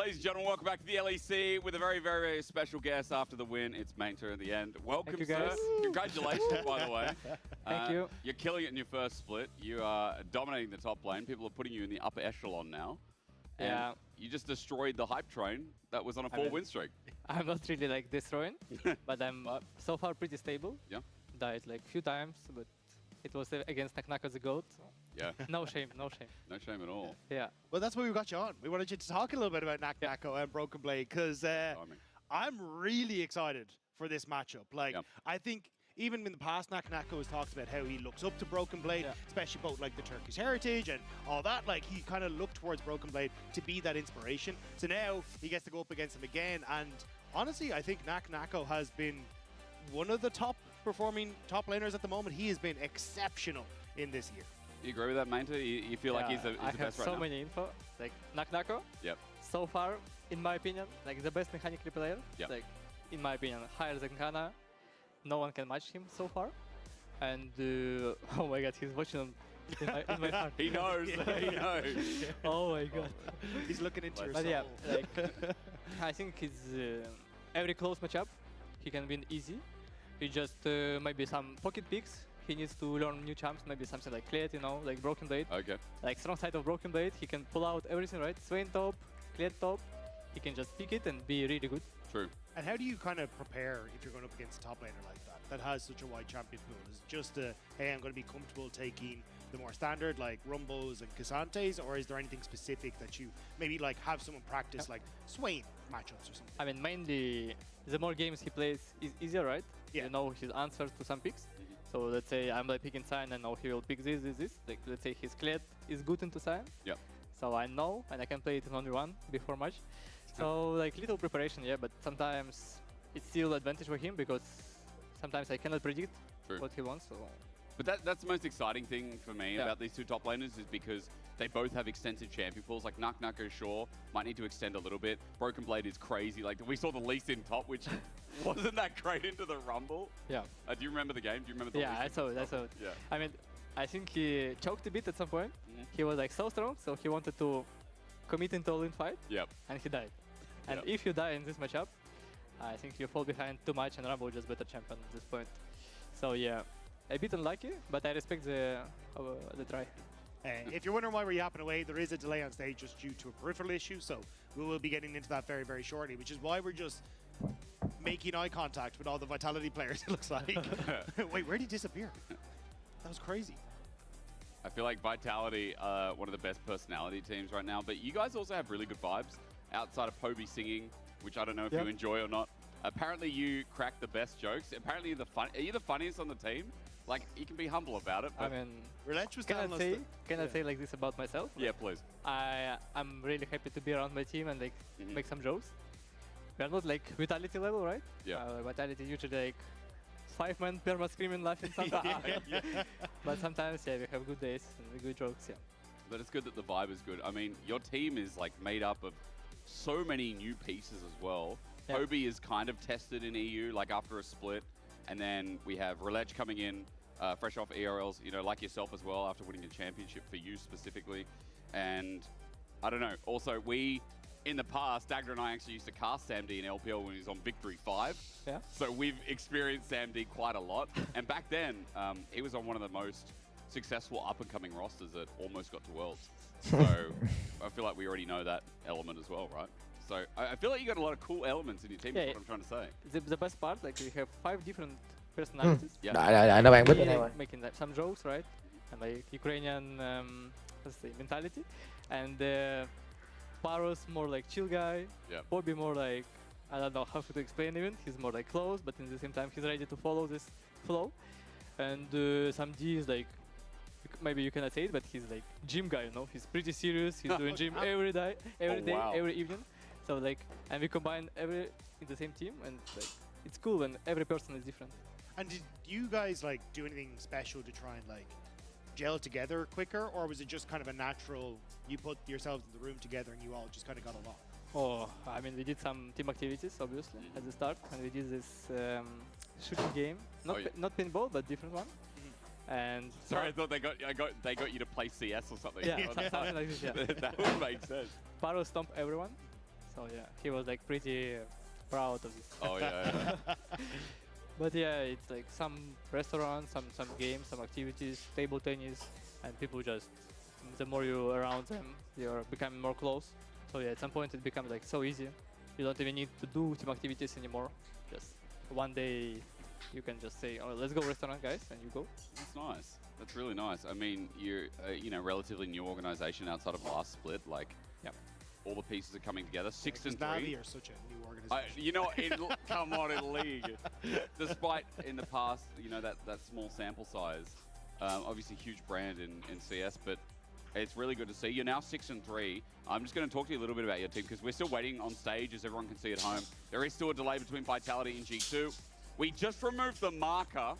Ladies and gentlemen, welcome back to the LEC with a very, very, very special guest after the win. It's Manger at the end. Welcome, Thank you, guys. sir. Congratulations, by the way. Thank you. You're killing it in your first split. You are dominating the top lane. People are putting you in the upper echelon now. And Yeah. you just destroyed the hype train that was on a 4-win streak. I'm not really like destroying, but I'm so far pretty stable. Yeah. Died like few times, but it was against Naknako the GOAT. So Yeah. no shame, no shame. No shame at all. Yeah. Well, that's why we got you on. We wanted you to talk a little bit about Naknako and Broken Blade because I'm really excited for this matchup. Like, I think even in the past, Naknako has talked about how he looks up to Broken Blade, especially about like the Turkish heritage and all that. Like, he kind of looked towards Broken Blade to be that inspiration. So now he gets to go up against him again. And honestly, I think Naknako has been one of the top performing top laners at the moment. He has been exceptional in this year. You agree with that, Manger? You feel like he's the I best have right so now? many info. Like Naknako. Yep. So far, in my opinion, like the best mechanically player. Yep. Like in my opinion, higher than Kana. No one can match him so far. And oh my God, he's watching in my heart. He knows. He knows. Oh my God. He's looking into your But soul. yeah, like I think he's every close matchup he can win easy. He just maybe some pocket picks. He needs to learn new champs, maybe something like Kled, you know, like Broken Blade. Okay. Like strong side of Broken Blade, he can pull out everything, right? Swain top, Kled top. He can just pick it and be really good. True. And how do you kind of prepare if you're going up against a top laner like that has such a wide champion pool? Is it just hey, I'm going to be comfortable taking the more standard like Rumbos and Cassantes, or is there anything specific that you maybe like have someone practice like Swain matchups or something? I mean, mainly the more games he plays is easier, right? Yeah. You know his answers to some picks. So let's say I'm like picking Sign, and now he will pick this. Like let's say his Kled is good into Sign. Yeah. So I know, and I can play it in only one before match. So like little preparation, yeah, but sometimes it's still advantage for him because sometimes I cannot predict what he wants. So. But that's the most exciting thing for me about these two top laners is because they both have extensive champion pools. Like Naknako, sure, might need to extend a little bit. Broken Blade is crazy. Like we saw the Lee Sin top, which wasn't that great into the Rumble. Yeah. Do you remember the game? Do you remember the Yeah, Lee I Sin saw it. I top? saw it. Yeah. I mean, I think he choked a bit at some point. He was like so strong, so he wanted to commit into all-in fight. Yep. And he died. And if you die in this matchup, I think you fall behind too much, and Rumble just better champion at this point. So yeah, a bit unlucky, but I respect the try. If you're wondering why we're yapping away, there is a delay on stage just due to a peripheral issue, so we will be getting into that very, very shortly, which is why we're just making eye contact with all the Vitality players, it looks like. Wait, where did he disappear? That was crazy. I feel like Vitality are one of the best personality teams right now, but you guys also have really good vibes outside of Poby singing, which I don't know if you enjoy or not. Apparently you crack the best jokes. Apparently are you the funniest on the team? Like, you can be humble about it, but... I mean, Relech was can I say like this about myself? Yeah, please. I'm really happy to be around my team and like make some jokes. We're not like Vitality level, right? Yeah. Vitality usually like 5 men perma screaming, laughing sometimes. But sometimes, yeah, we have good days and good jokes, yeah. But it's good that the vibe is good. I mean, your team is like made up of so many new pieces as well. Yeah. Poby is kind of tested in EU, like after a split. And then we have Relech coming in, fresh off ERLs, you know, like yourself as well, after winning a championship for you specifically. And I don't know, also we, in the past, Dagger and I actually used to cast Sam D in LPL when he was on Victory 5. Yeah. So we've experienced Sam D quite a lot. And back then, he was on one of the most successful up-and-coming rosters that almost got to Worlds. So I feel like we already know that element as well, right? So I feel like you got a lot of cool elements in your team, is what I'm trying to say. The best part, like we have 5 different personalities. Đợi nó bạn bích ở đây rồi. Making like, some jokes, right? And like Ukrainian, let's say, mentality. And Paros more like chill guy. Yeah. Bobby more like, I don't know how to explain even. He's more like close, but in the same time he's ready to follow this flow. And some D is like, maybe you cannot say it, but he's like gym guy, you know? He's pretty serious. He's doing gym every day, every evening. So like, and we combine in the same team, and like, it's cool when every person is different. And did you guys like do anything special to try and like gel together quicker, or was it just kind of a natural, you put yourselves in the room together and you all just kind of got along? Oh, I mean, we did some team activities, obviously, at the start, and we did this shooting game, not pinball, but different one. And sorry, I thought they got you to play CS or something. Yeah, something like this. Yeah. That would make sense. Paro stomp everyone, So yeah, he was like pretty proud of this. Oh yeah. But yeah, it's like some restaurants, some games, some activities, table tennis, and people just, the more you're around them, you're becoming more close. So yeah, at some point it becomes like so easy. You don't even need to do team activities anymore. Just one day you can just say, oh, let's go restaurant, guys, and you go. That's nice. That's really nice. I mean, you're relatively new organization outside of last split. Like, all the pieces are coming together. 6 and 3. Navi are such a new organization. You know, come on in league. Despite in the past, that small sample size. Obviously, huge brand in CS, but it's really good to see. You're now 6 and 3. I'm just going to talk to you a little bit about your team because we're still waiting on stage, as everyone can see at home. There is still a delay between Vitality and G2. We just removed the marker,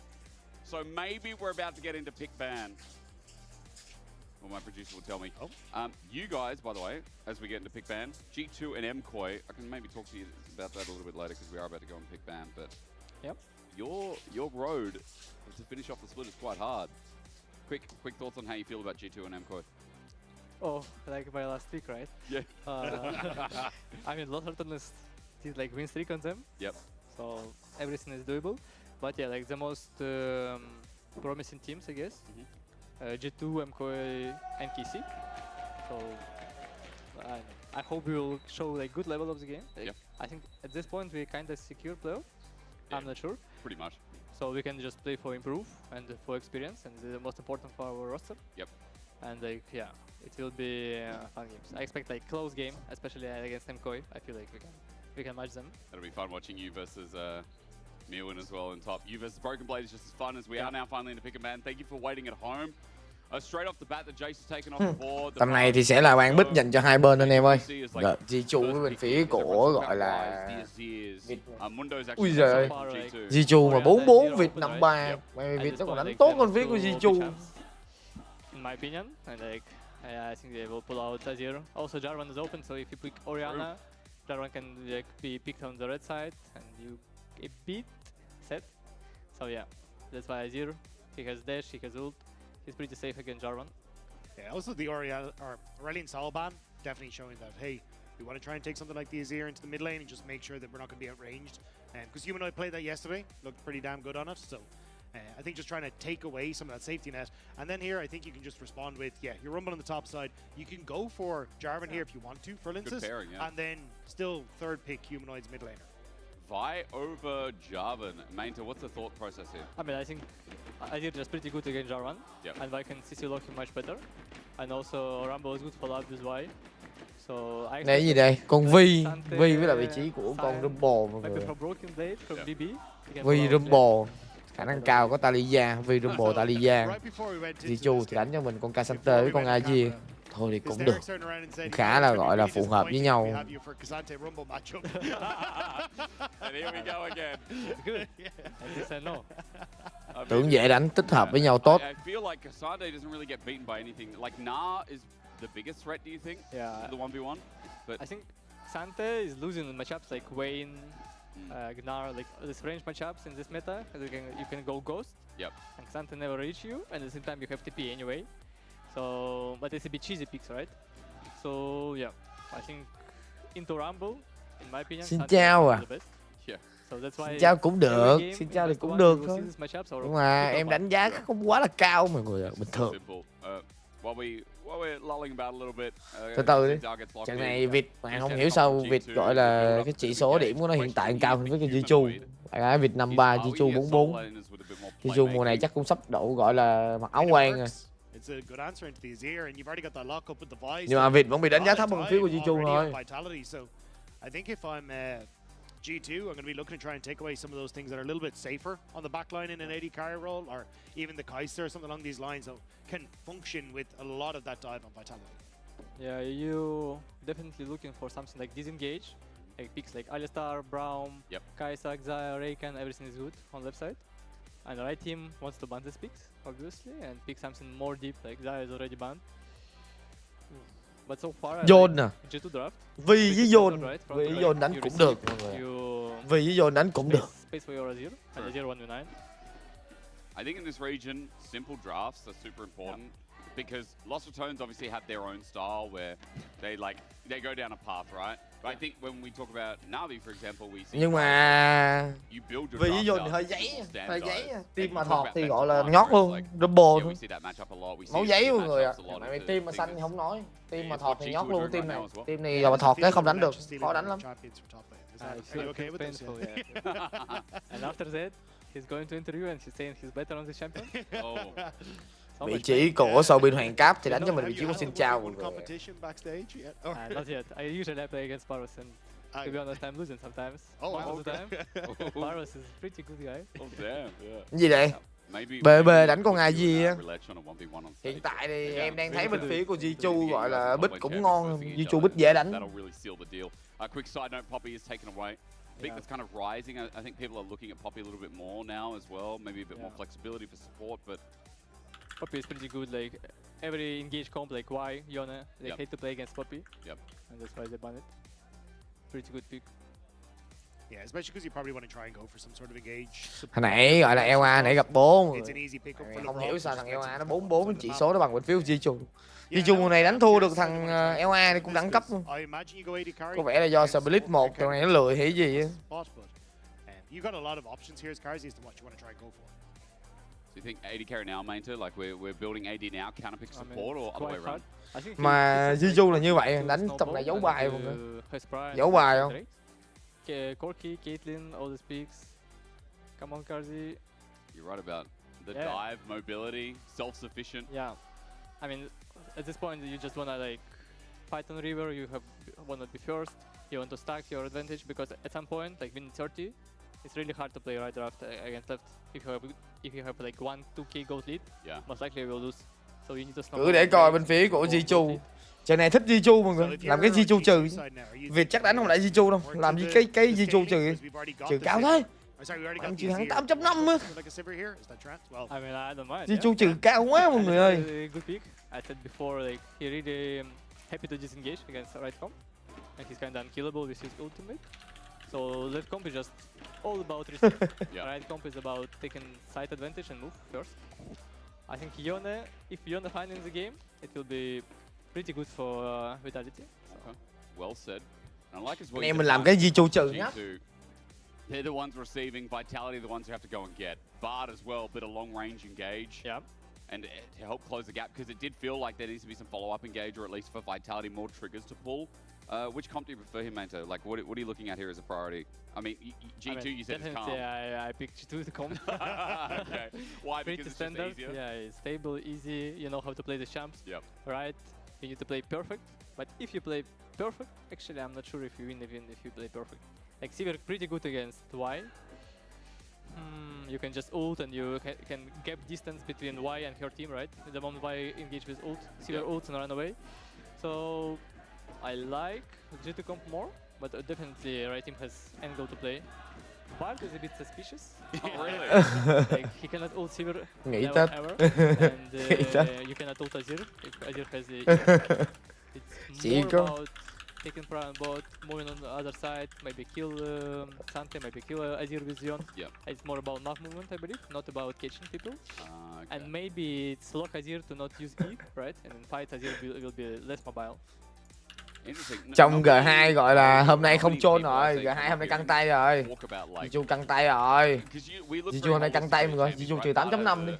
so maybe we're about to get into pick ban. Well, my producer will tell me. You guys, by the way, as we get into pick ban, G2 and MKOI, I can maybe talk to you about that a little bit later because we are about to go on pick ban, but your road to finish off the split is quite hard. Quick thoughts on how you feel about G2 and MKOI. Oh, like my last pick, right? Yeah. I mean, Lotharton did like win streak on them. Yep. So everything is doable. But yeah, like the most promising teams, I guess. G2, MKOI, and KC. So I hope we will show like good level of the game. Like, I think at this point we kind of secure playoff. I'm not sure. Pretty much. So we can just play for improve and for experience, and the most important for our roster. Yep. And like it will be fun games. I expect like close game, especially against MKOI. I feel like we can match them. It'll be fun watching you versus Mewin as well in top. You versus Broken Blade is just as fun as we are now finally in the pick and ban. Thank you for waiting at home. Straight off the bat, the Jace has taken off the board. Tầm này thì sẽ là bàn bích dành cho hai bên anh em ơi. Jichu với bên phía của gọi là ui giời ơi, Jichu mà 4-4 Việt 5-3. Mày Việt nó còn đánh tốt hơn phía của Jichu. In my opinion, and like I think they will pull out Azir. Also, Jarvan is open, so if you pick Orianna, Jarvan can like be picked on the red side, and you a bit set. So yeah, that's why Azir. He has dash, he has ult. He's pretty safe against Jarvan. Yeah, also the Aurelion Salban definitely showing that, hey, we want to try and take something like the Azir into the mid lane and just make sure that we're not going to be outranged. Because Humanoid played that yesterday, looked pretty damn good on it. So I think just trying to take away some of that safety net. And then here, I think you can just respond with, you're Rumble on the top side. You can go for Jarvan here if you want to, for instance. Good pairing, and then still third pick Humanoid's mid laner. Vi over Jarvan. Mainta, what's the thought process here? I mean, I think Azir is pretty good against Jarvan, and Vi can CC lock him much better. And also Rumble is good for love with Vi. So I Này gì đây? Con Vi với lại vị trí của con Rumble mọi người. Vi Rumble. Khả năng cao có Talia, Vi Rumble Talia. Jichu thì đánh cho mình con Casante với con Azir. Thôi thì cũng được. Khá là gọi là phù hợp với nhau. Tưởng dễ đánh tích hợp với nhau tốt. The biggest threat, do you think? Yeah. The 1v1? But I think Sante is losing in matchups like Vayne, Gnar, like these range matchups in this meta. You can go Ghost. Yep. And Sante never reach you, and at the same time you have TP anyway. So, but it's a bit cheesy picks, right? So yeah, I think into Rumble, in my opinion, Xin chào à. Yeah. So that's why Xin chào cũng được, xin chào thì cũng được thôi. Nhưng mà em đánh giá không quá là cao mọi người ạ, bình thường. Từ từ đi. Trận này Việt mà không hiểu sao Việt gọi là cái chỉ số điểm của nó hiện tại cao hơn với cái Jichu. Bạn gái Việt 5-3, Jichu 4-4. Jichu mùa này chắc cũng sắp độ gọi là mặc áo quan rồi. Nhưng mà Việt vẫn bị đánh giá thấp hơn phía của Jichu thôi. I think if I'm G2, I'm going to be looking to try and take away some of those things that are a little bit safer on the backline in an AD carry role, or even the Kaiser or something along these lines that can function with a lot of that dive on Vitality. Yeah, you definitely looking for something like disengage, like picks like Alistar, Braum, Kai'Sa, Xayah, Rakan, everything is good on left side. And the right team wants to ban these picks, obviously, and pick something more deep, like Xayah is already banned. But so far, Zone nè. Vi với Zone. Vi với Zone đánh cũng được mọi người. Vi với Zone đánh cũng được. Space for your Azir, and Azir 1v9. I think in this region, simple drafts are super important. because Lost Returns obviously have their own style where they go down a path, right? But I think when we talk about Navi, for example, we see Nhưng mà you build your vì draft vô out thì hơi to giấy, people stand hơi size. giấy. And Team you mà talk thọt about thì best gọi of là one, nhót where it's luôn, like, double yeah, we thôi. see that matchup a lot. We see Máu it giấy in luôn người ạ. matchups a lot Tại vì of team mà the xanh thì things. không nói. Team mà It's thọt what thì G2 nhót are luôn doing team right này. now as well. Team này mà thọt cái không đánh được, khó đánh lắm. Are you okay with this? And after that, he's going to interview and he's saying he's better on the champion. Vị trí của Sobin Hoàng Cấp thì đánh cho mình vị trí của Xin Chào mọi người. Not yet. I usually play against Paros and to be honest, I'm losing sometimes. Most of the time. Paros is a pretty good guy. Oh damn, yeah. Gì đây? BB đánh con ai gì á? Hiện tại thì em đang thấy bên phía của Jichu gọi là bích cũng ngon, Jichu bích dễ đánh. Quick side note, Poppy is taken away. I think that's kind of rising. I think people are looking at Poppy a little bit more now as well. Maybe a bit more flexibility for support, but Poppy is pretty good. Like every engage comp, like Y, Yone, they hate to play against Poppy. Yep. And that's why they ban it. Pretty good pick. Yeah, especially because you probably want to try and go for some sort of engage. Hồi nãy gọi là LA nãy gặp 4. It's an easy pick up for Không the hiểu sao thằng LA nó 4-4 chỉ số nó bằng bên phía của Jichu. Jichu mùa này đánh thua được thằng LA thì cũng đẳng cấp luôn. Có vẻ là do Split 1 tụi này nó lười hay gì á. You got a lot of options here as Karzi as to what you want to try and go for. So you think AD carry now, Mainter? Like we're building AD now, counter pick support, or other way around? Mà Jichu là như vậy, đánh tầm này giấu bài mọi người. Giấu bài không? Corki, Caitlyn, all the speaks. Come on, Karzi. You're right about the dive, mobility, self-sufficient. Yeah, I mean, at this point you just wanna like fight on river. You wanna be first. You want to stack your advantage because at some point, like win 30, it's really hard to play right draft against left. If you have like 1-2k gold lead, most likely you will lose. So you need to. Cứ để coi bên phía của Jichu. Trận này thích Jichu mọi người, làm cái Jichu trừ. Việt chắc đánh không lại Jichu đâu, làm gì cái Jichu trừ cao thế. Anh chỉ thắng 8.5 á. Jichu trừ cao quá mọi người ơi. Good pick. I said before, like he really happy to disengage against right comp, and he's kind of unkillable with his ultimate. So left comp is just all about reset. Right comp is about taking side advantage and move first. I think Yone, if Yone finds the game, it will be pretty good for Vitality. So. Well said. And I like as well. Anh em mình làm cái Jichu trừ nhá. They're the ones receiving, Vitality the ones who have to go and get. Bard as well, bit of long range engage. Yeah. And to help close the gap, because it did feel like there needs to be some follow-up engage, or at least for Vitality, more triggers to pull. Which comp do you prefer him, Manto? Like, what are you looking at here as a priority? I mean, G2 you said is calm. Yeah, I picked G2 to comp. Okay. Why? Because it's standard. just easier? Yeah, it's stable, easy. You know how to play the champs. Yep. Right? You need to play perfect. But if you play perfect, actually I'm not sure if you win even if you play perfect. Like Sivir pretty good against Y. You can just ult and you can gap distance between Y and her team, right? The moment Y engage with ult, Sivir ults and run away. So I like G2 comp more, but definitely right team has angle to play. Bard is a bit suspicious. Oh, really? Like he cannot ult Sivir Nghĩ ever, and you cannot ult Azir if Azir has the. It's more about taking Prime on bot, moving on the other side, maybe kill Sante, maybe kill Azir with Zion. Yeah. It's more about map movement, I believe, not about catching people. Okay. And maybe it's lock Azir to not use E, right? And in fight Azir will be less mobile. Trong G2 gọi là hôm nay không chôn rồi, G2 hôm nay căng tay rồi. Jichu căng tay rồi. Jichu hôm nay căng tay mọi người, Jichu trừ 8.5 đi.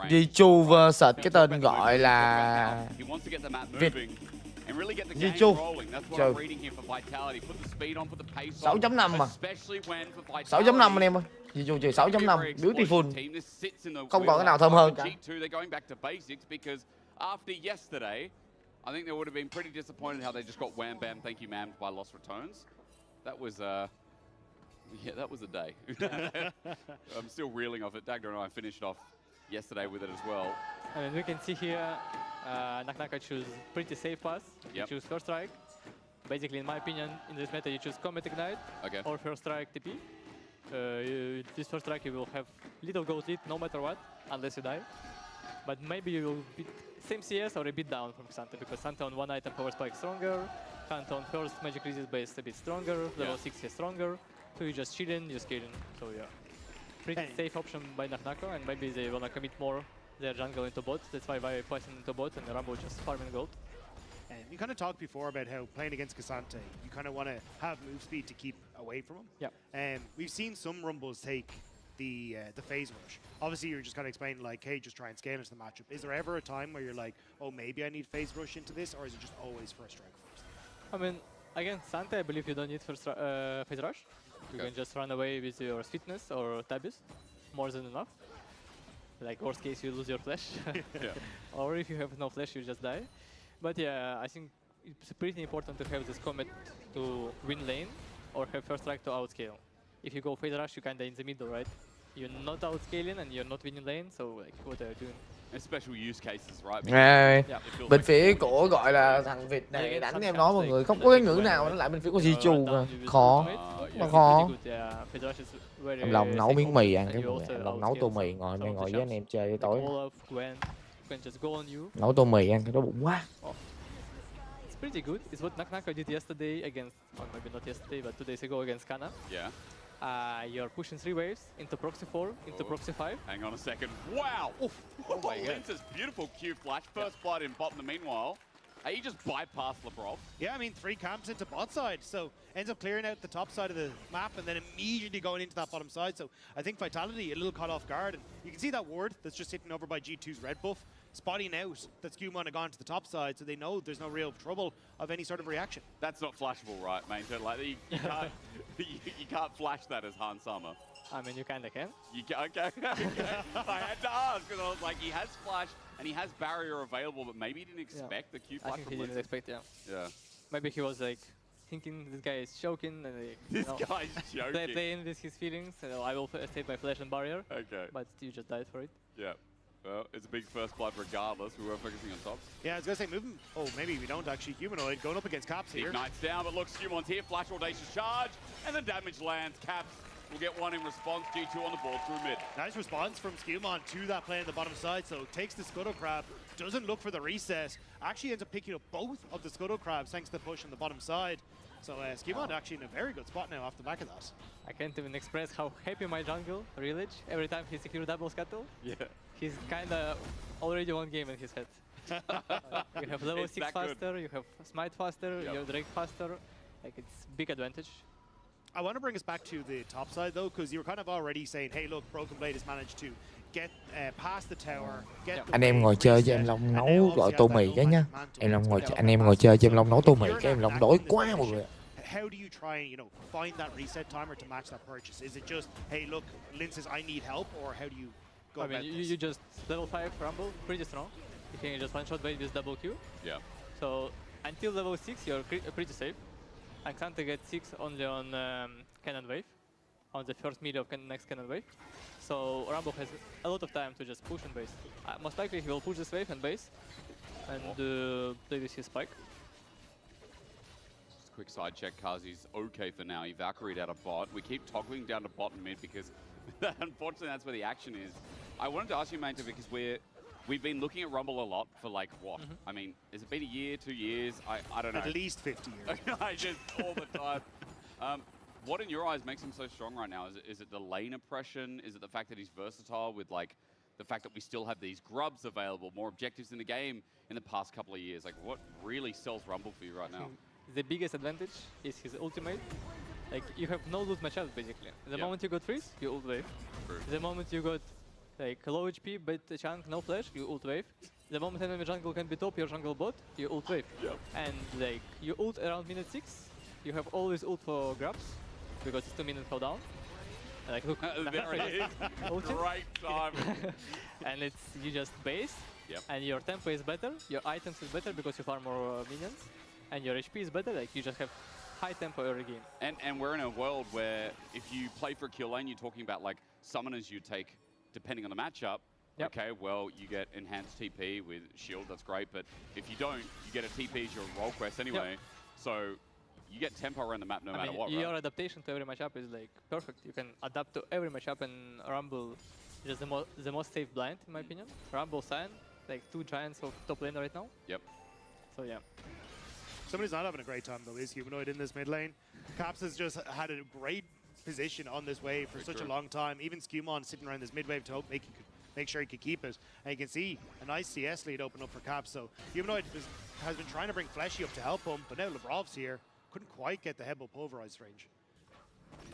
Jichu vs cái tên gọi là Việt. Jichu trừ 6.5 mà. 6.5 anh em ơi. Jichu trừ 6.5, beautiful. Không còn cái nào thơm hơn cả. I think they would have been pretty disappointed how they just got wham bam, thank you ma'am by Lost Returns. That was that was a day. I'm still reeling off it. Dagda and I finished off yesterday with it as well. I mean, we can see here, Naknaka choose pretty safe pass. You choose first strike. Basically, in my opinion, in this meta, you choose Comet Ignite or first strike TP. This first strike you will have little gold lead no matter what, unless you die. But maybe you will beat same CS or a bit down from Santa, because Santa on one item power spike stronger, Santa on first magic resist base a bit stronger, level 6 is stronger, so you just chilling, you're scaling. So yeah, pretty safe option by Naknako, and maybe they wanna commit more their jungle into bot. That's why I poison into bot and Rumble just farming gold. And you kind of talked before about how playing against Cassante, you kind of want to have move speed to keep away from him. Yeah. And we've seen some Rumbles take the phase rush. Obviously, you're just kind of explaining like, hey, just try and scale into the matchup. Is there ever a time where you're like, oh, maybe I need phase rush into this, or is it just always first strike first? I mean, against Sante, I believe you don't need first phase rush. You can just run away with your Sweetness or Tabis. More than enough. Like, worst case, you lose your flash. Yeah. Or if you have no flash, you just die. But yeah, I think it's pretty important to have this commit to win lane or have first strike to outscale. If you go phase rush, you're kind of in the middle, right? You're not outscaling and you're not winning lane, so like, what are you doing? And special use cases, right? Bên phía của gọi là thằng Việt này đánh em nói mọi người không có cái ngữ nào nó lại bên phía của Jichu mà khó, mà khó. Em lòng nấu miếng mì ăn cái lòng nấu tô mì ngồi với anh em chơi tối. Nấu tô mì ăn cái đó bụng quá. It's pretty good. It's what Naknaka did yesterday against, or maybe not yesterday, but 2 days ago against Kana. Yeah. You're pushing 3 waves into proxy 4, into proxy 5. Hang on a second. Wow! Oof. Oh my god. Lince's beautiful Q flash. First blood in bot in the meanwhile. He just bypassed Lebrov. Yeah, I mean, 3 camps into bot side, so ends up clearing out the top side of the map and then immediately going into that bottom side. So I think Vitality a little caught off guard. And you can see that ward that's just hidden over by G2's red buff, spotting out that Skewmon had gone to the top side, so they know there's no real trouble of any sort of reaction. That's not flashable, right, mate? So, like, you can't, you can't flash that as Han Sama. I mean, you kind of can. You can, okay. I had to ask because I was like, he has flash and he has barrier available, but maybe he didn't expect the Q flash. I think he didn't expect, yeah. Yeah. Maybe he was like thinking this guy is choking and this guy's joking. Playing with his feelings. I will save my flash and barrier. Okay. But you just died for it. Yeah. Well, it's a big first blood regardless. We were focusing on top. Yeah, I was going to say, moving. Oh, maybe we don't actually. Humanoid going up against Caps here. Ignites down, but look, Scumon's here. Flash audacious charge, and then damage lands. Caps will get one in response. G2 on the ball through mid. Nice response from Skewmon to that play on the bottom side. So takes the Scuttle Crab, doesn't look for the reset. Actually ends up picking up both of the Scuttle Crabs thanks to the push on the bottom side. So Skewmon actually in a very good spot now off the back of that. I can't even express how happy my jungle, Relich, every time he secures double Scuttle. Yeah. He's kind of already one game in his head. You have level 6 faster, you have Smite faster, you have Drake faster. Like, it's big advantage. I want to bring us back to the top side though, because you were kind of already saying, hey look, Broken Blade has managed to get past the tower, get the anh em ngồi chơi cho em Long nấu gọi tô mì cái nhá. Anh em ngồi chơi cho em Long nấu tô mì cái em Long đói quá mọi người. How do you try and, find that reset timer to match that purchase? Is it just, hey look, Lin says I need help, or how do you go about this? You just level 5 Rumble, pretty strong. You can just one-shot bait with double Q. Yeah. So until level 6 you're pretty safe. And Xante gets 6 only on Cannon Wave, on the first mid of next Cannon Wave. So Rumble has a lot of time to just push and base. Most likely he will push this wave and base, and play with his spike. Just a quick side check, Kazi's okay for now. He Valkyrie'd out of bot. We keep toggling down to bot and mid because unfortunately that's where the action is. I wanted to ask you, Manta, because we've been looking at Rumble a lot for like what? I mean, has it been a year, 2 years? I don't know. At least 50 years. I just all the time. What in your eyes makes him so strong right now? Is it the lane oppression? Is it the fact that he's versatile with like the fact that we still have these grubs available, more objectives in the game in the past couple of years? Like what really sells Rumble for you right now? The biggest advantage is his ultimate. Like you have no lose matchup basically. The moment you got freeze, you ult wave. True. The moment you got like low HP, but the chunk, no flash, you ult wave. The moment enemy jungle can be top your jungle bot, you ult wave. Yep. And like you ult around minute 6, you have always ult for grabs because it's 2 minutes cooldown. Like look, there it is. Great time. And it's you just base, and your tempo is better, your items is better because you farm more minions, and your HP is better. Like you just have high tempo every game. And we're in a world where if you play for a kill lane, you're talking about like summoners you take depending on the matchup. Okay, well, you get enhanced TP with shield, that's great, but if you don't, you get a TP as your role quest anyway. So you get tempo around the map no matter what, your right? adaptation to every matchup is like perfect. You can adapt to every matchup, and Rumble is the most safe blind in my opinion. Rumble, Sand, like 2 giants of top lane right now. Yep. So yeah. Somebody's not having a great time though is Humanoid in this mid lane. Caps has just had a great position on this wave for such a long time. Even Skewmon sitting around this mid wave to hope make make sure he could keep it. And you can see a nice CS lead open up for Caps. So Humanoid has been trying to bring Fleshy up to help him, but now Labrov's here. Couldn't quite get the headbutt pulverized range.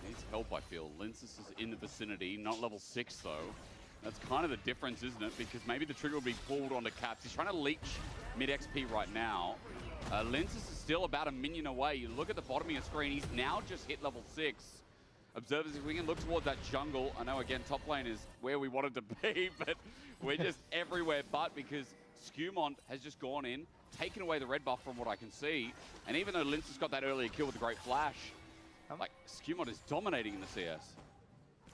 He needs help, I feel. Linces is in the vicinity, not level 6 though. That's kind of the difference, isn't it? Because maybe the trigger will be pulled onto Caps. He's trying to leech mid XP right now. Linces is still about a minion away. You look at the bottom of your screen, he's now just hit level 6. Observers, if we can look towards that jungle. I know, again, top lane is where we wanted to be, but we're just everywhere but, because Skewmont has just gone in, taken away the red buff from what I can see. And even though Linces got that earlier kill with a great flash, like, Skewmont is dominating in the CS.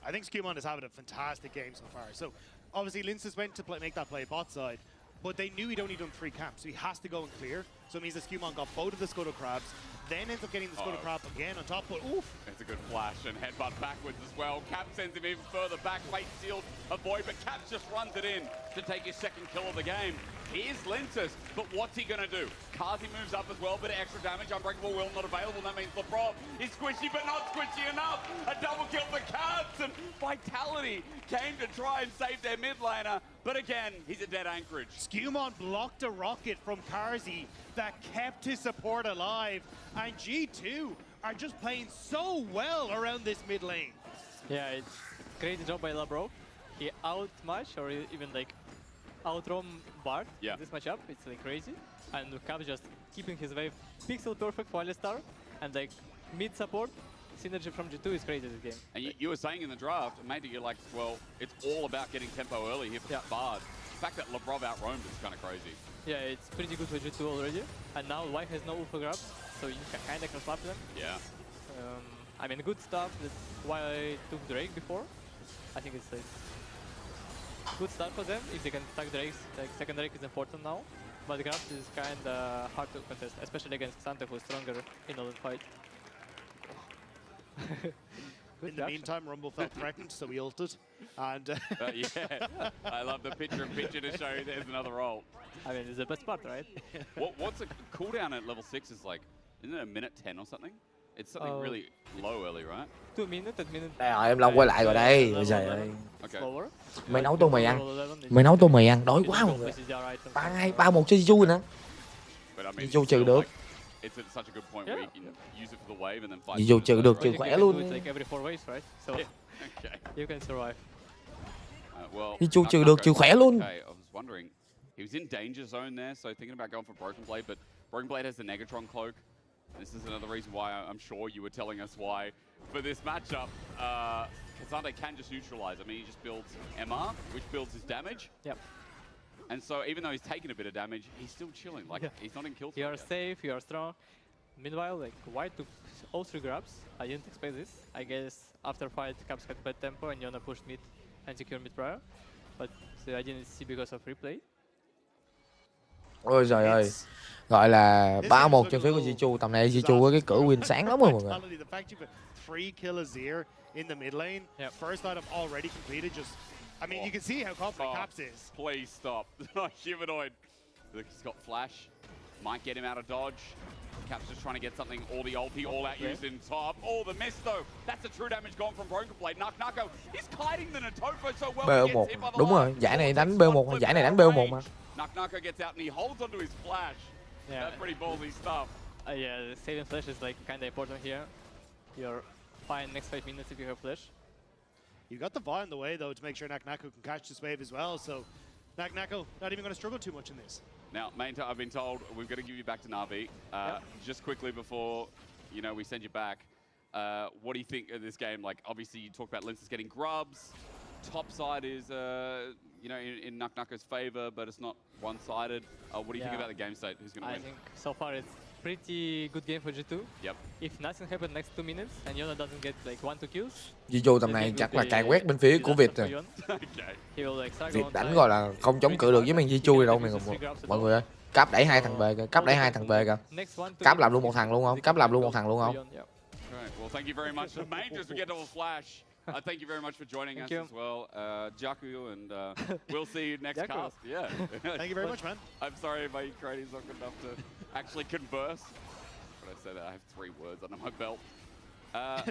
I think Skewmont is having a fantastic game so far. So obviously Linces went to make that play bot side, but they knew he'd only done 3 camps, so he has to go and clear. So it means that Skewmont got both of the Scuttle Crabs, then ends up getting the Scuttle Crab again on top, but oof. It's a good flash and headbutt backwards as well. Cap sends him even further back. Fate sealed a void, but Caps just runs it in to take his second kill of the game. Here's Linces, but what's he gonna do? Kazi moves up as well, bit of extra damage. Unbreakable Will not available. That means Labrov is squishy, but not squishy enough. A double kill for Caps, and Vitality came to try and save their mid laner, but again, he's a dead anchorage. Skewmont blocked a rocket from Karzi that kept his support alive, and G2 are just playing so well around this mid lane. Yeah, it's crazy job by Labrov. He outmatched or even like outroam Bard in this matchup. It's like crazy. And Caps just keeping his wave pixel perfect for Alistar, and like mid support. Synergy from G2 is crazy this game. And you were saying in the draft, maybe you're like, well, it's all about getting tempo early here for Bard. The fact that Labrov outroamed is kind of crazy. Yeah, it's pretty good for G2 already. And now White has no ultra grabs, so you can kind of slap them. Yeah. I mean, good stuff. That's why I took Drake before. I think it's like good start for them. If they can stack Drakes, like second Drake is important now. But the grabs is kind of hard to contest, especially against Xante, who is stronger in a fight. In the meantime, Rumble felt threatened, so he ulted. And yeah, I love the picture to show you there's another roll. I mean, it's the best part, right? What's a cooldown at level 6 is like, isn't it a minute 10 or something? It's something really low early, right? 2 minutes, 1 minute. Đây rồi, em Long quay lại rồi đây. Bây giờ Okay. mày nấu tô mì ăn. Mày nấu tô mì ăn, đói quá mọi người. 3-1 cho Jiu nè. Jiu trừ được. It's at such a good point where you can use it for the wave and then fight. Jiu trừ được, trừ khỏe luôn. Like every 4 waves, right? So okay. You can survive. Well, Jiu trừ được, trừ khỏe luôn. Okay, I was wondering, he was in danger zone there, so thinking about going for Broken Blade, but Broken Blade has the Negatron cloak. This is another reason why I'm sure you were telling us why for this matchup, Xante can just neutralize. I mean, he just builds MR, which builds his damage. Yep. And so even though he's taking a bit of damage, he's still chilling. Like, he's not in kill. You are safe, you are strong. Meanwhile, like, White took all 3 grabs. I didn't expect this. I guess after fight, Caps had bad tempo and Yona pushed mid and secured mid prior. But I didn't see because of replay. Ôi giời ơi. Gọi là 3-1 trên phía của Jiu. Tầm này Jiu có cái cửa win sáng lắm rồi mọi người. 3 kill Azir in the mid lane. First item already completed. Just, I mean, you can see how confident Caps is. Please stop. Humanoid. He's got flash. Might get him out of dodge. Caps just trying to get something. All the ulti, all out used in top. Oh, the miss though. That's the true damage gone from Broken Blade. Nako, he's kiting the Natoko so well. BO1. Đúng rồi, giải này đánh BO1, giải này đánh BO1 mà. Nako gets out and he holds onto his flash. Yeah. That's pretty ballsy stuff. Yeah, saving flash is like kind of important here. You're fine next 5 minutes if you have flash. You got the Vi in the way though to make sure Nako can catch this wave as well. So Nako not even going to struggle too much in this. Now, I've been told we've got to give you back to Na'Vi. Just quickly before, you know, we send you back. What do you think of this game? Like, obviously, you talked about Linces getting grubs. Top side is, you know, in Nako's favor, but it's not one-sided. What do you think about the game state? Who's going to win? I think so far it's pretty good game for G2. Yep. If nothing happens next 2 minutes and Yona doesn't get like 1-2 kills. Jiu tầm này chắc là càn quét bên phía của Việt rồi. Việt đánh gọi là không chống cự được với mình Jiu rồi đâu mọi người ơi. Cáp đẩy 2 thằng về kìa, Cáp đẩy 2 thằng về kìa. Cáp làm luôn một thằng luôn không? Cáp làm luôn một thằng luôn không? Well, thank you very much. The Majors will get double flash. Thank you very much for joining us as well, Jaku, and we'll see you next cast. Yeah. Thank you very much, man. I'm sorry my Ukrainian's not good enough to actually converse. But I said that I have 3 words under my belt.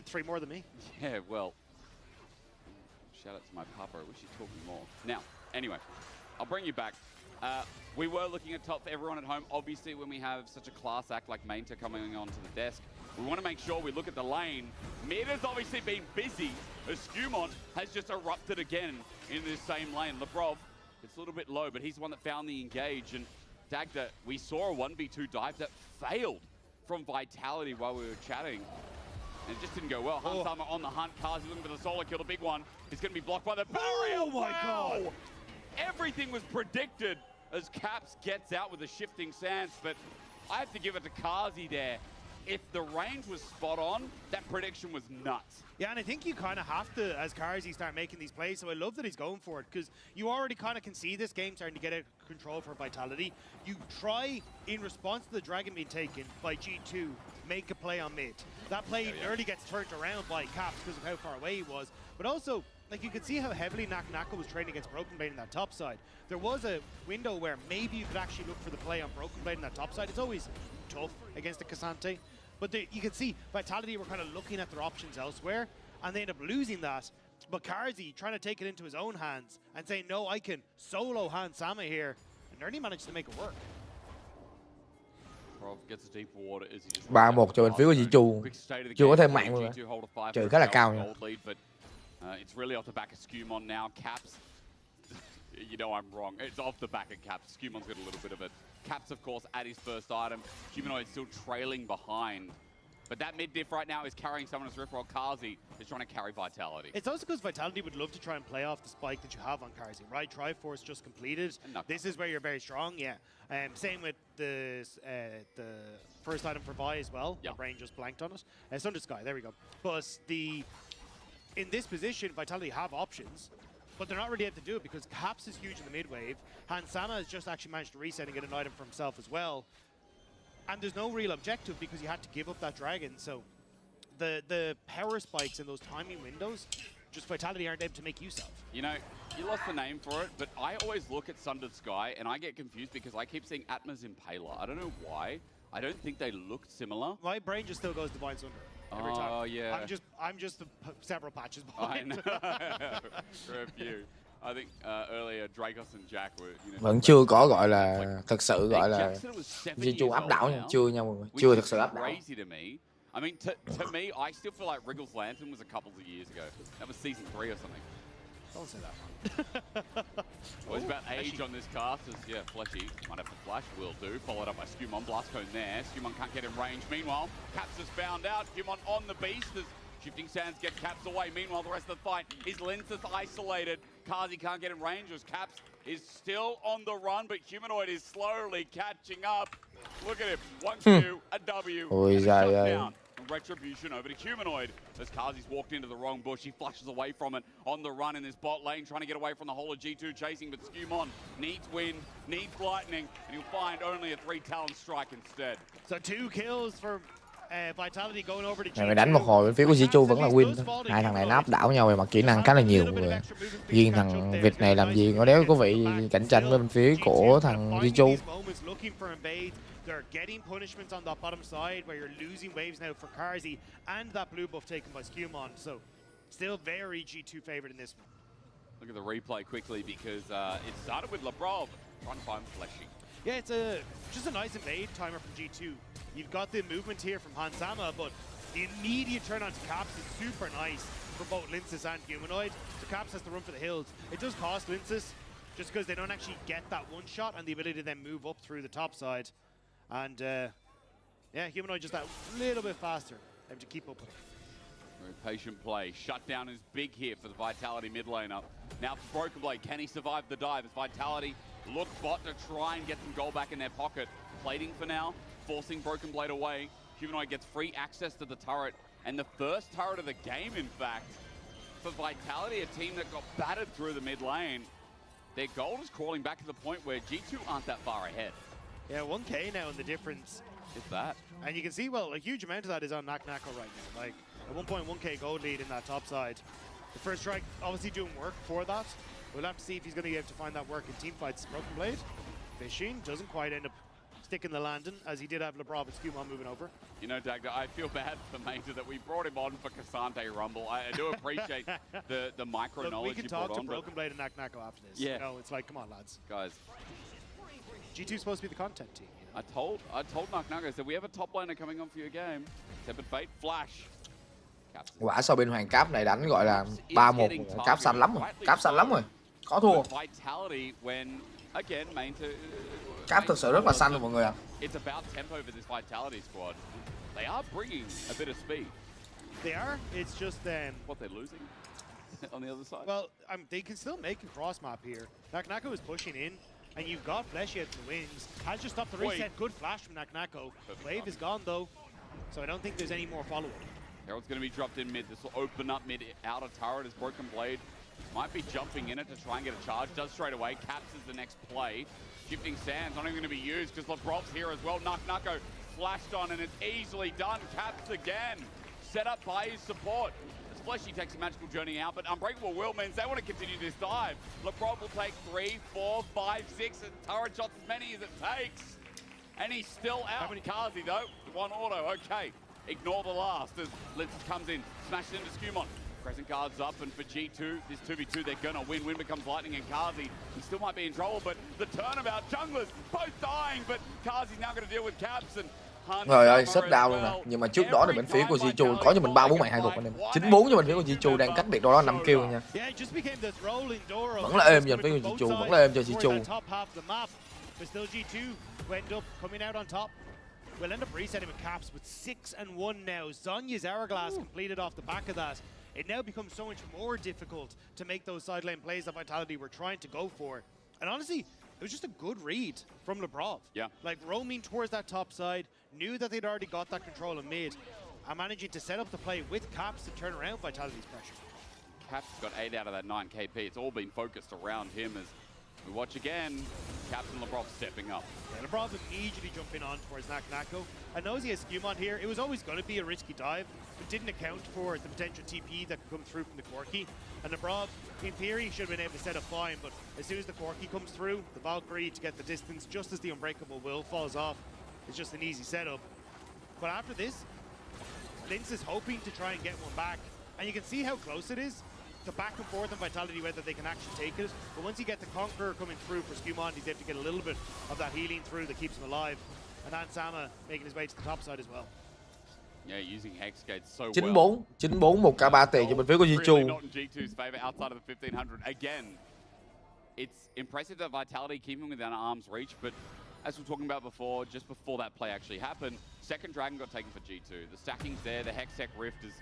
3 more than me. Yeah, well, shout out to my papa. I wish he'd taught me more. Now, Anyway, I'll bring you back. We were looking at top for everyone at home. Obviously, when we have such a class act like Mainta coming onto the desk, we want to make sure we look at the lane. Mid has obviously been busy, as Skumon has just erupted again in this same lane. Lebrov, it's a little bit low, but he's the one that found the engage. And Dagda, we saw a 1v2 dive that failed from Vitality while we were chatting. And it just didn't go well. Hansama on the hunt. Kazi looking for the solo kill. The big one is going to be blocked by the barrier. Oh my God! Everything was predicted as Caps gets out with the shifting sands, but I have to give it to Kazi there. If the range was spot on, that prediction was nuts. Yeah, and I think you kind of have to, as Kazi, start making these plays. So I love that he's going for it, because you already kind of can see this game starting to get out of control for Vitality. You try, in response to the Dragon being taken by G2, make a play on mid. That play early gets turned around by Caps because of how far away he was. But also, like, you could see how heavily Naka was training against Broken Blade in that top side. There was a window where maybe you could actually look for the play on Broken Blade in that top side. It's always tough against the Cassante. But you can see Vitality were kind of looking at their options elsewhere, and they end up losing that. But Karzy trying to take it into his own hands and saying, no, I can solo Hansama here, and nearly managed to make it work. (3-1) cho bên phía của G2. Chưa có thêm mạng luôn. Trừ khá là cao nha. It's really off the back of Skumon now. Caps, you know I'm wrong. It's off the back of Caps. Skumon's got a little bit of it. Caps, of course, at his first item. Humanoid still trailing behind. But that mid diff right now is carrying someone as Rift, while Kazi is trying to carry Vitality. It's also because Vitality would love to try and play off the spike that you have on Kazi, right? Triforce just completed. This is where you're very strong, yeah. Same with the first item for Vi as well. My brain just blanked on it. Thunder Sky, there we go. But in this position, Vitality have options, but they're not really able to do it because Caps is huge in the mid wave. Hansama has just actually managed to reset and get an item for himself as well. And there's no real objective because you had to give up that dragon. So the power spikes in those timing windows, just Vitality aren't able to make use of. You know, you lost the name for it, but I always look at Sundered Sky and I get confused because I keep seeing Atma's Impaler. I don't know why. I don't think they look similar. My brain just still goes Divine Sunder every time. Oh, yeah. I'm just several patches behind. I know. For a few. I think earlier Dracos and Jack were, you know, vẫn chưa có gọi là thực sự gọi là G2 áp đảo nha, chưa nha mọi người, chưa thực sự áp đảo. Crazy to me. I mean, to me, I still feel like Wriggle's Lantern was a couple of years ago. That was season 3 or something. Don't say that. Well, it's about age on this cast. Yeah, Fleshy might have to flash. Will do. Followed up by Skumon. Blast cone there. Skumon can't get in range. Meanwhile, Caps has found out. Skumon on the beast as Shifting Sands get Caps away. Meanwhile, the rest of the fight is Linces isolated. Kazi can't get in range as Caps is still on the run, but Humanoid is slowly catching up. Look at him. 1Q, a W, and a shutdown. Retribution over to Humanoid as Kazi's walked into the wrong bush. He flushes away from it on the run in this bot lane, trying to get away from the whole of G2 chasing, but Skumon needs wind, needs lightning, and he'll find only a 3-talon strike instead. So 2 kills for Vitality going over to G2. Mày đánh một hồi bên phía của G2 vẫn là win thôi. Hai thằng này nó áp đảo nhau về mặt kỹ năng khá là nhiều mọi người. Riêng thằng Việt này làm gì có đéo có vị cạnh tranh với bên phía của thằng G2. They're getting punishments on that bottom side where you're losing waves now for Karzy and that blue buff taken by Skumon. So still very G2 favorite in this one. Look at the replay quickly because it started with Lebrov trying to find Fleshy. Yeah, it's just a nice invade timer from G2. You've got the movement here from Hansama, but the immediate turn onto Caps is super nice for both Linces and Humanoid. So Caps has to run for the hills. It does cost Linces just because they don't actually get that one shot and the ability to then move up through the top side. And yeah, Humanoid just that little bit faster, able to keep up with it. Very patient play. Shutdown is big here for the Vitality mid laner. Now for Broken Blade, can he survive the dive? As Vitality look bot to try and get some gold back in their pocket. Plating for now, forcing Broken Blade away. Humanoid gets free access to the turret, and the first turret of the game, in fact, for Vitality, a team that got battered through the mid lane. Their gold is crawling back to the point where G2 aren't that far ahead. Yeah, 1K now in the difference. Is that? And you can see, well, a huge amount of that is on Nako right now. Like, a 1.1K gold lead in that top side. The first strike obviously doing work for that. We'll have to see if he's going to be able to find that work in team fights. Broken Blade, fishing, doesn't quite end up sticking the landing, as he did have Lebrov and Skumon moving over. You know, Dagda, I feel bad for Major that we brought him on for Cassante Rumble. I do appreciate the micro Look, knowledge we can you talk brought to on. Broken Blade and Naknako after this. Yeah. You know, it's like, come on, lads. Guys. G2's supposed to be the content team. I told Naknako, I said, we have a top laner coming on for your game. Tepid Fate, Flash. Quả sau bên Hoàng Cáp này đánh gọi là 3-1, Cáp xanh lắm rồi, Cáp xanh lắm rồi, khó thua. Cáp thực sự rất là xanh rồi mọi người ạ. It's about tempo for this Vitality squad. They are bringing a bit of speed. They are. It's just what they're losing on the other side. Well, they can still make a cross map here. Naknako is pushing in, and you've got Fleshy at the wings. Has just stopped the reset. Good flash from Naknako. Wave is gone though, so I don't think there's any more follow-up. Herald's going to be dropped in mid. This will open up mid. Outer turret is Broken Blade. Might be jumping in it to try and get a charge. Does straight away. Caps is the next play. Shifting Sands not even going to be used because Lebrov's here as well. Naknako flashed on and it's easily done. Caps again. Set up by his support. As Fleshy takes a magical journey out, but Unbreakable Will means they want to continue this dive. Lebrov will take 3, 4, 5, 6, and turret shots as many as it takes. And he's still out. Kazi though, one auto, okay. Ignore the last as Litz comes in, smashes into Skumon. Crescent guards up, and for G2, this 2v2, they're gonna win. Win becomes Lightning and Kazi. He still might be in trouble, but the turnabout, junglers both dying, but Kazi's now gonna deal with Caps and Trời ơi, sub down luôn nè. Nhưng mà trước đó thì bên phía của G2 có cho mình 3-4 mạng 2 gục anh em. 9-4 cho bên phía của G2 đang cách biệt đâu đó 5 kill nha. Vẫn là êm cho bên phía của G2, vẫn là êm cho G2. We'll end up resetting with Caps with 6-1 now. Zonya's Hourglass completed off the back of that. It now becomes so much more difficult to make those side lane plays that Vitality were trying to go for. And honestly, it was just a good read from Lebrov. Yeah. Like roaming towards that top side, knew that they'd already got that control in mid, and managing to set up the play with Caps to turn around Vitality's pressure. Caps got 8 out of that 9 KP. It's all been focused around him as we watch again. Caps and Lebrov stepping up. Yeah, Lebrov immediately jumping on towards Naknako. I know he has Skumon here. It was always going to be a risky dive, but didn't account for the potential TP that could come through from the Corki. And Lebrov, in theory, should have been able to set up fine, but as soon as the Corki comes through, the Valkyrie to get the distance, just as the Unbreakable Will falls off, it's just an easy setup. But after this, Linz is hoping to try and get one back, and you can see how close it is. The back and forth on Vitality, whether they can actually take it. But once you get the Conqueror coming through for Skumon, he's able to get a little bit of that healing through that keeps him alive. And Ansama making his way to the top side as well. Yeah, using Hex Gates so 9-4, 9-4, 1k3 tiền cho bên phía của Really G2. not in G2's favor outside of the 1500. Again, it's impressive that Vitality keep him within arm's reach, but as we were talking about before, just before that play actually happened, second Dragon got taken for G2. The stacking's there, the Hextech Rift is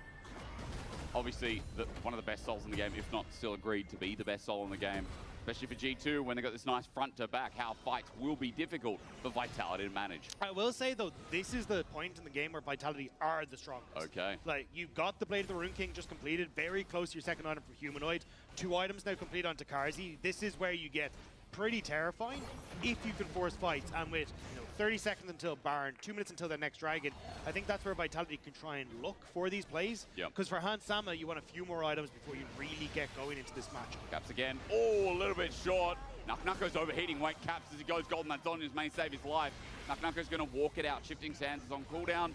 obviously one of the best souls in the game, if not still agreed to be the best soul in the game. Especially for G2, when they got this nice front to back, how fights will be difficult for Vitality to manage. I will say though, this is the point in the game where Vitality are the strongest. Okay. Like, you've got the Blade of the Rune King just completed, very close to your second item for Humanoid. 2 items now complete onto Karzi. This is where you get pretty terrifying if you can force fights, and with 30 seconds until Baron, 2 minutes until their next Dragon, I think that's where Vitality can try and look for these plays. Because for Hans Sama, you want a few more items before you really get going into this match. Caps again. Oh, a little bit short. Naknako's overheating. Wait, Caps as he goes golden. That's on his main save his life. Naknako's going to walk it out. Shifting Sands is on cooldown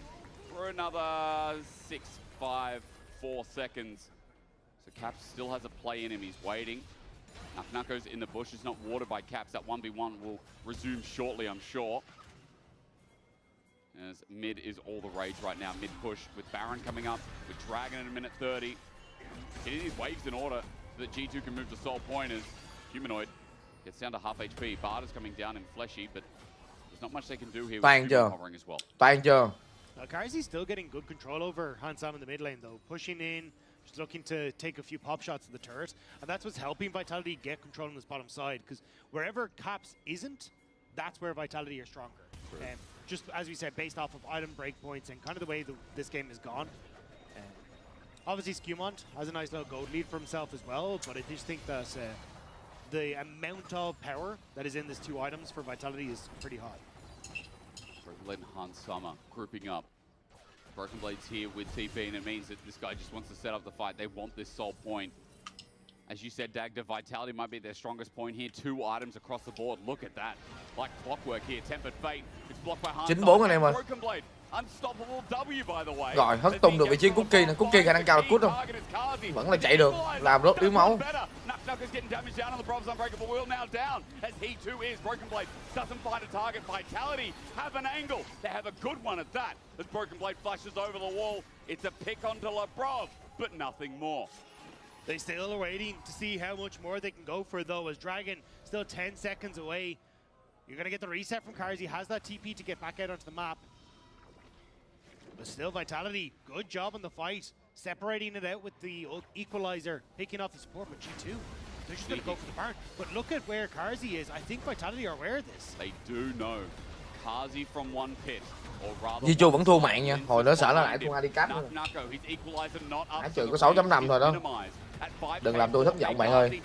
for another 6, 5, 4 seconds. So Caps still has a play in him. He's waiting. Naknako's in the bush. It's not watered by Caps. That 1v1 will resume shortly, I'm sure. As mid is all the rage right now. Mid push with Baron coming up, with Dragon in a minute 30. Getting these waves in order so that G2 can move to Soul Point as Humanoid gets down to half HP. Barter's coming down in Fleshy, but there's not much they can do here with Humanoid hovering as well. Karzi's still getting good control over Hans Sam in the mid lane though. Pushing in, just looking to take a few pop shots at the turret. And that's what's helping Vitality get control on this bottom side. Because wherever Caps isn't, that's where Vitality are stronger. Just as we said, based off of item breakpoints and kind of the way this game has gone. Obviously, Skumon has a nice little gold lead for himself as well, but I just think that the amount of power that is in these 2 items for Vitality is pretty high. Letting Hans Summer grouping up. Broken Blade's here with TP, and it means that this guy just wants to set up the fight. They want this Soul Point. As you said, Dagda, Vitality might be their strongest point here. 2 items across the board. Look at that. Like clockwork here. Tempered Fate. It's blocked by Hans. 9-4 anh em ơi. Broken Blade. Unstoppable W, by the way. Rồi, hất tung được vị trí Cookie nè. Cookie khả năng cao là cút không? Vẫn là chạy được. Làm lớp yếu máu. Knucker's getting damage down on the Brov's Unbreakable Will now down as he too is. Broken Blade doesn't find a target. Vitality have an angle. They have a good one at that. As Broken Blade flashes over the wall, it's a pick onto LeBrov, but nothing more. They still are waiting to see how much more they can go for, though, as Dragon still 10 seconds away. You're going to get the reset from Cars. He has that TP to get back out onto the map. But still, Vitality, good job on the fight. Separating it out with the equalizer, picking off the support, but G2, they're just going to go for the Baron. But look at where Karzi is. I think Vitality are aware of this. They do know. Karzi from one pit. G2 vẫn thua mạng nha. Hồi đó sợ nó lại thua handicap nữa. Nãy trừ có 6.5 thôi đó. Đừng làm tôi thất vọng bạn ơi.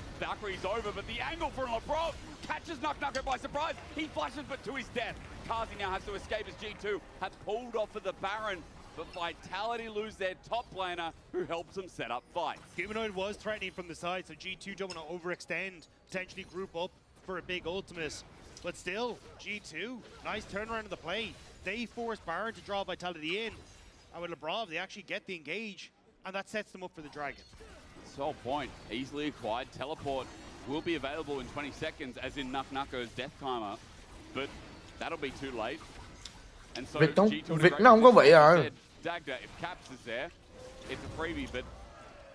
Catches Knucker by surprise. He flashes, but to his death. Karzi now has to escape as G2 have pulled off for the Baron. But Vitality lose their top laner, who helps them set up fights. Humanoid was threatening from the side, so G2 don't want to overextend, potentially group up for a big ultimate. But still, G2, nice turnaround of the play. They force Baron to draw Vitality in. And with LeBrov, they actually get the engage, and that sets them up for the Dragon. That's the whole point. Easily acquired teleport will be available in 20 seconds, as in Knucker's death timer. But that'll be too late. And so Việc nó không có vị rồi. Dagda, if Caps is there, it's a freebie. But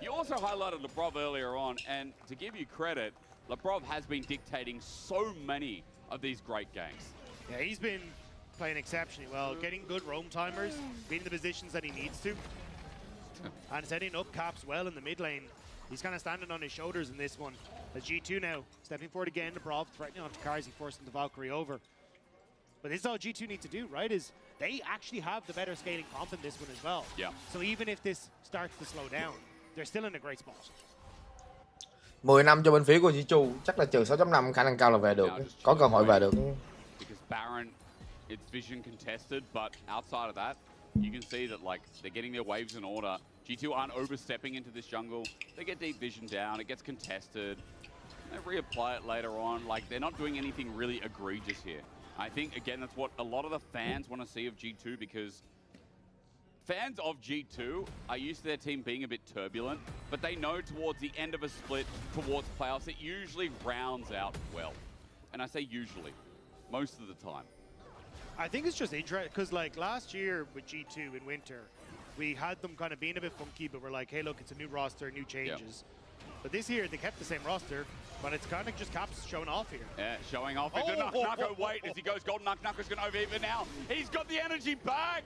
you also highlighted LeBrov earlier on, and to give you credit, LeBrov has been dictating so many of these great games. Yeah, he's been playing exceptionally well, getting good roam timers, being in the positions that he needs to, and setting up Caps well in the mid lane. He's kind of standing on his shoulders in this one. As G2 now stepping forward again, LeBrov threatening onto Karzi, forcing the Valkyrie over. But this is all G2 need to do, right? Is they actually have the better scaling comp in this one as well. Yeah. So even if this starts to slow down, they're still in a great spot. 10 năm cho bên phía của G2, chắc là trừ 6.5 khả năng cao là về được. Có cơ hội về được. Because Baron, it's vision contested, but outside of that, you can see that like they're getting their waves in order. G2 aren't overstepping into this jungle. They get deep vision down, it gets contested. They reapply it later on. Like they're not doing anything really egregious here. I think, again, that's what a lot of the fans want to see of G2, because fans of G2 are used to their team being a bit turbulent, but they know towards the end of a split, towards playoffs, it usually rounds out well. And I say usually, most of the time. I think it's just interesting, because like last year with G2 in winter, we had them kind of being a bit funky, but we're like, hey, look, it's a new roster, new changes. Yep. But this year, they kept the same roster, but it's kind of just Caps showing off here. Yeah, showing off into Knucker. Wait, as he goes golden, Knucker's going to overheat now. He's got the energy back.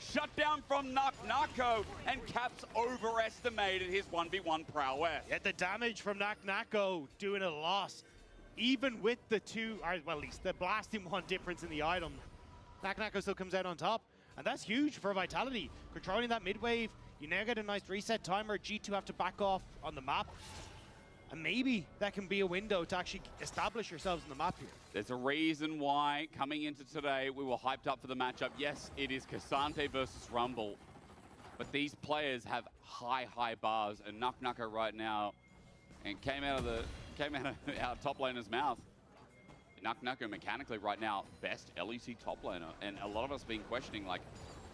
Shut down from Knucko, and Caps overestimated his 1v1 prowess. Yeah, the damage from Knucko doing a loss. Even with the two, or well, at least the blasting one difference in the item, Knucko still comes out on top. And that's huge for Vitality. Controlling that mid-wave, you now get a nice reset timer. G2 have to back off on the map. And maybe that can be a window to actually establish yourselves on the map here. There's a reason why, coming into today, we were hyped up for the matchup. Yes, it is Cassante versus Rumble. But these players have high bars. And Knucker right now, and came out of our top laner's mouth. Knucker mechanically right now, best LEC top laner. And a lot of us been questioning, like,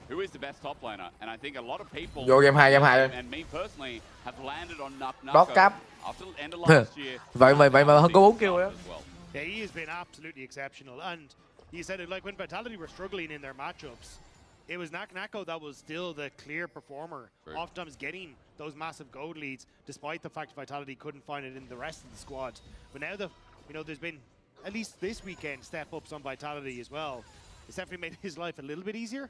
who is the best top laner? And I think a lot of people, Vô game 2 and me personally, have landed on Đót Knucker cáp. after the end of last year. Vậy mà hơn có 4 kill đó. Yeah, he has been absolutely exceptional. And he said it, like when Vitality were struggling in their matchups, it was Knucko that was still the clear performer, oftentimes getting those massive gold leads, despite the fact Vitality couldn't find it in the rest of the squad. But now there's been, at least this weekend, step-ups on Vitality as well. It's definitely made his life a little bit easier.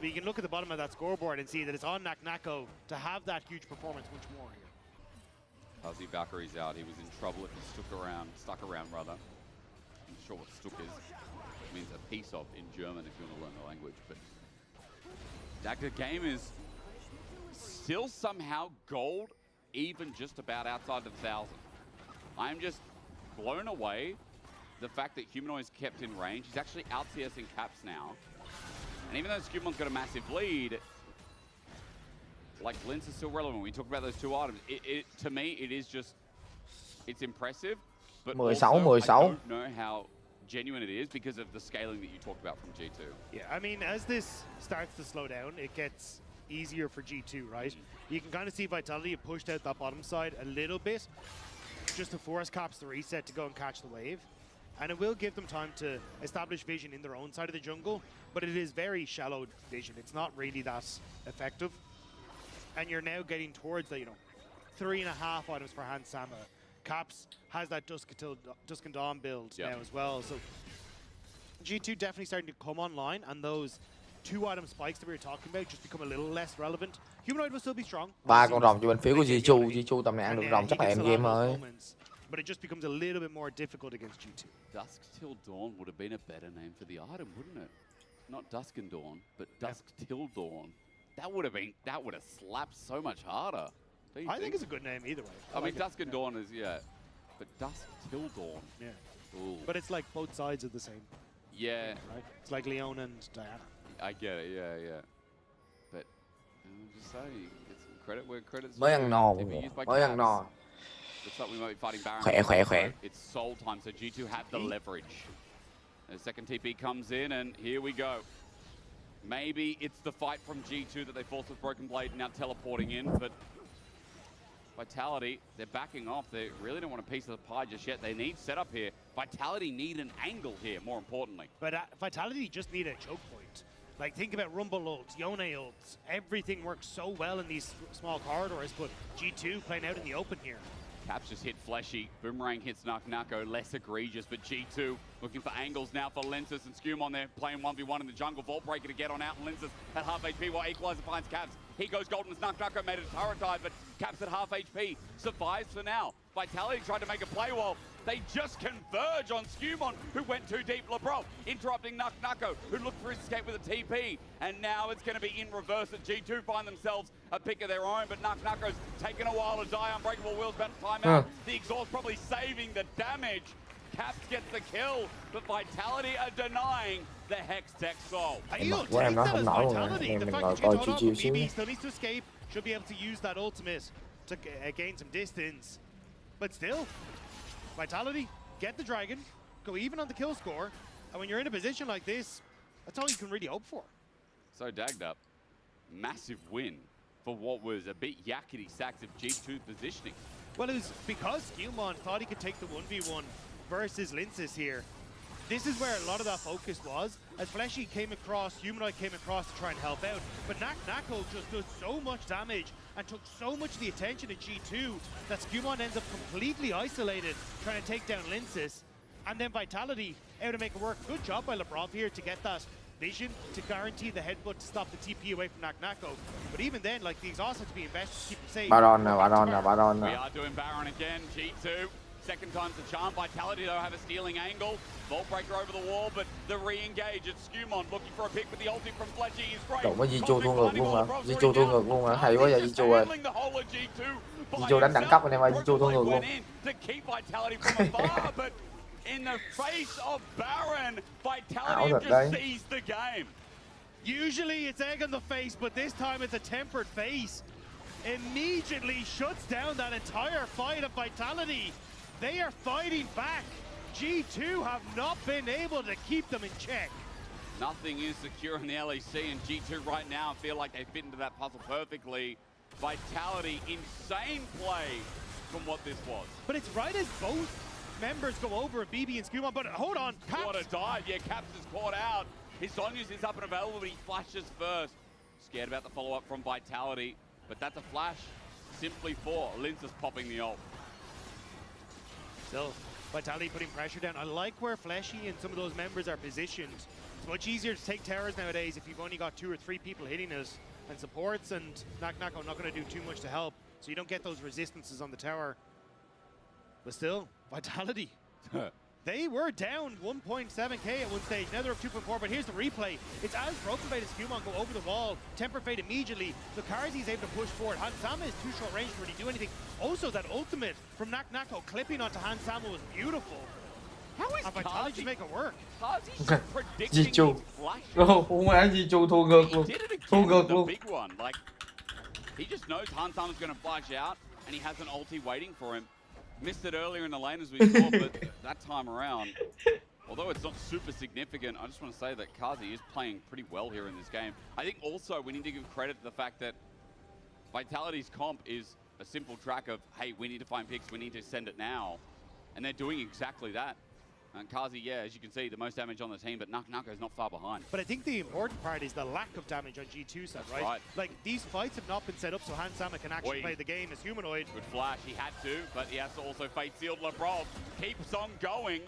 But you can look at the bottom of that scoreboard and see that it's on Knucko to have that huge performance much more here. Fuzzy Valkyrie's out. He was in trouble if he stuck around rather. I'm not sure what stuck is. It means a piece of in German if you want to learn the language. But Dagda game is still somehow gold, even just about outside the 1,000. I'm just blown away the fact that Humanoid's kept in range. He's actually out CSing Caps now. And even though Scumon's got a massive lead, like, Linz is still relevant. When we talk about those two items, to me, it is just it's impressive, but 16, also I 16. don't know how genuine it is because of the scaling that you talked about from G2. Yeah, I mean, as this starts to slow down, it gets easier for G2, right? You can kind of see Vitality have pushed out that bottom side a little bit just to force Caps to reset to go and catch the wave. And it will give them time to establish vision in their own side of the jungle, but it is very shallow vision. It's not really that effective. And you're now getting towards the, 3.5 items for Hans Sama. Caps has that Dusk and Dawn build now as well. So G2 definitely starting to come online, and those 2-item spikes that we were talking about just become a little less relevant. Humanoid will still be strong. 3 con rồng cho bên phía của G2 tầm này ăn được rồng chắc là end game rồi. But it just becomes a little bit more difficult against G2. Dusk Till Dawn would have been a better name for the item, wouldn't it? Not Dusk and Dawn, but Dusk Till Dawn. That would have slapped so much harder. I think it's a good name either way. I mean, Dusk and Dawn is, but Dusk Till Dawn. Yeah. Ooh. But it's like both sides of the same. Yeah. Right? It's like Leon and Diana. I get it, yeah. But I'm just saying, get some credit where credit's Mới ăn no, mới ăn no. Looks like we might be fighting Baron. Khỏe. It's soul time, so G2 have the leverage. The second TP comes in, and here we go. Maybe it's the fight from G2 that they forced with Broken Blade, now teleporting in, but Vitality, they're backing off. They really don't want a piece of the pie just yet. They need setup here. Vitality need an angle here, more importantly. But Vitality just need a choke point. Like, think about Rumble ults, Yone ults. Everything works so well in these small corridors, but G2 playing out in the open here. Caps just hit Fleshy. Boomerang hits Nako, less egregious, but G2 looking for angles now for Lensis and Skumon there, playing 1v1 in the jungle. Vault Breaker to get on out, and Lensis at half HP while Equalizer finds Caps. He goes golden as Nako made it a turret dive, but Caps at half HP survives for now. Vitality tried to make a play while they just converge on Skumon, who went too deep. Lebrov interrupting Nako, who looked for his escape with a TP. And now it's going to be in reverse that G2 find themselves a pick of their own, but Nako's taken a while to die. Unbreakable Will's about to time out. The exhaust probably saving the damage. Caps gets the kill, but Vitality are denying the Hex Tech soul. Của em nó không nổi luôn rồi, em mình ngồi coi chiêu xíu. Still needs to escape, should be able to use that ultimate to gain some distance. But still, Vitality, get the dragon, go even on the kill score, and when you're in a position like this, that's all you can really hope for. So dagged up, massive win for what was a bit yakety sax of G2 positioning. Well, it was because Skumon thought he could take the 1v1 versus Linces here. This is where a lot of that focus was, as Fleshy came across, Humanoid came across to try and help out, but Nako just does so much damage and took so much of the attention of G2 that Skumon ends up completely isolated trying to take down Linces, and then Vitality able to make it work. Good job by Lebrov here to get that vision to guarantee the headbutt to stop the TP away from Nako. But even then, like, the exhaust has to be invested to keep it safe. Baron nè. We are doing Baron again, G2. Second time's the charm. Vitality, though, have a stealing angle. Vault Breaker over the wall, but the re-engage. It's Skumon looking for a pick, but the ulti from Fletchy is great. Trộn với G2 thua ngược luôn hả? G2 thua ngược luôn hả? Hay quá vậy G2 ơi. G2 đánh đẳng cấp anh em ơi, G2 thua ngược luôn. In the face of Baron, Vitality have just seized the game. Usually it's egg on the face, but this time it's a tempered face. Immediately shuts down that entire fight of Vitality. They are fighting back. G2 have not been able to keep them in check. Nothing is secure in the LEC, and G2 right now feel like they fit into that puzzle perfectly. Vitality, insane play from what this was. But it's right as both members go over BB and Skumon, but hold on, Caps. What a dive, yeah, Caps is caught out. His Zhonya's is up and available, but he flashes first. Scared about the follow-up from Vitality, but that's a flash simply for Linces popping the ult. Still, Vitality putting pressure down. I like where Fleshy and some of those members are positioned. It's much easier to take towers nowadays if you've only got 2 or 3 people hitting it, and supports, and Nako not going to do too much to help, so you don't get those resistances on the tower. But still, Vitality, they were down 1.7k at one stage, now they're up 2.4, but here's the replay. It's as Broken Blade and Skumon go over the wall, Temper Fade immediately, Lucarzy is able to push forward. Hansama is too short range to really do anything. Also, that ultimate from Nako clipping onto Hansama was beautiful. How is Vitality to make it work? Kazi's predicting G2. Không phải G2 thua ngược luôn. Thua ngược luôn. Big one, like, he just knows Hansama's going to flash out, and he has an ulti waiting for him. missed it earlier in the lane as we saw, but that time around, although it's not super significant, I just want to say that Kazi is playing pretty well here in this game. I think also we need to give credit to the fact that Vitality's comp is a simple track of, hey, we need to find picks, we need to send it now. And they're doing exactly that. And Kazi, yeah, as you can see, the most damage on the team, but Nako's not far behind. But I think the important part is the lack of damage on G2 side, right? Like, these fights have not been set up so Hansama can actually play the game as Humanoid. Good flash, he had to, but he has to also fate sealed. Lebrov keeps on going.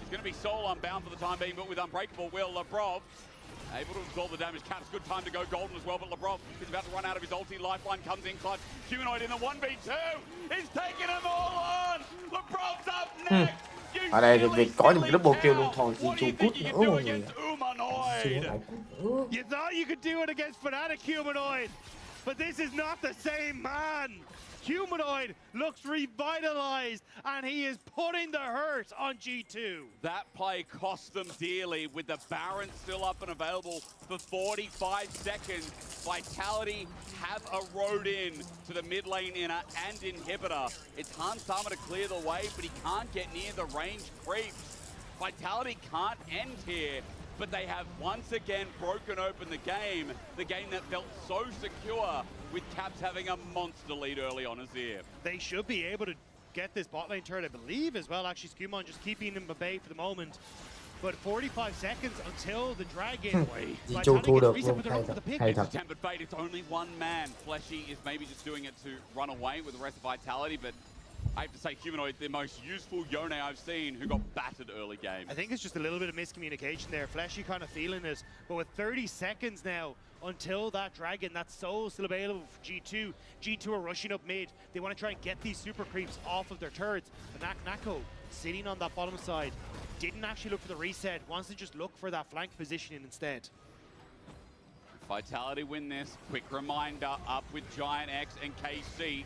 He's going to be soul unbound for the time being, but with Unbreakable Will, Lebrov able to absorb the damage. Caps, good time to go golden as well, but Lebrov is about to run out of his ulti. Lifeline comes in clutch. Humanoid in the 1v2. He's taking them all on. Lebrov's up next. Ở đây thì việc có được double kill luôn thôi, chỉ chu cút nữa mọi người. You thought you could do it against Fnatic Humanoid, but this is not the same man. Humanoid looks revitalized, and he is putting the hurt on G2. That play cost them dearly with the Baron still up and available for 45 seconds. Vitality have a road in to the mid lane inner and inhibitor. It's Hansama to clear the way, but he can't get near the range creeps. Vitality can't end here, but they have once again broken open the game that felt so secure, with Caps having a monster lead early on Azir. They should be able to get this bot lane turret, I believe, as well. Actually, Skumon just keeping him at bay for the moment. But 45 seconds until the dragon. Tempered Fate, it's only one man. Fleshy is maybe just doing it to run away with the rest of Vitality, but I have to say, Humanoid, the most useful Yone I've seen, who got battered early game. I think it's just a little bit of miscommunication there. Fleshy kind of feeling it, but with 30 seconds now until that dragon, that soul still available for G2. G2 are rushing up mid. They want to try and get these super creeps off of their turrets. But Nako sitting on that bottom side, didn't actually look for the reset, wants to just look for that flank positioning instead. Vitality win this. Quick reminder, up with Giant X and KC.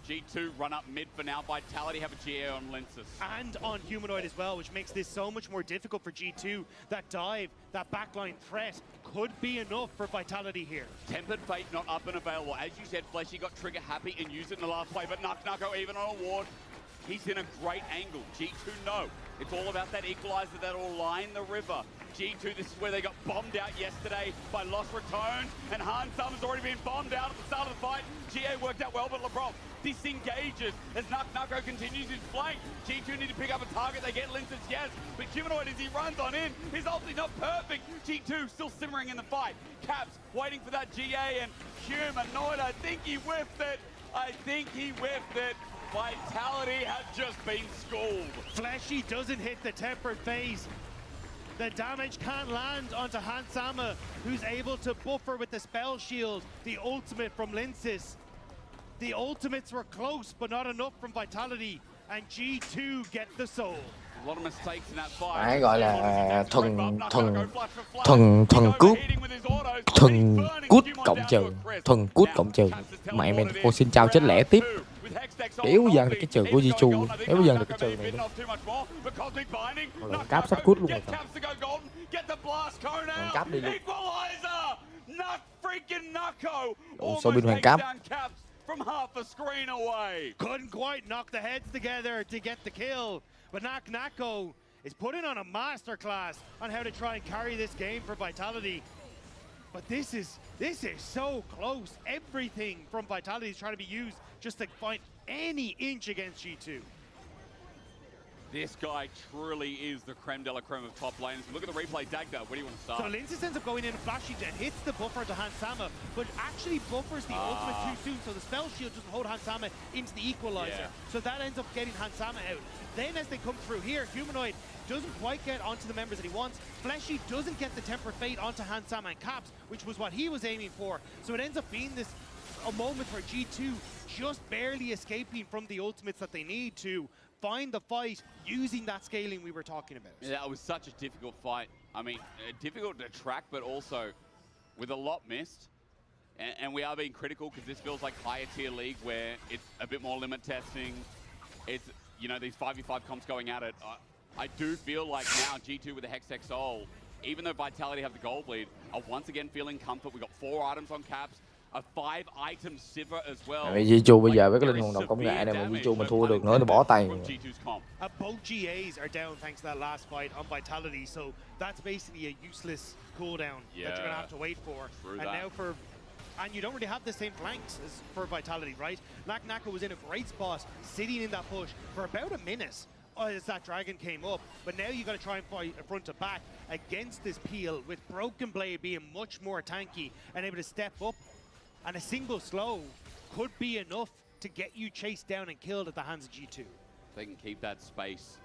G2 run up mid for now. Vitality have a GA on Lensis. And on Humanoid as well, which makes this so much more difficult for G2. That dive, that backline threat could be enough for Vitality here. Tempered Fate not up and available. As you said, Fleshy got trigger happy and used it in the last play, but Nako even on a ward. He's in a great angle. G2 no. It's all about that equalizer that'll line the river. G2, this is where they got bombed out yesterday by Lost Returns, and Hansama's already been bombed out at the start of the fight. GA worked out well, but Lebrov disengages as Nako continues his flank. G2 need to pick up a target. They get Linsis, yes, but Humanoid as he runs on in. His ulti not perfect. G2 still simmering in the fight. Caps waiting for that GA, and Humanoid, I think he whiffed it. Vitality has just been schooled. Fleshy doesn't hit the tempered phase. The damage can't land onto Hansama, who's able to buffer with the spell shield, the ultimate from Linsis. The ultimates were close, but not enough from Vitality, and G2 get the soul. A lot of mistakes in that fight. Đấy gọi là thuần cút cộng trừ. Mẹ mình cô xin chào chết lẻ tiếp. Kéo dần được cái trừ của Jichu, kéo dần được cái trừ này luôn. Rồi cáp sắp cút luôn rồi. Hoàng cáp đi luôn. Ồ, sao bên hoàng cáp. From half a screen away. Couldn't quite knock the heads together to get the kill, but Nako is putting on a masterclass on how to try and carry this game for Vitality. But this is so close. Everything from Vitality is trying to be used just to find any inch against G2. This guy truly is the creme de la creme of top lanes. Look at the replay, Dagda. Where do you want to start? So Linsis ends up going in and flashing and hits the buffer to Hansama, but actually buffers the ultimate too soon, so the spell shield doesn't hold Hansama into the equalizer. Yeah. So that ends up getting Hansama out. Then as they come through here, Humanoid doesn't quite get onto the members that he wants. Fleshy doesn't get the Temper Fate onto Hansama and Caps, which was what he was aiming for. So it ends up being a moment where G2 just barely escaping from the ultimates that they need to find the fight using that scaling we were talking about. Yeah, it was such a difficult fight. I mean, difficult to track, but also with a lot missed. And we are being critical because this feels like higher tier league where it's a bit more limit testing. It's, you know, these 5v5 comps going at it. I do feel like now G2 with the Hextech Soul, even though Vitality have the gold lead, are once again feeling comfort. We got 4 items on Caps. A 5-item Sivir as well. Mày G2 bây giờ với cái linh hồn độc công nghệ này mà G2 mà thua được nữa thì bỏ tay. Both GAs are down thanks to that last fight on Vitality, so that's basically a useless cooldown that you're gonna have to wait for. And you don't really have the same flanks as for Vitality, right? Nako was in a great spot, sitting in that push for about a minute as that dragon came up. But now you got to try and fight a front to back against this peel, with Broken Blade being much more tanky and able to step up. And a single slow could be enough to get you chased down and killed at the hands of G2. They can keep that space.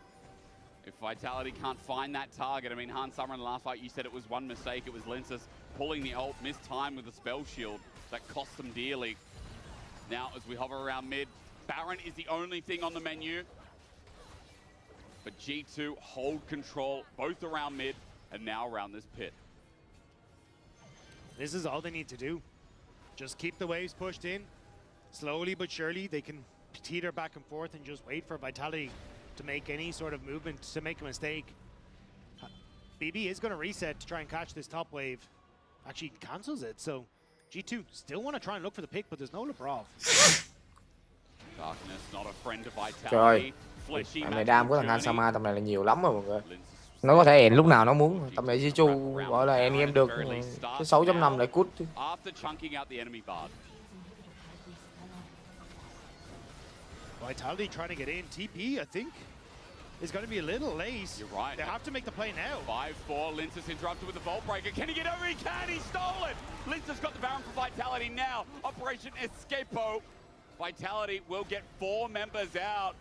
If Vitality can't find that target, I mean, Hans Summer in the last fight, you said it was one mistake. It was Linces pulling the ult, missed time with the spell shield. That cost them dearly. Now, as we hover around mid, Baron is the only thing on the menu. But G2 hold control both around mid and now around this pit. This is all they need to do. Just keep the waves pushed in. Slowly but surely, they can teeter back and forth and just wait for Vitality to make any sort of movement, to make a mistake. BB is going to reset to try and catch this top wave. Actually cancels it, so G2 still want to try and look for the pick, but there's no Lebrov. Darkness, not a friend of Trời Vitality. ơi, này đam của thằng Hansama tầm này là nhiều lắm rồi mọi người. Nó có thể end lúc nào nó muốn. Tầm này G2 gọi là end game được. Cái 6.5 lại cút. Vitality trying to get in. TP, I think, is going to be a little late. You're right. They have to make the play now. 5-4, Linces interrupted with the Vault Breaker. Can he get over? He can! He stole it! Linces got the Baron for Vitality now. Operation Escapo. Vitality will get 4 members out.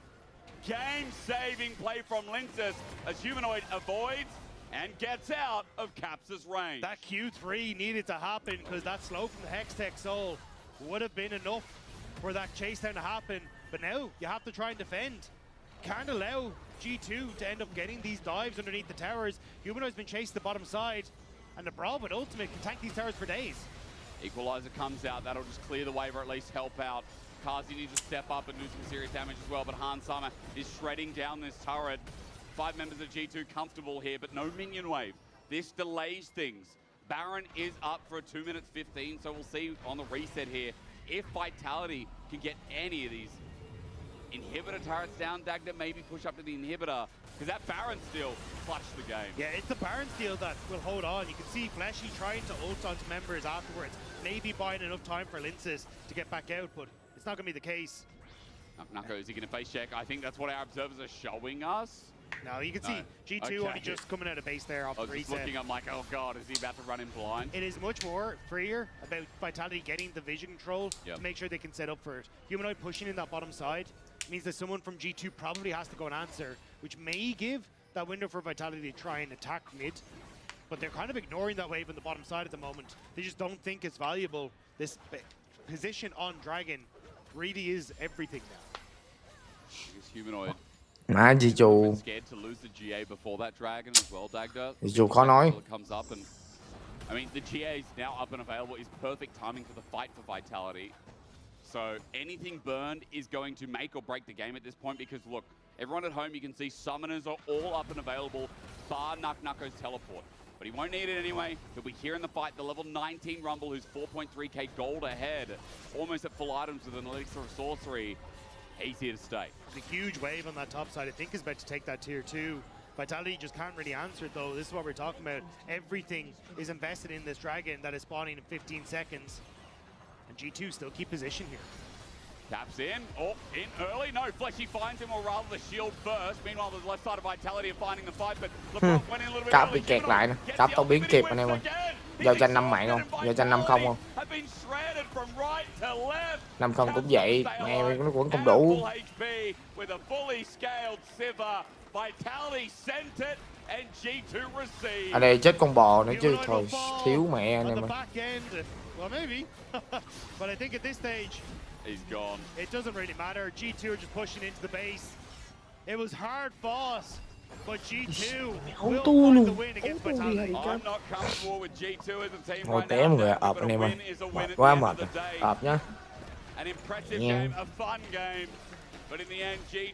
Game-saving play from Linces as Humanoid avoids and gets out of Caps' range. That Q3 needed to happen because that slow from the Hextech Soul would have been enough for that chase down to happen. But now you have to try and defend. Can't allow G2 to end up getting these dives underneath the towers. Humanoid's been chased to the bottom side, and the Brawl with Ultimate can tank these towers for days. Equalizer comes out, that'll just clear the wave or at least help out. Kazi needs to step up and do some serious damage as well, but Hans Summer is shredding down this turret. 5 members of G2 comfortable here, but no minion wave. This delays things. Baron is up for a 2 minutes 15, so we'll see on the reset here if Vitality can get any of these inhibitor turrets down. Dagda maybe push up to the inhibitor, because that Baron steal clutched the game. Yeah, it's the Baron steal that will hold on. You can see Fleshy trying to ult onto members afterwards, maybe buying enough time for Linces to get back out, but it's not going to be the case. Nako, is he going to face check? I think that's what our observers are showing us. No, you can see G2 only just coming out of base there off the reset. I was just looking, I'm like, oh god, is he about to run in blind? It is much more freer about Vitality getting the vision control to make sure they can set up for it. Humanoid pushing in that bottom side means that someone from G2 probably has to go and answer, which may give that window for Vitality to try and attack mid. But they're kind of ignoring that wave on the bottom side at the moment. They just don't think it's valuable. This position on Dragon really is everything now. Humanoid. Má G2 Scared to lose the GA before that Dragon as well, Dagda. G2 khó nói. Comes up and I mean the GA is now up and available. Is perfect timing for the fight for Vitality. So anything burned is going to make or break the game at this point, because look, everyone at home, you can see summoners are all up and available, bar Nako's teleport. But he won't need it anyway. He'll be here in the fight. The level 19 Rumble, who's 4.3k gold ahead, almost at full items with an elixir of sorcery. He's here to stay. The huge wave on that top side, I think, is about to take that tier 2. Vitality just can't really answer it, though. This is what we're talking about. Everything is invested in this Dragon that is spawning in 15 seconds. And G2 still keep position here. Taps in. Oh, in early. No, Fleshy finds him, or rather the shield first. Meanwhile, the left side of Vitality are finding the fight, but LeBron went in a little bit Cáp early. bị kẹt lại nè. Cáp tao biến kịp anh em ơi. Giờ tranh 5 mạng không? Giờ tranh 5 không không? 5 không cũng vậy. Nghe nó vẫn không đủ. Ở đây chết con bò nữa chứ. Thôi, thiếu mẹ anh em ơi. Well, maybe. But I think at this stage, he's gone. It doesn't really matter. G2 are just pushing into the base. It was hard fought, but G2 will find the win against Vitality. I'm not comfortable with G2 as a team Thôi right té now. người ập anh em ơi. Quá mệt rồi. Ập nhá. An impressive game, a fun game, but in the end, G2